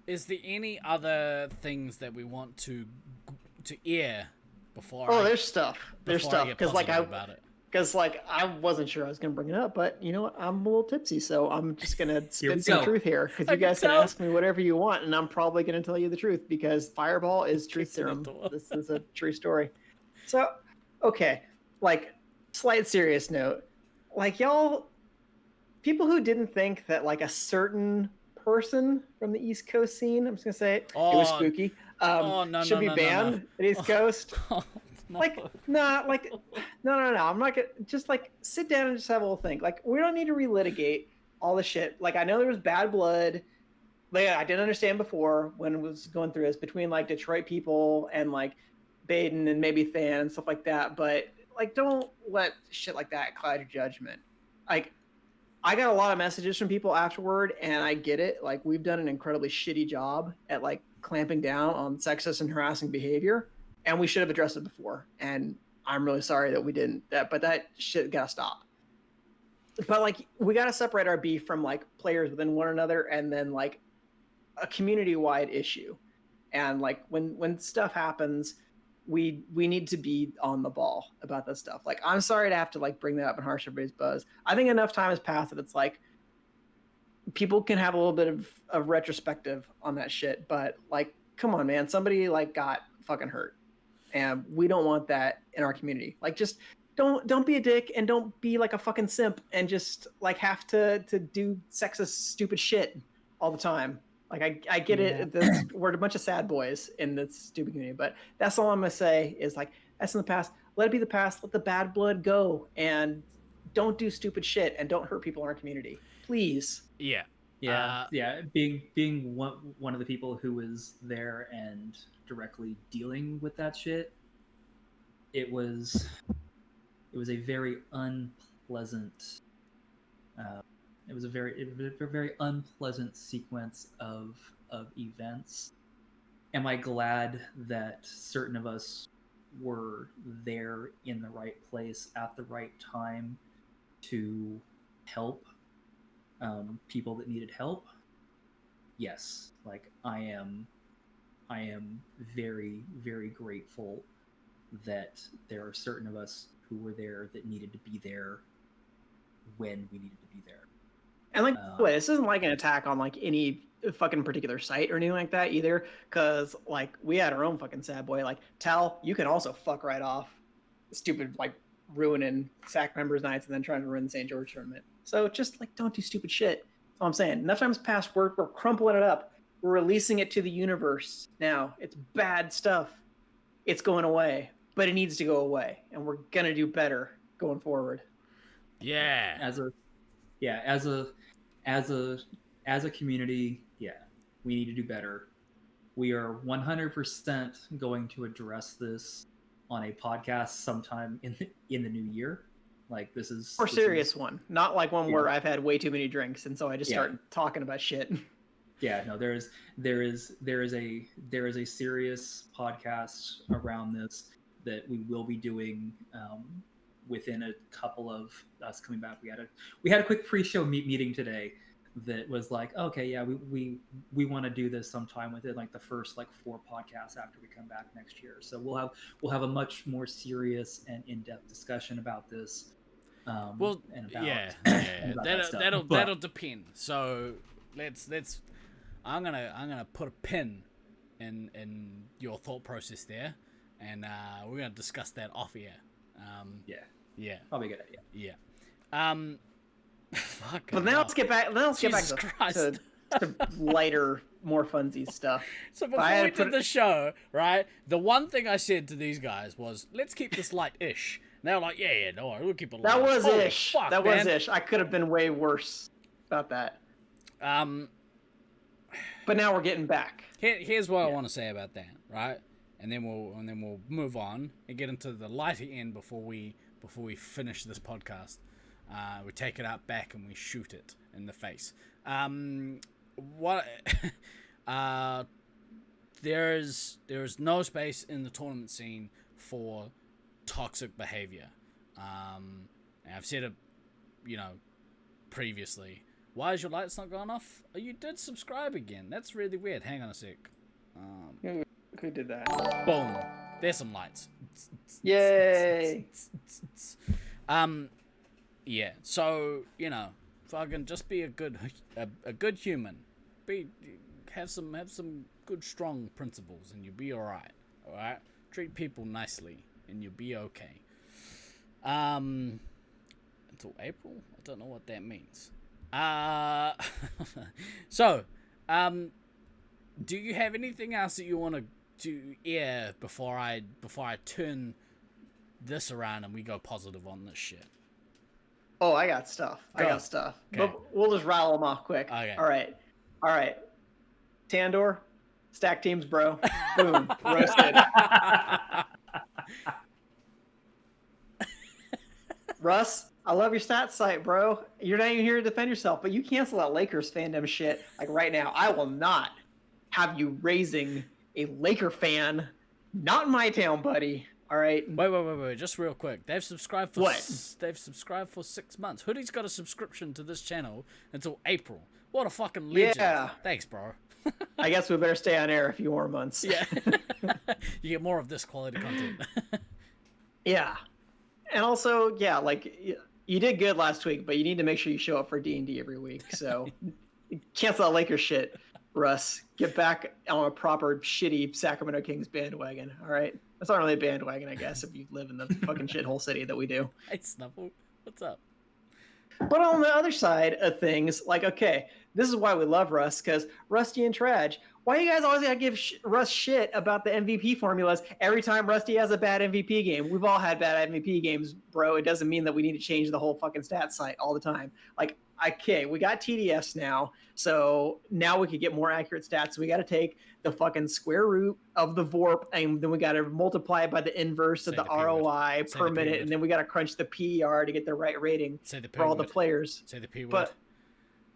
Is there any other things that we want to air before? There's stuff. Because I wasn't sure I was gonna bring it up, but you know what? I'm a little tipsy, so I'm just gonna spit some truth here. Because you guys can ask me whatever you want, and I'm probably gonna tell you the truth because Fireball is truth serum. This is a true story. So, okay, slight serious note, y'all, people who didn't think that a certain person from the East Coast scene, I'm just gonna say it was spooky. Should be banned at East Coast. No. No. I'm not gonna just sit down and just have a little think. We don't need to relitigate all the shit. I know there was bad blood. I didn't understand before when it was going through this between Detroit people and Baden and maybe Than and stuff like that. But don't let shit like that cloud your judgment. I got a lot of messages from people afterward, and I get it. We've done an incredibly shitty job at clamping down on sexist and harassing behavior. and we should have addressed it before. And I'm really sorry that we didn't. But that shit gotta stop. But like, we gotta separate our beef from like players within one another, and then like a community-wide issue. And like when stuff happens, we need to be on the ball about this stuff. Like, I'm sorry to have to like bring that up and harsh everybody's buzz. I think enough time has passed that it's like people can have a little bit of retrospective on that shit. But like, come on, man, somebody like got fucking hurt, and we don't want that in our community. Like, just don't be a dick, and don't be like a fucking simp and just like have to do sexist stupid shit all the time. Like, I get it. We're a bunch of sad boys in this stupid community, but that's all I'm gonna say is like, that's in the past. Let it be the past. Let the bad blood go, and don't do stupid shit, and don't hurt people in our community, please. Yeah. Being one of the people who was there and directly dealing with that shit, it was a very unpleasant. It was a very unpleasant sequence of events. Am I glad that certain of us were there in the right place at the right time to help people that needed help? Yes. Like, I am very, very grateful that there are certain of us who were there that needed to be there when we needed to be there. And like, wait, this isn't like an attack on like any fucking particular site or anything like that either, because like, we had our own fucking sad boy. Like, Tal, you can also fuck right off. Stupid, like, ruining SAC members' nights and then trying to ruin the St. George tournament. So just like, don't do stupid shit. That's all I'm saying. Enough time's passed. We're crumpling it up. We're releasing it to the universe now. It's bad stuff. It's going away, but it needs to go away, and we're gonna do better going forward. Yeah. As a community, yeah, we need to do better. We are 100% going to address this on a podcast sometime in the new year. Like, this is more serious one, not like one where I've had way too many drinks and so I just start talking about shit. Yeah, no, there is a serious podcast around this that we will be doing within a couple of us coming back. We had a quick pre-show meeting today that was like, okay, yeah, we want to do this sometime within like the first like 4 podcasts after we come back next year. So we'll have a much more serious and in-depth discussion about this. And about that'll depend. So let's I'm gonna put a pin in your thought process there, and we're gonna discuss that off air. Yeah, probably a good idea. Yeah. Fuck. But now let's get back. To lighter, more funsies stuff. So before we did the show, right? The one thing I said to these guys was, "Let's keep this light-ish." And they were like, "Yeah, no, we'll keep it light." That was Holy ish. Fuck, that man. was ish. I could have been way worse about that. But now we're getting back. Here's what I want to say about that, right? And then we'll move on and get into the lighter end before we finish this podcast. We take it out back and we shoot it in the face. There is no space in the tournament scene for toxic behavior. And I've said it, previously. Why is your lights not going off? Oh, you did subscribe again. That's really weird. Hang on a sec. Who did that? Boom. There's some lights. Yay. Yeah. So, fucking just be a good human. Have some good strong principles and you'll be all right? Treat people nicely and you'll be okay. Until April? I don't know what that means. So, do you have anything else that you want to air before I turn this around and we go positive on this shit? Oh, I got stuff. Okay. But we'll just rattle them off quick. Okay. All right. Tandor, stack teams, bro. Boom, roasted. Russ, I love your stats site, bro. You're not even here to defend yourself, but you cancel that Lakers fandom shit like right now. I will not have you raising a Laker fan Not in my town, buddy. All right. Wait, just real quick. They've subscribed for What? they've subscribed for 6 months. Hoodie's got a subscription to this channel until April. What a fucking legend. Yeah. Thanks, bro. I guess we better stay on air a few more months. Yeah. You get more of this quality content. Yeah. And also, yeah, like you did good last week, but you need to make sure you show up for D&D every week. So cancel that Lakers shit, Russ. Get back on a proper shitty Sacramento Kings bandwagon. All right. That's not really a bandwagon, I guess, if you live in the fucking shithole city that we do. Hey, Snuffle. What's up? But on the other side of things, like, okay, this is why we love Russ, because Rusty and Traj. Why you guys always gotta give Russ shit about the MVP formulas every time Rusty has a bad MVP game? We've all had bad MVP games, bro. It doesn't mean that we need to change the whole fucking stat site all the time. Like, okay, we got TDS now, so now we can get more accurate stats. So we got to take the fucking square root of the VORP, and then we got to multiply it by the inverse of the ROI per minute, and then we got to crunch the PER to get the right rating for all the players. Say the P word. But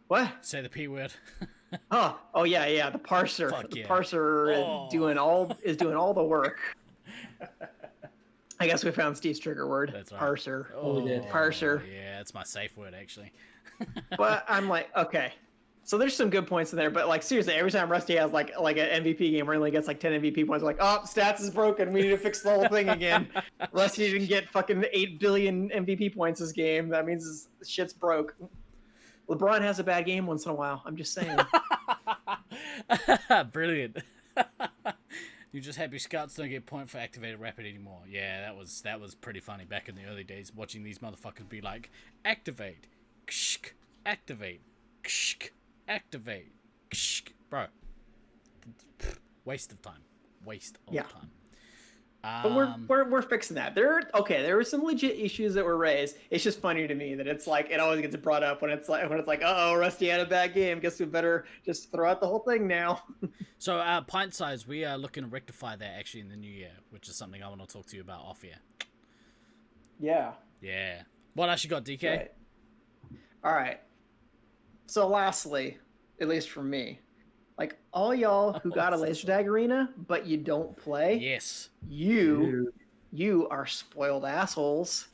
what? Say the P word. Oh yeah, the parser. Fuck the yeah. parser is doing all the work. I guess we found Steve's trigger word. That's right. Parser. Oh, we did. Parser. Yeah, that's my safe word, actually. But I'm like, okay. So there's some good points in there, but like seriously, every time Rusty has like an MVP game where he only gets like 10 MVP points, we're like, oh, stats is broken. We need to fix the whole thing again. Rusty didn't get fucking 8 billion MVP points this game. That means his shit's broke. LeBron has a bad game once in a while. I'm just saying. Brilliant. You just happy scouts don't get point for activated rapid anymore. Yeah, that was pretty funny back in the early days, watching these motherfuckers be like, activate, kshk, activate, kshk, activate, kshk. Bro, waste of time. Time. But we're fixing that. There were some legit issues that were raised. It's just funny to me that it's like it always gets brought up when it's like oh, Rusty had a bad game. Guess we better just throw out the whole thing now. So pint size, we are looking to rectify that actually in the new year, which is something I want to talk to you about off here. Yeah. Yeah. What else you got, DK? Right. All right. So lastly, at least for me, like all y'all who got a laser tag arena but you don't play, Yes. you are spoiled assholes.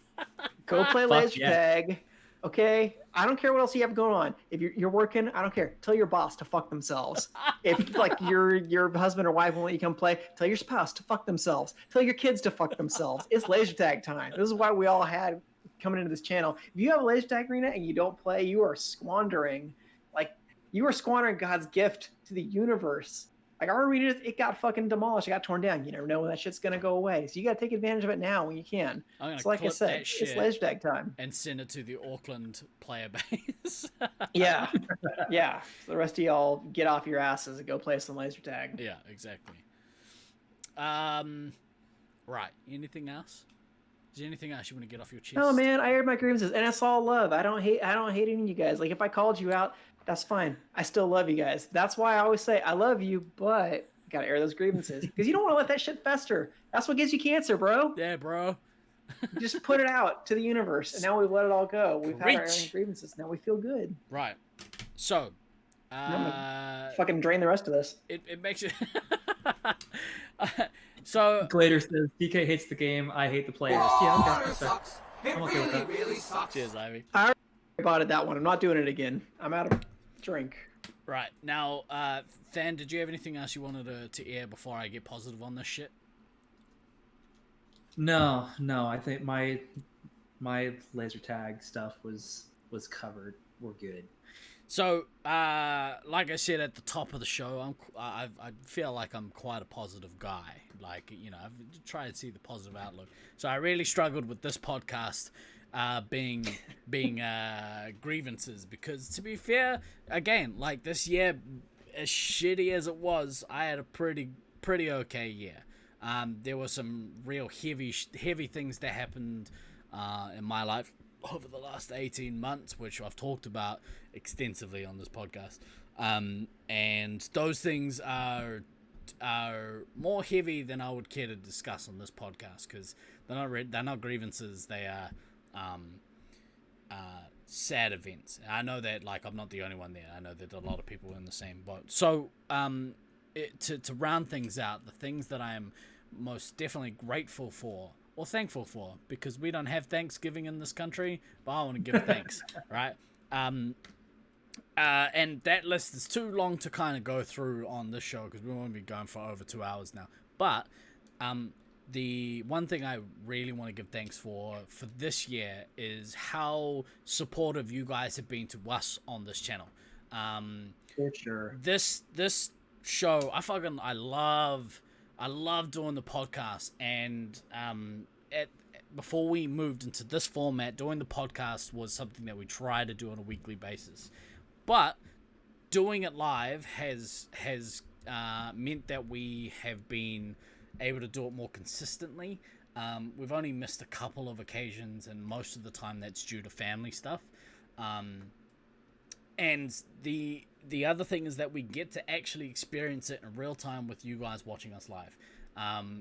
Go play laser tag. Okay, I don't care what else you have going on. If you're working, I don't care. Tell your boss to fuck themselves. If like your husband or wife won't let you come play, tell your spouse to fuck themselves. Tell your kids to fuck themselves. It's laser tag time. This is why we all had coming into this channel. If you have a laser tag arena and you don't play, you are squandering God's gift to the universe. Like our arena, it got fucking demolished. It got torn down. You never know when that shit's gonna go away. So you gotta take advantage of it now when you can. So like I said, it's laser tag time. And send it to the Auckland player base. Yeah. So the rest of y'all get off your asses and go play some laser tag. Yeah, exactly. Right. Anything else? Is there anything else you want to get off your chest? No, man, I aired my grievances, and it's all love. I don't hate any of you guys. Like if I called you out, that's fine. I still love you guys. That's why I always say I love you, but you gotta air those grievances because you don't want to let that shit fester. That's what gives you cancer, bro. Yeah, bro. Just put it out to the universe, and now we've let it all go. We've had our airing grievances. Now we feel good. Right. So, fucking drain the rest of this. It makes it. So Glader says DK hates the game. I hate the players. Yeah, okay. Sucks. It I'm okay with really, that. really sucks. Cheers, Ivy. I bought that one. I'm not doing it again. I'm out of drink. Right now, Than, did you have anything else you wanted to air before I get positive on this shit? No. I think my laser tag stuff was covered. We're good. So, like I said at the top of the show, I feel like I'm quite a positive guy. Like, you know, I've tried to see the positive outlook. So I really struggled with this podcast being grievances because, to be fair, again, like this year, as shitty as it was, I had a pretty okay year. There were some real heavy things that happened in my life over the last 18 months, which I've talked about extensively on this podcast. And those things are more heavy than I would care to discuss on this podcast because they're not grievances. They are sad events. I know that, like, I'm not the only one there. I know that a lot of people are in the same boat. So to round things out, the things that I am most definitely grateful for or thankful for, because we don't have Thanksgiving in this country, but I want to give thanks, right? And that list is too long to kind of go through on this show because we won't be going for over 2 hours now. But the one thing I really want to give thanks for this year is how supportive you guys have been to us on this channel. For sure. This show, I love doing the podcast, and before we moved into this format, doing the podcast was something that we try to do on a weekly basis. But doing it live has meant that we have been able to do it more consistently. We've only missed a couple of occasions, and most of the time that's due to family stuff. And the other thing is that we get to actually experience it in real time with you guys watching us live,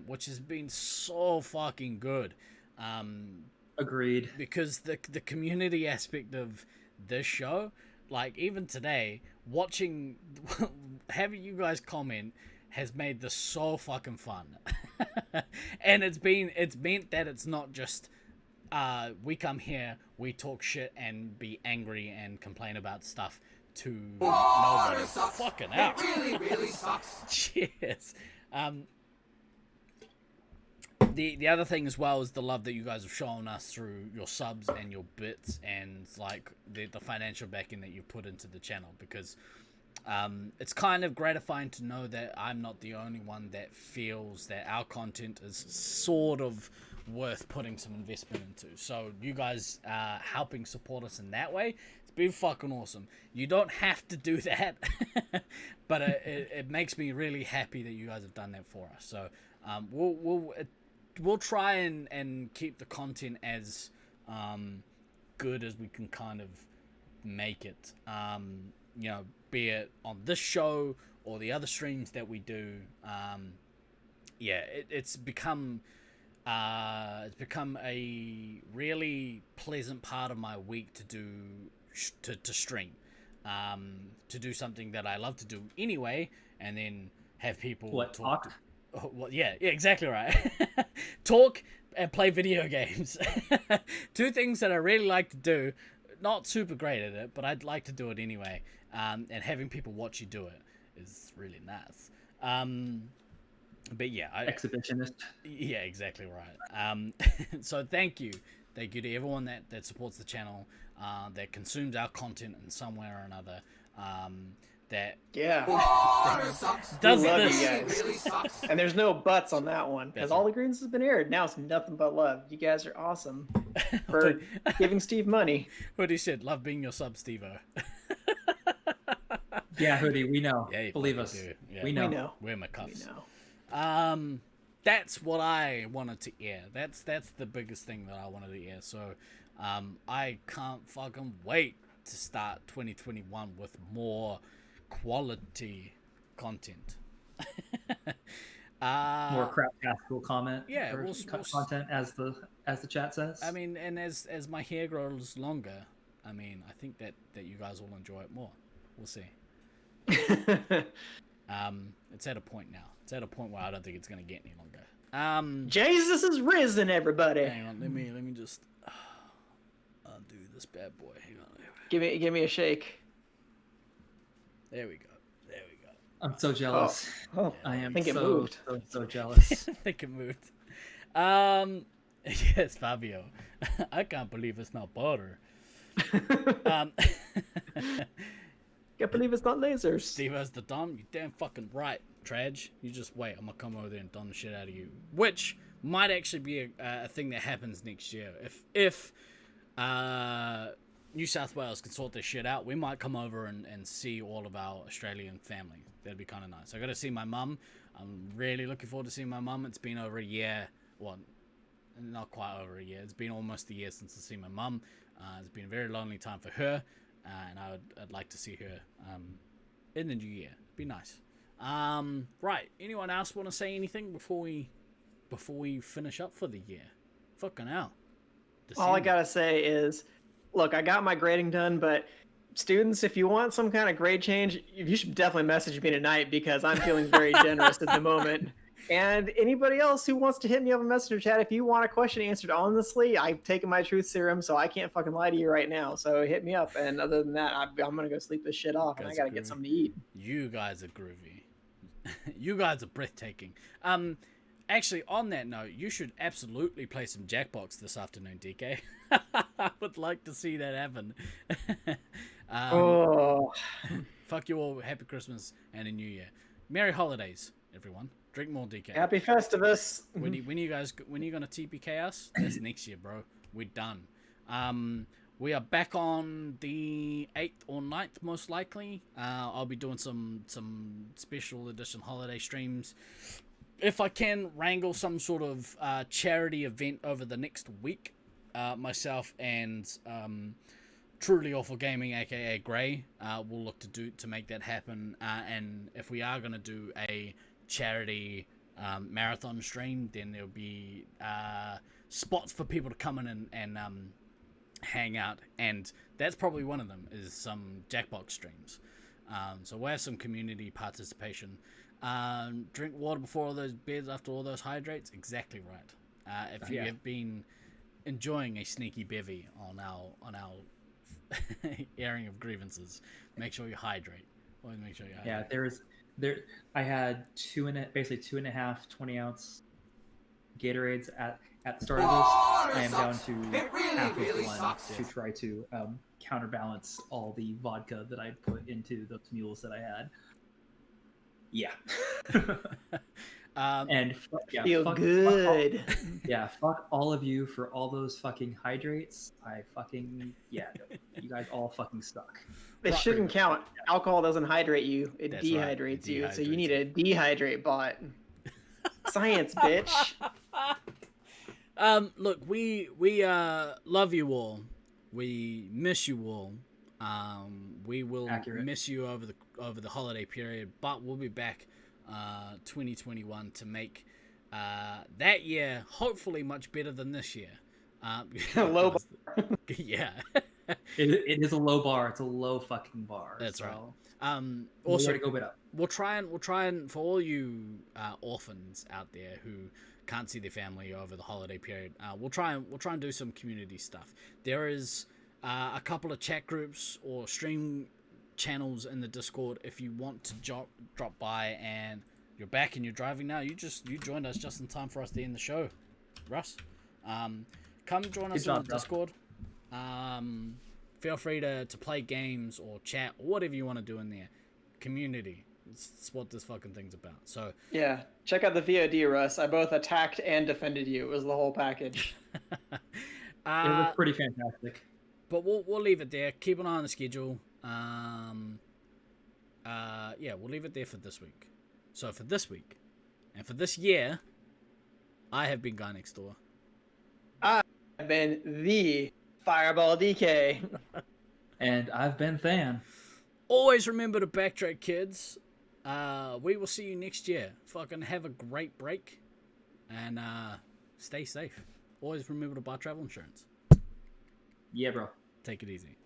which has been so fucking good. Agreed. Because the community aspect of this show, like even today, watching, having you guys comment has made this so fucking fun. And it's meant that it's not just we come here, we talk shit and be angry and complain about stuff to nobody. Fucking out. It really, really sucks. Cheers. The other thing as well is the love that you guys have shown us through your subs and your bits and like the financial backing that you put into the channel, because it's kind of gratifying to know that I'm not the only one that feels that our content is sort of worth putting some investment into. So you guys helping support us in that way, it's been fucking awesome. You don't have to do that, but it makes me really happy that you guys have done that for us. So we'll try and keep the content as good as we can kind of make it. You know, be it on this show or the other streams that we do. It's become a really pleasant part of my week to do to stream, to do something that I love to do anyway, and then have people talk. Yeah, exactly right. Talk and play video games. Two things that I really like to do. Not super great at it, but I'd like to do it anyway. And having people watch you do it is really nice. But yeah, Exhibitionist. Yeah, exactly right. So thank you to everyone that supports the channel, that consumes our content in some way or another. That does this. You guys. Really sucks. And there's no buts on that one, because That's all right. the Grievences has been aired. Now it's nothing but love. You guys are awesome for giving Steve money. Hoodie said, "Love being your sub, Steve-O." Yeah, Hoodie, we know. Yeah, you Believe fucking us. do. Yeah. We know. We know. We're my We cuffs. know. That's what I wanted to air. That's the biggest thing that I wanted to air. So, I can't fucking wait to start 2021 with more quality content. More craptastical comment. Yeah, or we'll content as the chat says. I mean, and as my hair grows longer, I mean, I think that you guys will enjoy it more. We'll see. It's at a point now. It's at a point where I don't think it's gonna get any longer. Jesus is risen, everybody. Hang on, let me just undo this bad boy. Hang on. Give me a shake. There we go. I'm so jealous. Oh, I am think it so, moved. so jealous. I think it moved. Yes, Fabio. I can't believe it's not butter. Can't believe it's not lasers. Steve has the Dom. You damn fucking right, Traj. You just wait. I'm gonna come over there and Dom the shit out of you. Which might actually be a thing that happens next year. If New South Wales can sort this shit out, we might come over and see all of our Australian family. That'd be kind of nice. I got to see my mum. I'm really looking forward to seeing my mum. It's been over a year. Well, not quite over a year. It's been almost a year since I've seen my mum. It's been a very lonely time for her, and I'd like to see her in the new year. It'd be nice. Right. Anyone else want to say anything before we finish up for the year? Fucking hell. All I gotta say is, look, I got my grading done, but students, if you want some kind of grade change, you should definitely message me tonight, because I'm feeling very generous at the moment. And anybody else who wants to hit me up in Messenger chat, if you want a question answered honestly, I've taken my truth serum, so I can't fucking lie to you right now. So hit me up. And other than that, I'm gonna go sleep this shit off, and I gotta get something to eat. You guys are groovy. You guys are breathtaking. Actually, on that note, you should absolutely play some Jackbox this afternoon, DK. I would like to see that happen. Fuck you all. Happy Christmas and a New Year. Merry holidays, everyone. Drink more, DK. Happy Festivus. When are you gonna TPK us? That's next year, bro. We're done. We are back on the 8th or 9th, most likely. I'll be doing some special edition holiday streams. If I can wrangle some sort of charity event over the next week, myself and Truly Awful Gaming, aka Gray, will look to make that happen. And if we are gonna do a charity marathon stream, then there'll be spots for people to come in and hang out, and that's probably one of them is some Jackbox streams. So we'll have some community participation. Drink water before all those beers, after all those hydrates. Exactly right. If you have been enjoying a sneaky bevy on our airing of grievances, make sure you hydrate. Always make sure you hydrate. Yeah, I had 2.5 20-ounce Gatorades at the start of this. I am down to half of one to try to counterbalance all the vodka that I put into those mules that I had. Yeah. And feel good. Fuck all of you for all those fucking hydrates. You guys all fucking suck. It shouldn't count. Alcohol doesn't hydrate you. It That's dehydrates right. you. So you need a dehydrate bot. Science, bitch. Look, we love you all. We miss you all. We will miss you over the holiday period, but we'll be back 2021 to make that year hopefully much better than this year. Low bar. Yeah. It is a low bar. It's a low fucking bar. That's right. Also, to go up. We'll try and for all you orphans out there who can't see their family over the holiday period, we'll try and do some community stuff. There is a couple of chat groups or stream channels in the Discord. If you want to drop by and you're back and you're driving now, you joined us just in time for us to end the show, Russ. Come join us on the Discord. Feel free to play games or chat or whatever you want to do in there. Community. It's what this fucking thing's about. So yeah, check out the VOD, Russ. I both attacked and defended you. It was the whole package. It was pretty fantastic. But we'll leave it there. Keep an eye on the schedule. We'll leave it there for this week. So for this week and for this year, I have been Guy Next Door. I've been the Fireball DK. And I've been Than. Always remember to backtrack, kids. We will see you next year. Fucking have a great break. And stay safe. Always remember to buy travel insurance. Yeah, bro. Take it easy.